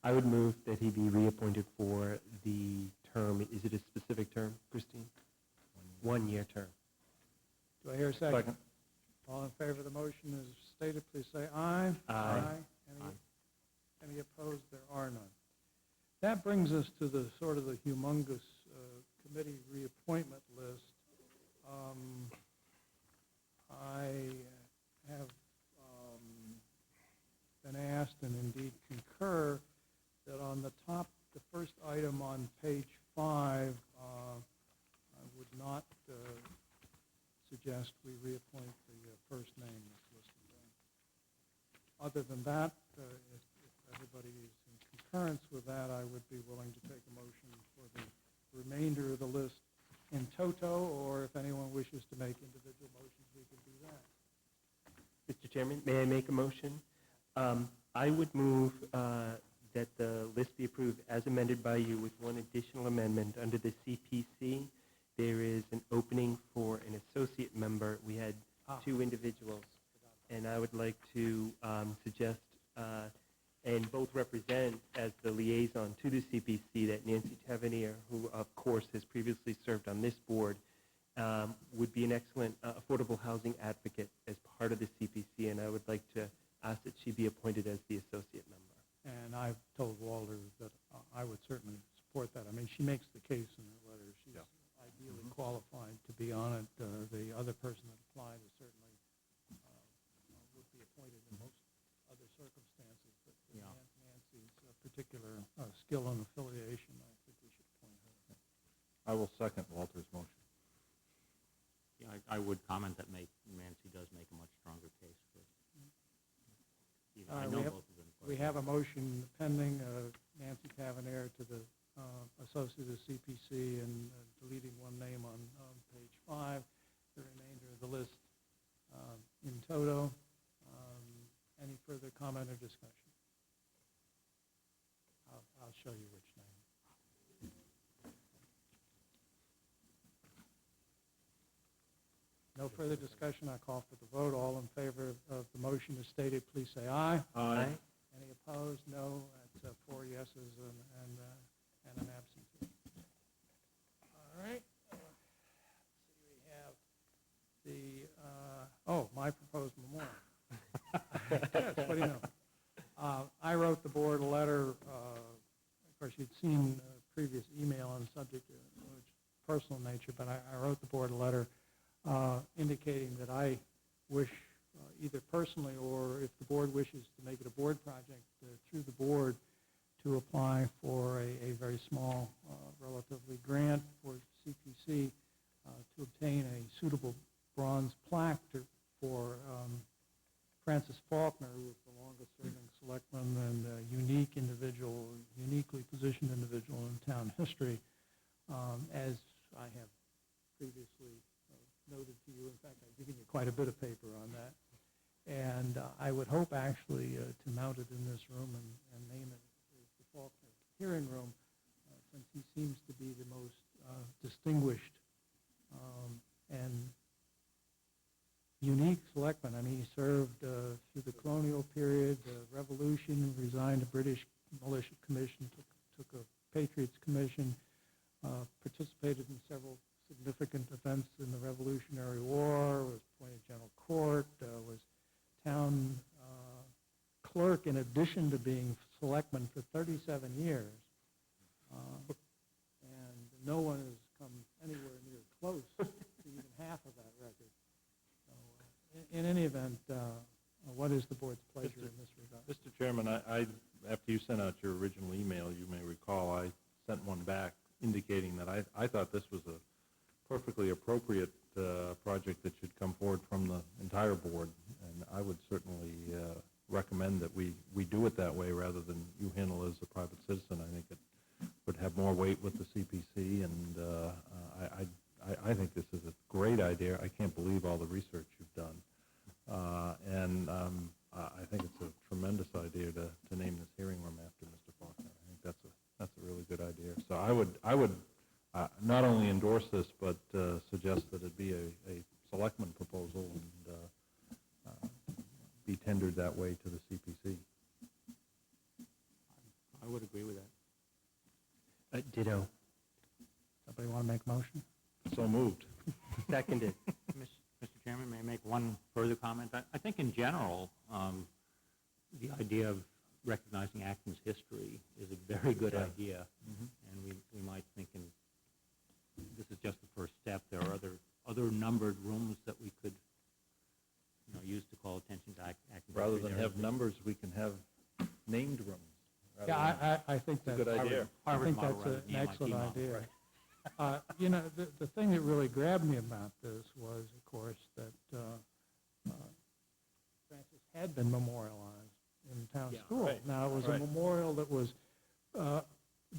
I would move that he be reappointed for the term. Is it a specific term, Christine? 1 year term. Do I hear a second? Second. All in favor of the motion as stated, please say aye. Aye. Any opposed? There are none. That brings us to the sort of the humongous committee reappointment list. I have been asked, and indeed concur, that on the top, the first item on page 5, I would not suggest we reappoint the first name that's listed there. Other than that, if everybody is in concurrence with that, I would be willing to take a motion for the remainder of the list in toto, or if anyone wishes to make individual motions, we can do that. Mr. Chairman, may I make a motion? I would move that the list be approved as amended by you with one additional amendment. Under the CPC, there is an opening for an associate member. We had 2 individuals, and I would like to suggest, and both represent as the liaison to the CPC, that Nancy Tavernier, who of course has previously served on this board, would be an excellent affordable housing advocate as part of the CPC, and I would like to ask that she be appointed as the associate member. And I've told Walter that I would certainly support that. I mean, she makes the case in her letter. She's ideally qualified to be on it. The other person that applied is certainly would be appointed in most other circumstances, but Nancy's particular skill and affiliation, I think we should appoint her. I will second Walter's motion. Yeah, I would comment that Nancy does make a much stronger case for it. I know both of them. We have a motion pending, Nancy Tavernier to the associate of CPC, and deleting one name on page 5, the remainder of the list in toto. Any further comment or discussion? I'll show you which name. No further discussion. I call for the vote. All in favor of the motion as stated, please say aye. Aye. Any opposed? No. That's 4 yeses and an absentee. All right. Let's see, we have my proposed memorial. Yes, what do you know? I wrote the board a letter. Of course, you'd seen a previous email on the subject, which is personal nature, but I wrote the board a letter indicating that I wish, either personally or if the board wishes to make it a board project, through the board, to apply for a very small, relatively grant for CPC to obtain a suitable bronze plaque for Francis Faulkner, who was the longest-serving selectman and a unique individual, uniquely positioned individual in town history, as I have previously noted to you. In fact, I've given you quite a bit of paper on that. And I would hope actually to mount it in this room and name it as the Faulkner Hearing Room, since he seems to be the most distinguished and unique selectman. I mean, he served through the colonial period, the Revolution, resigned a British militia commission, took a Patriots Commission, participated in several significant events in the Revolutionary War, was appointed general court, was town clerk in addition to being selectman for 37 years. And no one has come anywhere near close to even half of that record. So, in any event, what is the board's pleasure in this regard? Mr. Chairman, I after you sent out your original email, you may recall, I sent one back indicating that I thought this was a perfectly appropriate project that should come forward from the entire board, and I would certainly recommend that we do it that way rather than you handle it as a private citizen. I think it would have more weight with the CPC, and I think this is a great idea. I can't believe all the research you've done, and I think it's a tremendous idea to name this hearing room after Mr. Faulkner. I think that's a really good idea. So I would not only endorse this, but suggest that it be a selectman proposal and be tendered that way to the CPC. I would agree with that. Ditto. Somebody want to make a motion? So moved. Seconded. Mr. Chairman, may I make one further comment? I think in general, the idea of recognizing Acton's history is a very good idea, and we might think this is just the first step. There are other numbered rooms that we could use to call attention to Acton. Rather than have numbers, we can have named rooms. Yeah, I think that's a good idea. I think that's an excellent idea. The thing that really grabbed me about this was, of course, that Francis had been memorialized in town school. Right. Now, it was a memorial that was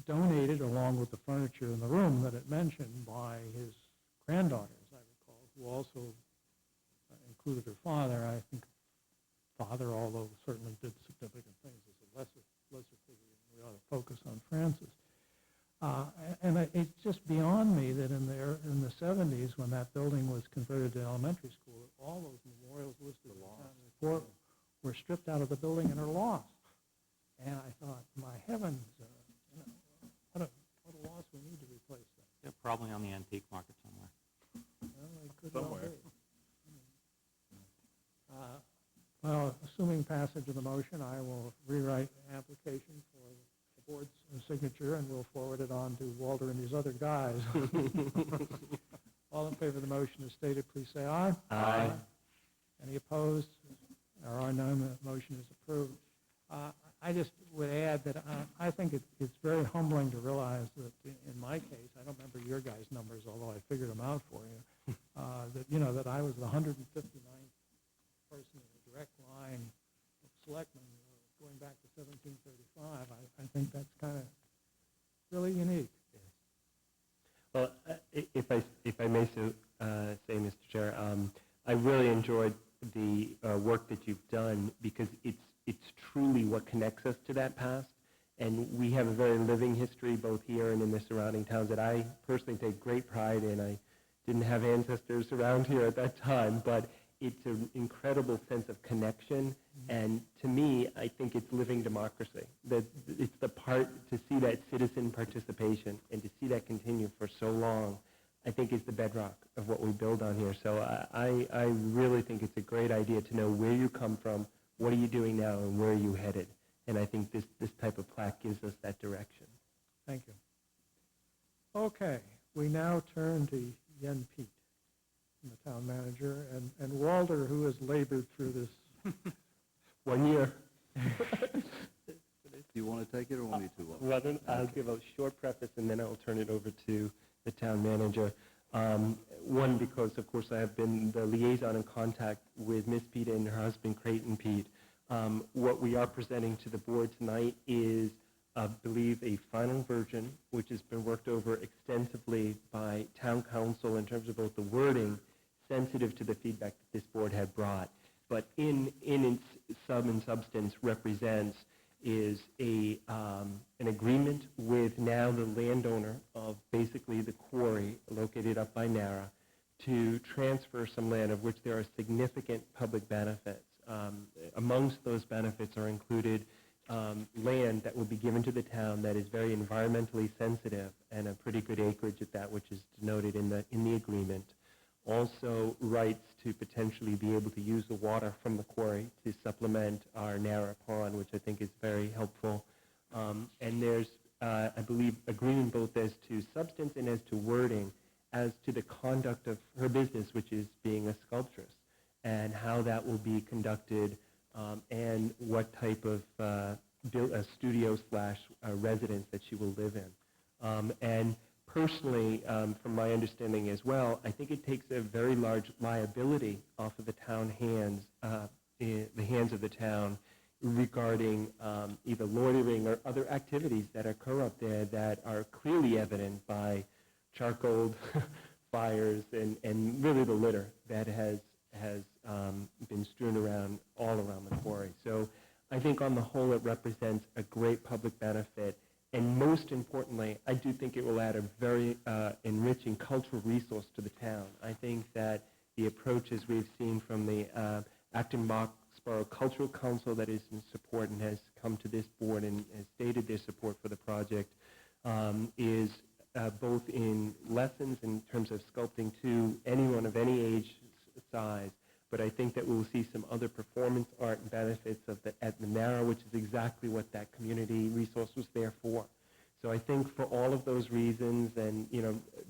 donated along with the furniture in the room that it mentioned by his granddaughter, as I recall, who also included her father. I think father, although certainly did significant things, as a lesser figure. We ought to focus on Francis. And it's just beyond me that in the 70s, when that building was converted to elementary school, all those memorials listed in the town report were stripped out of the building and are lost. And I thought, my heavens, what a loss. We need to replace that. They're probably on the antique market somewhere. Well, they could Somewhere. well be. Well, assuming passage of the motion, I will rewrite the application for the board's signature, and we'll forward it on to Walter and these other guys. All in favor of the motion as stated, please say aye. Aye. Any opposed? There are none. The motion is approved. I just would add that I think it's very humbling to realize that in my case, I don't remember your guys' numbers, although I figured them out for you, that I was the 159th person in a direct line of selectmen going back to 1735. I think that's kind of really unique. Well, if I may say, Mr. Chair, I really enjoyed the work that you've done, because it's truly what connects us to that past, and we have a very living history both here and in the surrounding towns that I personally take great pride in. I didn't have ancestors around here at that time, but it's an incredible sense of connection, and to me, I think it's living democracy. That it's the part to see that citizen participation and to see that continue for so long, I think is the bedrock of what we build on here. So I really think it's a great idea to know where you come from, what are you doing now, and where are you headed. And I think this type of plaque gives us that direction. Thank you. Okay, we now turn to Yen Pete, the town manager, and Walter, who has labored through this 1 year. Do you want to take it or want me to? Well, then I'll give a short preface, and then I'll turn it over to the town manager. One, because, of course, I have been the liaison and contact with Miss Pete and her husband, Creighton Pete, What we are presenting to the board tonight is, I believe, a final version, which has been worked over extensively by town council in terms of both the wording, sensitive to the feedback that this board had brought, but in its sum and substance represents is an agreement with now the landowner of basically the quarry located up by Nara to transfer some land of which there are significant public benefits. Amongst those benefits are included land that will be given to the town that is very environmentally sensitive and a pretty good acreage at that, which is denoted in the agreement. Also rights to potentially be able to use the water from the quarry to supplement our Nara pond, which I think is very helpful. And there's, I believe, agreement both as to substance and as to wording as to the conduct of her business, which is being a sculptress, and how that will be conducted, and what type of studio / residence that she will live in. And personally, from my understanding as well, I think it takes a very large liability off of the town hands, in the hands of the town, regarding either loitering or other activities that occur up there that are clearly evident by charcoal fires and really the litter that has been strewn around all around the quarry. So I think on the whole it represents a great public benefit. And most importantly, I do think it will add a very enriching cultural resource to the town. I think that the approaches we've seen from the Acton Boxborough Cultural Council that is in support and has come to this board and has stated their support for the project is both in lessons in terms of sculpting to anyone of any age, size, but I think that we'll see some other performance art benefits at the Nara, which is exactly what that community resource was there for. So I think for all of those reasons, and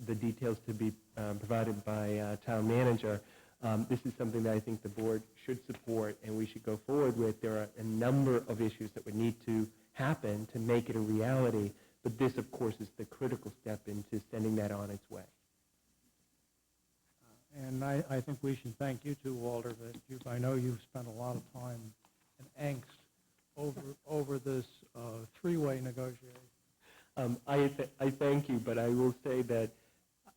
the details to be provided by town manager, this is something that I think the board should support and we should go forward with. There are a number of issues that would need to happen to make it a reality, but this, of course, is the critical step into sending that on its way. And I think we should thank you too, Walter, that I know you've spent a lot of time and angst over this three-way negotiation. I thank you, but I will say that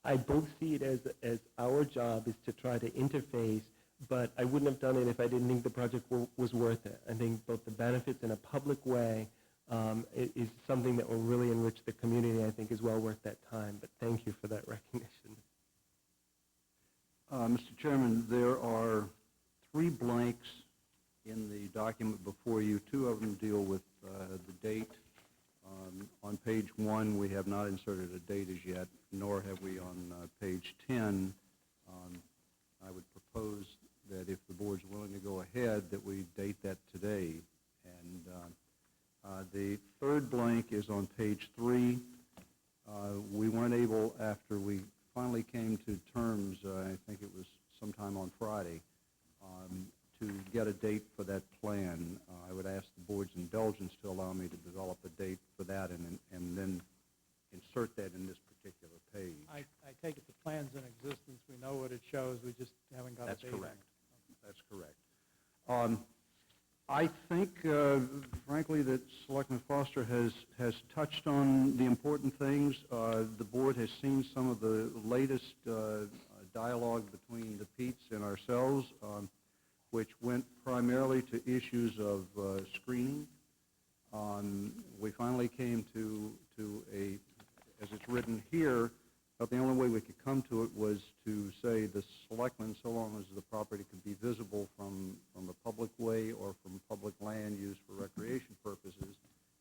I both see it as our job is to try to interface, but I wouldn't have done it if I didn't think the project was worth it. I think both the benefits in a public way is something that will really enrich the community. I think is well worth that time, but thank you for that recognition. Mr. Chairman, there are 3 blanks in the document before you. 2 of them deal with the date. On page 1, we have not inserted a date as yet, nor have we on page 10. I would propose that if the board's willing to go ahead, that we date that today. And the 3rd blank is on page 3. We weren't able, after we finally came to terms, I think it was sometime on Friday, to get a date for that plan. I would ask the board's indulgence to allow me to develop a date for that and then insert that in this particular page. I take it the plan's in existence. We know what it shows. We just haven't got a date. That's correct. I think, frankly, that Selectman Foster has touched on the important things. The board has seen some of the latest dialogue between the Peets and ourselves, which went primarily to issues of screening. We finally came to a, as it's written here, but the only way we could come to it was to say the selectmen, so long as the property could be visible from a public way or from public land used for recreation purposes,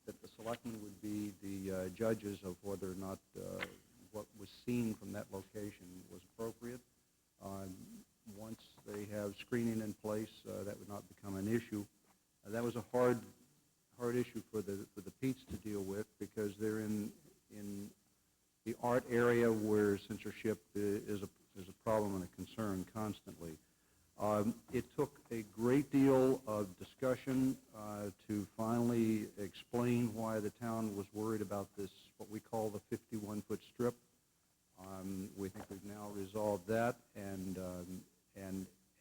that the selectmen would be the judges of whether or not what was seen from that location was appropriate. Once they have screening in place, that would not become an issue. That was a hard issue for the Peets to deal with because they're in the art area where censorship is a problem and a concern constantly. It took a great deal of discussion to finally explain why the town was worried about this, what we call the 51-foot strip. We think we've now resolved that, and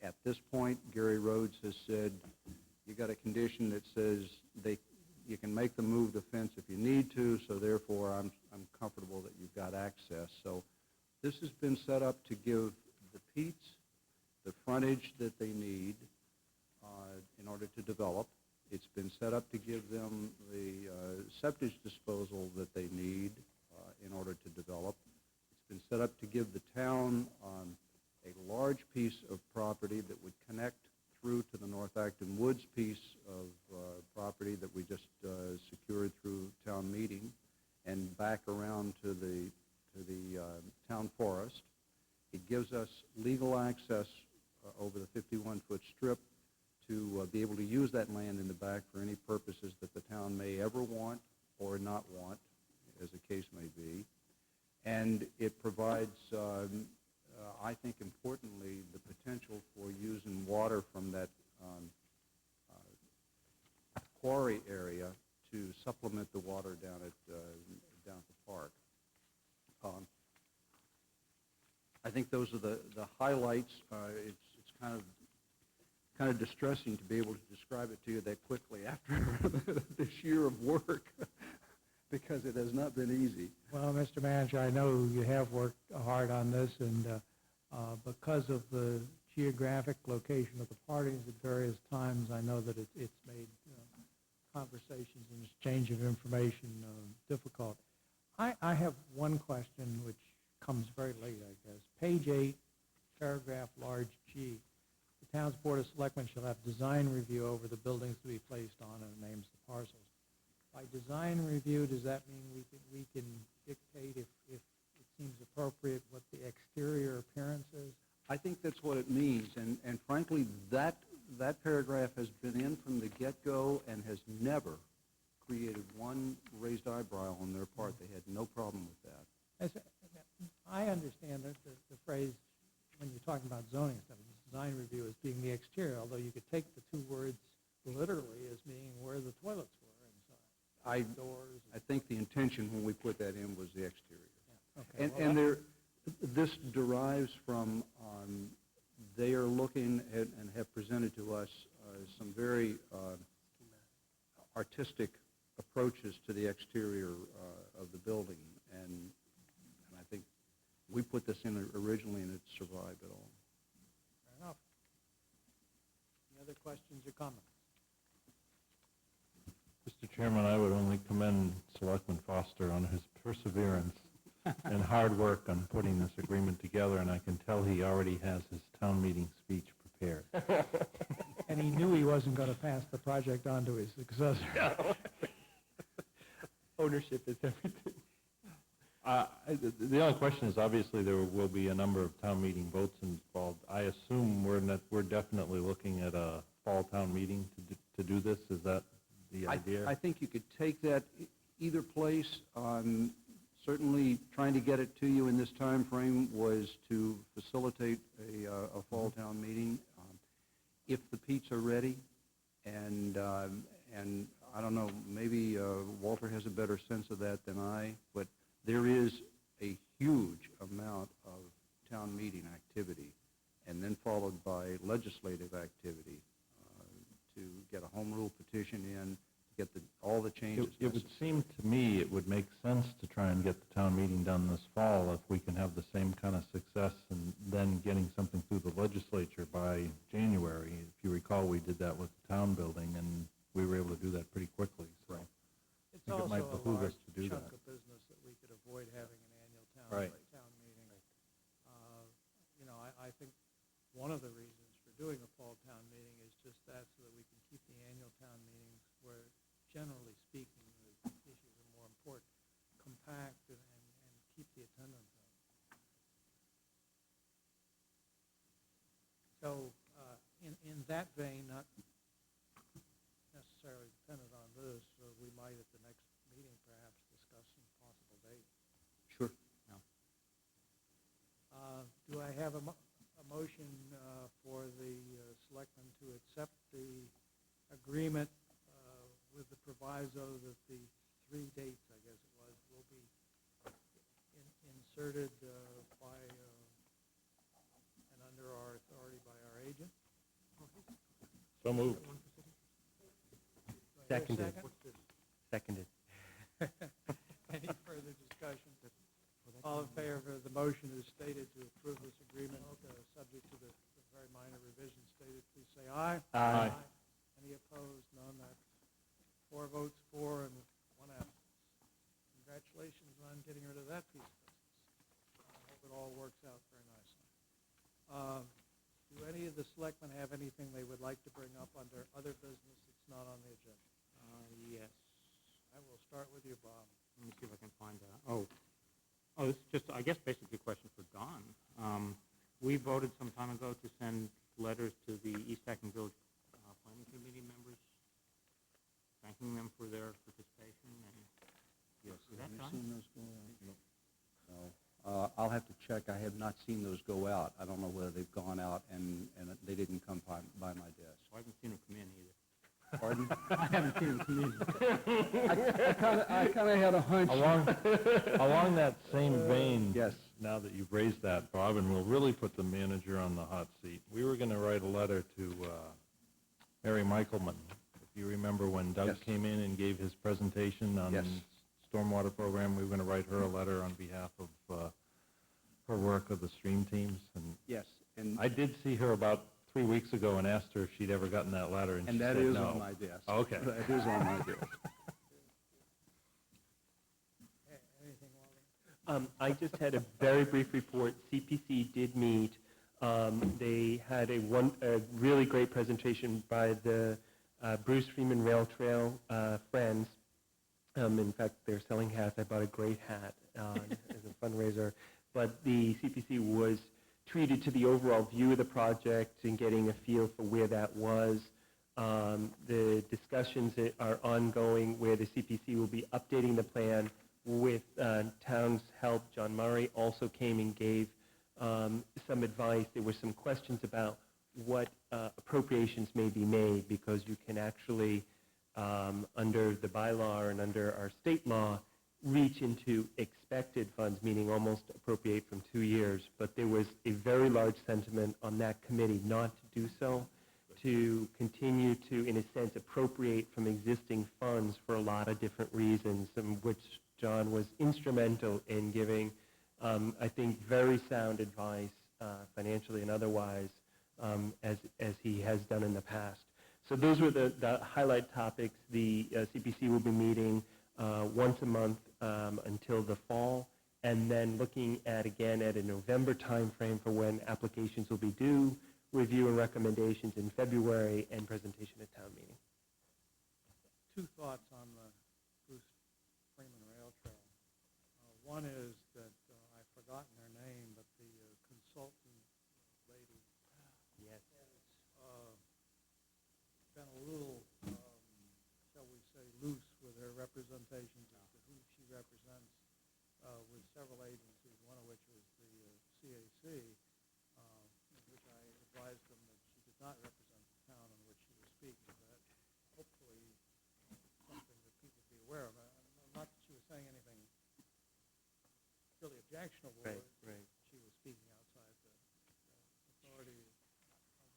at this point, Gary Rhodes has said, you got to condition that says you can make them move the fence if you need to, so therefore I'm comfortable that you've got access. So this has been set up to give the Peets the frontage that they need in order to develop. It's been set up to give them the septic disposal that they need in order to develop. It's been set up to give the town a large piece of property that would connect through to the North Acton Woods piece of property that we just secured through town meeting, and back around to the town forest. It gives us legal access over the 51-foot strip to be able to use that land in the back for any purposes that the town may ever want or not want, as the case may be. And it provides, I think importantly, the potential for using water from that quarry area to supplement the water down at the park. I think those are the highlights. It's kind of distressing to be able to describe it to you that quickly after this year of work, because it has not been easy. Well, Mr. Manager, I know you have worked hard on this, and because of the geographic location of the parties at various times, I know that it's made conversations and exchange of information difficult. I have one question which comes very late, I guess. Page 8, paragraph large G. The town's Board of Selectmen shall have design review over the buildings to be placed on, and it names the parcels. By design review, does that mean we can dictate if it seems appropriate what the exterior appearance is? I think that's what it means, and frankly, that paragraph has been in from the get-go and has never created one raised eyebrow on their part. They had no problem with that. I understand that the phrase, when you're talking about zoning stuff, design review as being the exterior, although you could take the two words literally as being where the toilets were inside. Doors. I think the intention when we put that in was the exterior. Yeah. Okay. And this derives from, they are looking at and have presented to us some very artistic approaches to the exterior of the building, and I think we put this in originally and it survived it all. Fair enough. Any other questions or comments? Mr. Chairman, I would only commend Selectman Foster on his perseverance and hard work on putting this agreement together, and I can tell he already has his town meeting speech prepared. And he knew he wasn't going to pass the project on to his successor. Ownership is everything. The only question is, obviously, there will be a number of town meeting votes involved. I assume we're definitely looking at a fall town meeting to do this. Is that the idea? I think you could take that either place. Certainly, trying to get it to you in this time frame was to facilitate a fall town meeting. If the Peets are ready, and I don't know, maybe Walter has a better sense of that than I, but there is a huge amount of town meeting activity, and then followed by legislative activity to get a home rule petition in, to get all the changes. It would seem to me it would make sense to try and get the town meeting done this fall if we can have the same kind of success and then getting something through the legislature by January. If you recall, we did that with the town building, and we were able to do that pretty quickly. So right. It's I think it also might a behoove large us to do chunk that. of business that we could avoid having an annual town Right. meeting. I think one of the reasons for doing a fall town meeting is just that, so that we can keep the annual town meetings, where generally speaking the issues are more important, compact, and keep the attendance up. So in that vein, not necessarily dependent on this, we might at the next meeting perhaps discuss some possible dates. Sure. Do I have a motion for the selectmen to accept the agreement with the proviso that the 3 dates, I guess it was, will be inserted by and under our authority by our agent? So moved. Seconded. Second? Seconded. Any further discussion? All in favor of the motion as stated to approve this agreement, subject to the very minor revisions stated, please say aye. Aye. Any opposed? None. That's 4 votes for and 1 absence. Congratulations on getting rid of that piece of business. I hope it all works out very nicely. Do any of the selectmen have anything they would like to bring up under other business that's not on the agenda? Yes. I will start with you, Bob. Let me see if I can find that. Oh, this is just, I guess, basically a question for Don. We voted some time ago to send letters to the East Acton Village Planning Committee members, thanking them for their participation. And Yes, is have that you done? seen those go out? No. I'll have to check. I have not seen those go out. I don't know whether they've gone out and they didn't come by my desk. I haven't seen them come in either. Pardon? I haven't seen them come in. I kind of had a hunch. Along that same vein, Yes. now that you've raised that, Bob, and we'll really put the manager on the hot seat, we were going to write a letter to Mary Michaelman. If you remember when Doug Yes. came in and gave his presentation on Yes. stormwater program, we were going to write her a letter on behalf of her work with the stream teams. And Yes, and I did see her about 3 weeks ago and asked her if she'd ever gotten that letter, and she that said is no. on my desk. Okay. That is on my desk. Anything, Walter? I just had a very brief report. CPC did meet. They had a really great presentation by the Bruce Freeman Rail Trail friends. In fact, they're selling hats. I bought a great hat as a fundraiser. But the CPC was treated to the overall view of the project and getting a feel for where that was. The discussions are ongoing where the CPC will be updating the plan with town's help. John Murray also came and gave some advice. There were some questions about what appropriations may be made, because you can actually, under the bylaw and under our state law, reach into expected funds, meaning almost appropriate from 2 years. But there was a very large sentiment on that committee not to do so, to continue to, in a sense, appropriate from existing funds for a lot of different reasons, which John was instrumental in giving, I think, very sound advice, financially and otherwise, as he has done in the past. So those were the highlight topics. The CPC will be meeting once a month until the fall, and then looking at, again, at a November timeframe for when applications will be due, review and recommendations in February, and presentation at town meeting. 2 thoughts on the Bruce Freeman Rail Trail. One is that I've forgotten her name, but the consultant lady. Yes. Been a little, shall we say, loose with her representations as to who she represents with several agencies, one of which was the CAC, which I advised them that she did not represent the town in which she was speaking. That hopefully something that people be aware of. Not that she was saying anything really objectionable. Right. She was speaking outside the authority of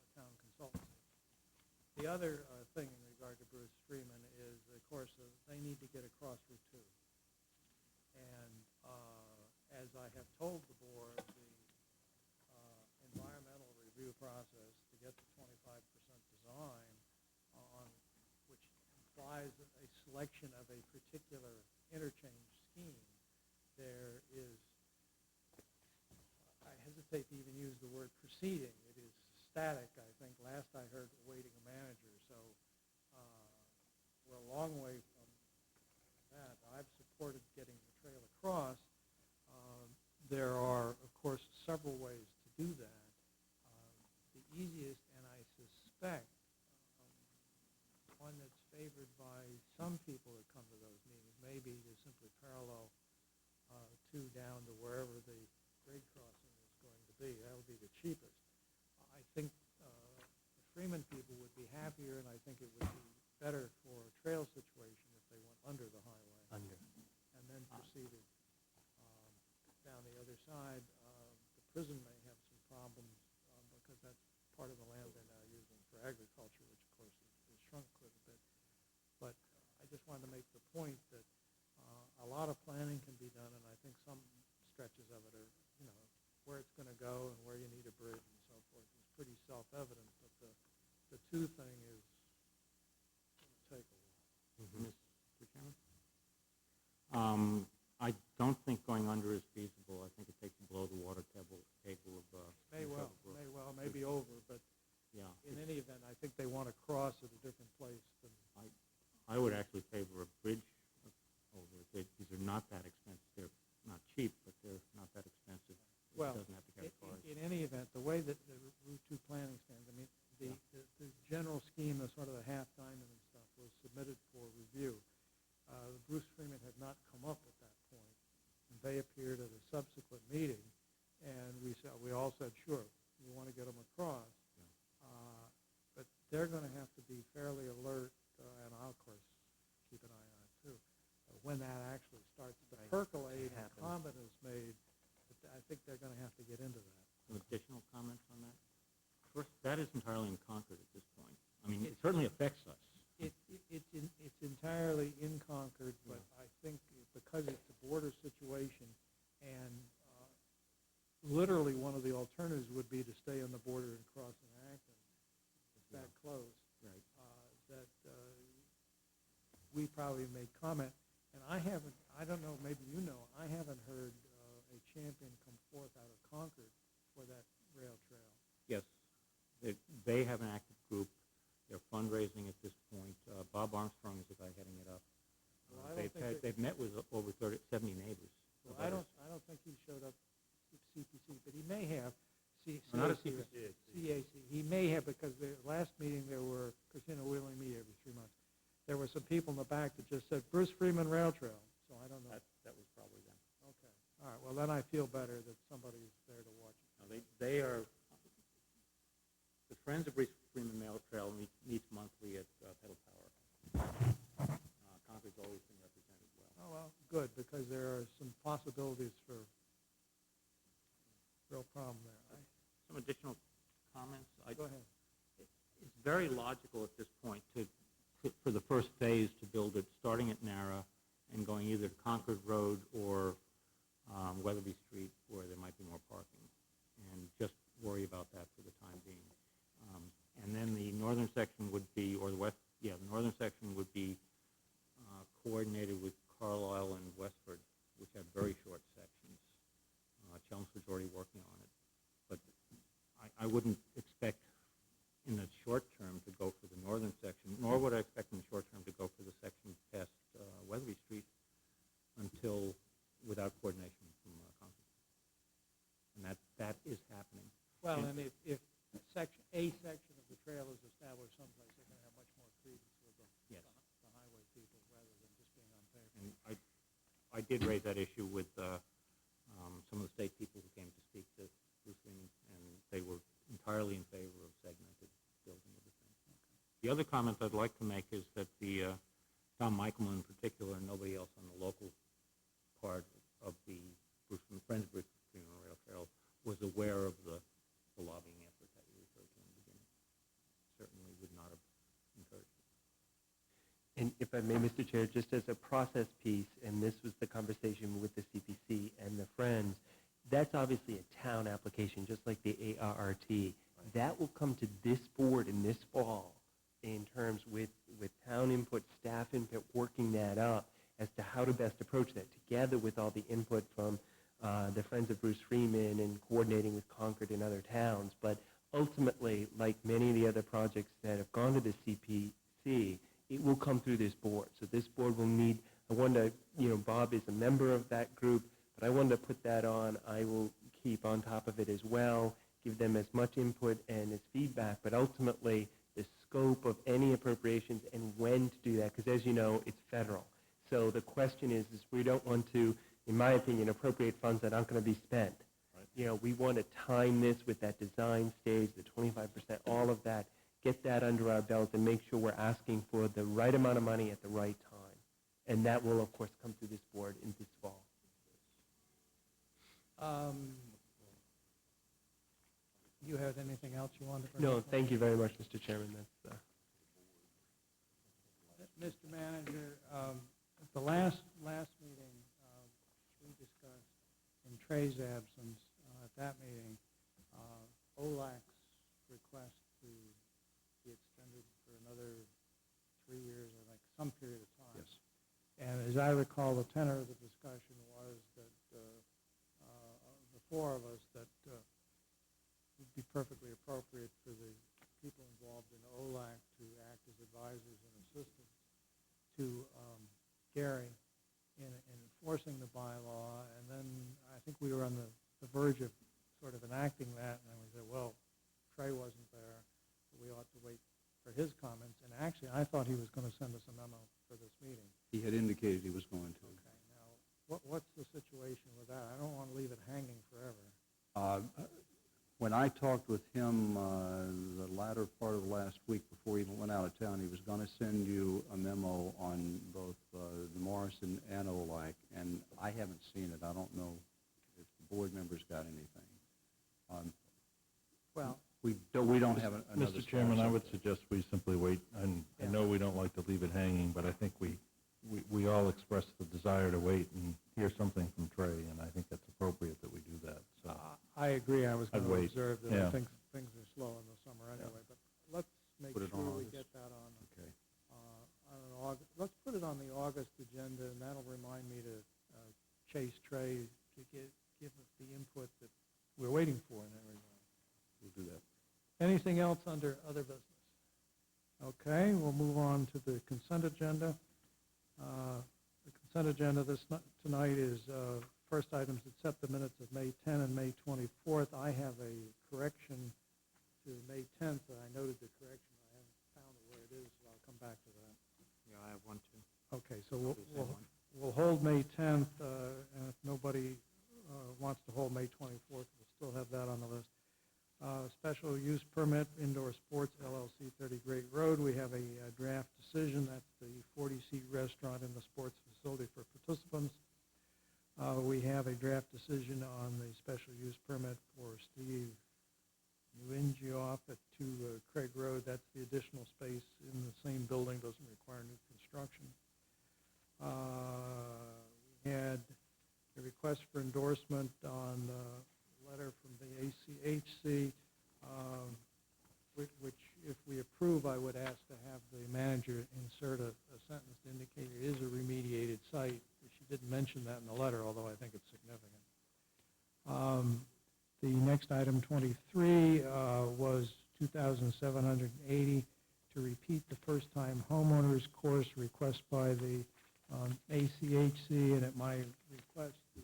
the town consultancy. The other thing in regard to Bruce Freeman is, of course, they need to get across Route 2. And as I have told the board, the environmental review process to get the 25% design on, which implies a selection of a particular interchange scheme, there is, I hesitate to even use the word proceeding. It is static, I think. Last I heard, awaiting a manager. So we're a long way from that. I've supported getting the trail across. There are, of course, several ways to do that. The easiest, and I suspect one that's favored by some people that come to those meetings, may be to simply parallel 2 down to wherever the grade crossing is going to be. That would be the cheapest. I think the Freeman people would be happier, and I think it would be better for a trail situation if they went under the highway. And then proceeded down the other side. The prison may have some problems because that's part of the land they're now using for agriculture, which of course is shrunk quite a bit. But make the point that a lot of planning can be done, and I think some stretches of it are, where it's going to go and where you need a bridge and so forth is pretty self-evident, but the two thing is going to take a while. Mr. Chairman? I don't think going under is feasible. I think it takes below the water table of. May be over, but yeah, in any event, I think they want to cross at a different place than. I would actually favor a bridge over it. These are not that expensive. They're not cheap, but they're not that expensive. Well, it doesn't have to carry cars. In any event, the way that the Route 2 planning stands, I mean, the general scheme, the sort of the half diamond and stuff, was submitted for review. Bruce Freeman had not come up at that point, and they appeared at a subsequent meeting, and we all said, sure, we want to get them across, but they're going to have to be fairly alert, and I'll, of course, keep an eye on it too, when that actually starts to percolate and comment is made. I think they're going to have to get into that. Some additional comments on that? First, that is entirely in Concord at this point. I mean, it certainly affects us. It's entirely in Concord, but I think because it's a border situation, and literally one of the alternatives would be to stay on the border and cross in Acton. It's that close. Right. That we probably made comment, and I don't know, maybe you know, I haven't heard a champion come forth out of Concord for that rail trail. Yes, they have an active group. They're fundraising at this point. Bob Armstrong is the guy heading it up. They've met with over 70 neighbors. Well, I don't think he showed up at CPC, but he may have. Not a CPC. CAC. He may have, because the last meeting there were, because we only meet every 3 months. There were some people in the back that just said Bruce Freeman Rail Trail. So I don't know. That was probably them. Okay. All right. Well, then I feel better that somebody's there to watch it. No, they are. The Friends of Bruce Freeman Rail Trail meets monthly at Pedal Power. Concord's always been represented well. Oh, well, good, because there are some possibilities for real problem there. Some additional comments? Go ahead. It's very logical at this point for the first phase to build it starting at Nara and going either to Concord Road or Weatherby Street, where there might be more parking, and just worry about that for the time being. And then the northern section would be, or the northern section would be coordinated with Carlisle and Westford, which have very short sections. Chelmsford's already working on it. But I wouldn't expect in the short term to go for the northern section, nor would I expect in the short term to go for the section past Weatherby Street until without coordination from Concord. And that is happening. Well, and if a section of the trail is established someplace, they're going to have much more credence with the highway people rather than just being on paper. And I did raise that issue with some of the state people who came to speak to Bruce Freeman, and they were entirely in favor of segmented building of the thing. Okay. The other comment I'd like to make is that the Tom Michaelman in particular, and nobody else on the local part of the Friends of Bruce Freeman Rail Trail was aware of the lobbying effort that you referred to in the beginning. Certainly would not have encouraged it. And if I may, Mr. Chair, just as a process piece, and this was the conversation with the CPC and the Friends, that's obviously a town application, just like the ARRT. Right. That will come to this board in this fall in terms with town input, staff input, working that up as to how to best approach that, together with all the input from the Friends of Bruce Freeman and coordinating with Concord and other towns. But ultimately, like many of the other projects that have gone to the CPC, it will come through this board. So this board will need, I wanted to, Bob is a member of that group, but I wanted to put that on. I will keep on top of it as well, give them as much input and as feedback, but ultimately the scope of any appropriations and when to do that, because as you know, it's federal. So the question is we don't want to, in my opinion, appropriate funds that aren't going to be spent. Right. We want to time this with that design stage, the 25%, all of that, get that under our belt and make sure we're asking for the right amount of money at the right time. And that will, of course, come through this board in this fall. You had anything else you wanted to bring up? No, thank you very much, Mr. Chairman. That's Mr. Manager, last meeting, we discussed, in Trey's absence, at that meeting, OLAC's request to be extended for another 3 years, or like some period of time. Yes. And as I recall, the tenor of the discussion was that the four of us, that it would be perfectly appropriate for the people involved in OLAC to act as advisors and assistants to Gary in enforcing the bylaw. And then I think we were on the verge of sort of enacting that, and then we said, well, Trey wasn't there, so we ought to wait for his comments. And actually, I thought he was going to send us a memo for this meeting. He had indicated he was going to. Okay, now, what's the situation with that? I don't want to leave it hanging forever. When I talked with him the latter part of last week before he went out of town, he was going to send you a memo on both the Morrison and OLAC, and I haven't seen it. I don't know if the board members got anything. Well, we don't have another. Mr. Chairman, I would suggest we simply wait, and I know we don't like to leave it hanging, but I think we all expressed the desire to wait and hear something from Trey, and I think that's appropriate that we do that. So I agree. I was going I'd to wait. observe that Yeah. I think things are slow in the summer anyway, but let's make Put it sure on we August. get that on. Okay. On an August. Let's put it on the August agenda, and that'll remind me to chase Trey to give us the input that we're waiting for in that regard. We'll do that. Anything else under other business? Okay, we'll move on to the consent agenda. The consent agenda tonight is first items that set the minutes of May 10 and May 24th. I have a correction to May 10th, and I noted the correction. I haven't found it where it is, so I'll come back to that. Yeah, I have one too. Okay, so we'll hold May 10th, and if nobody wants to hold May 24th, we'll still have that on the list. Special use permit, Indoor Sports LLC, 30 Great Road. We have a draft decision. That's the 40-seat restaurant in the sports facility for participants. We have a draft decision on the special use permit for Steve Nguyenjioff at 2 Craig Road. That's the additional space in the same building, doesn't require new construction. We had a request for endorsement on letter from the ACHC, which if we approve, I would ask to have the manager insert a sentence to indicate it is a remediated site. She didn't mention that in the letter, although I think it's significant. The next item, 23, was $2,780 to repeat the first-time homeowners course request by the ACHC, and at my request, the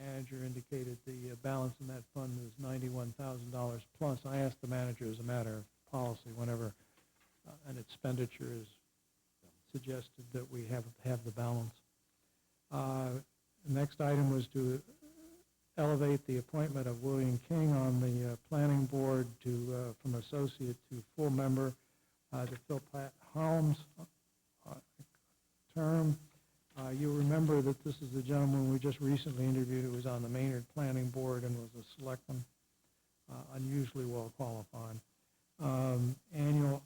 manager indicated the balance in that fund is $91,000 plus. I asked the manager as a matter of policy whenever an expenditure is suggested that we have the balance. The next item was to elevate the appointment of William King on the planning board from associate to full member to fill Pat Holmes' term. You remember that this is the gentleman we just recently interviewed who was on the Maynard Planning Board and was a selectman, unusually well qualified. Annual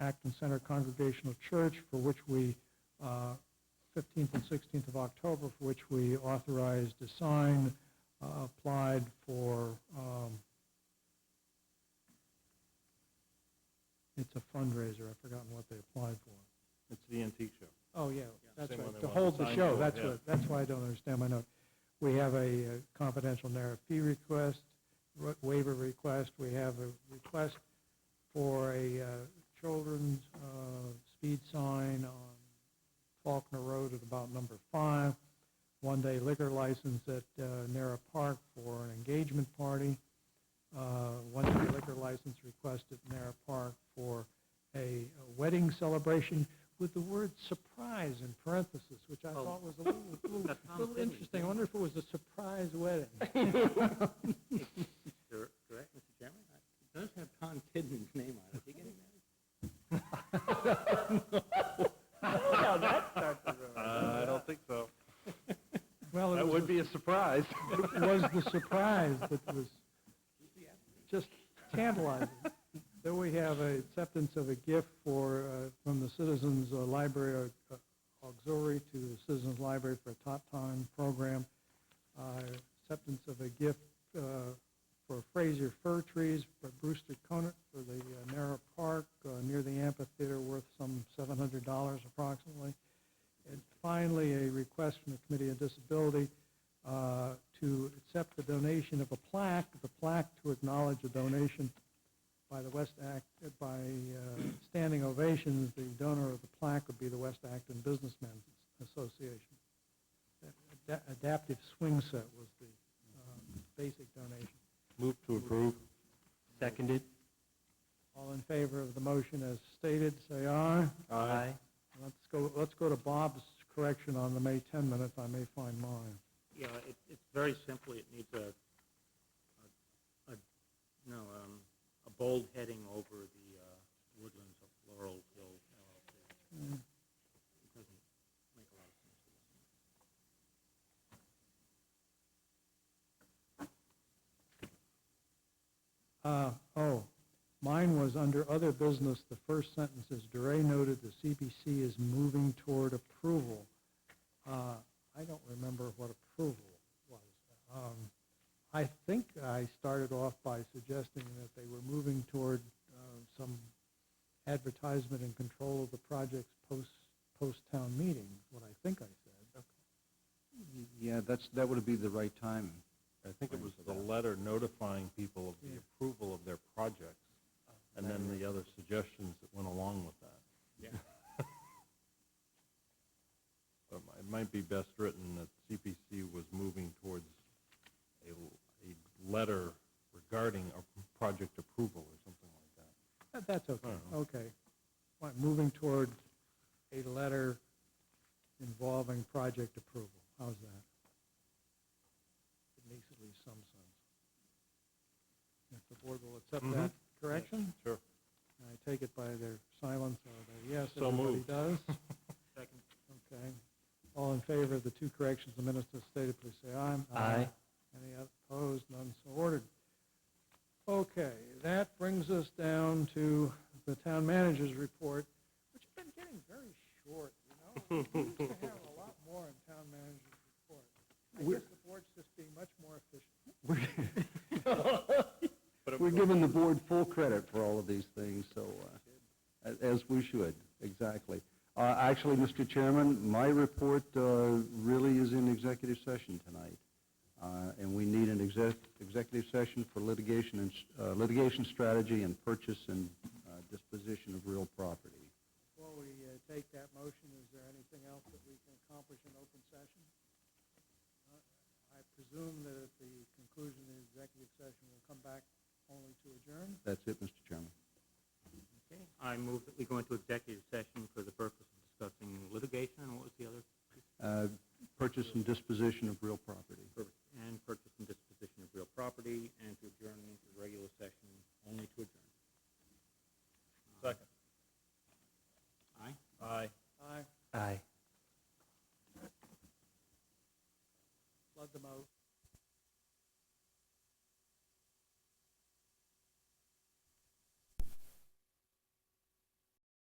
Acton Center Congregational Church, for which we, 15th and 16th of October, for which we authorized to sign, applied for, it's a fundraiser. I've forgotten what they applied for. It's the antique show. Oh, yeah, that's same one right, they to wanted hold to the sign show, for, that's why I don't understand my note. We have a confidential narrow fee request, waiver request. We have a request for a children's speed sign on Faulkner Road at about number 5, one-day liquor license at Nara Park for an engagement party, one-day liquor license request at Nara Park for a wedding celebration with the word surprise in parentheses, which I thought was a little interesting. I wonder if it was a surprise wedding. Correct, Mr. Chairman? It does have Tom Kidman's name on it. Is he getting married? I don't think so. Well, That would be a surprise. It was the surprise that was just tantalizing. Then we have an acceptance of a gift from the Citizens Library auxiliary to the Citizens Library for a Top Time program, acceptance of a gift for Fraser Fir Trees for Brewster Conant for the Narrow Park near the amphitheater worth some $700 approximately. And finally, a request from the Committee on Disability to accept the donation of a plaque, to acknowledge a donation by the standing ovations. The donor of the plaque would be the West Acton Businessmen's Association. Adaptive swing set was the basic donation. Move to approve. Seconded. All in favor of the motion as stated, say aye. Aye. Let's go to Bob's correction on the May 10 minutes. I may find mine. Yeah, it's very simply, it needs a bold heading over the Woodlands of Laurel Hill LLC. It doesn't make a lot of sense to listen. Mine was under other business. The first sentence is, DeRay noted the CPC is moving toward approval. I don't remember what approval was. I think I started off by suggesting that they were moving toward some advertisement and control of the project's post-town meeting, what I think I said. Yeah, that would be the right time. I think it was the letter notifying people of the approval of their projects, and then the other suggestions that went along with that. Yeah. It might be best written that CPC was moving towards a letter regarding a project approval or something like that. That's okay. Okay. Moving toward a letter involving project approval. How's that? It makes at least some sense. If the board will accept that correction? Sure. I take it by their silence or their yes, So everybody moved. does? Second. Okay. All in favor of the two corrections, the minutes as stated, please say aye. Aye. Any opposed? None so ordered. Okay, that brings us down to the town manager's report, which has been getting very short, you know? We used to have a lot more in town manager's report. I guess the board's just being much more efficient. We're giving the board full credit for all of these things, so as we should, exactly. Actually, Mr. Chairman, my report really is in executive session tonight, and we need an executive session for litigation strategy and purchase and disposition of real property. Before we take that motion, is there anything else that we can accomplish in open session? I presume that at the conclusion of the executive session, we'll come back only to adjourn. That's it, Mr. Chairman. Okay. I move that we go into executive session for the purpose of discussing litigation, and what was the other? Purchase and disposition of real property.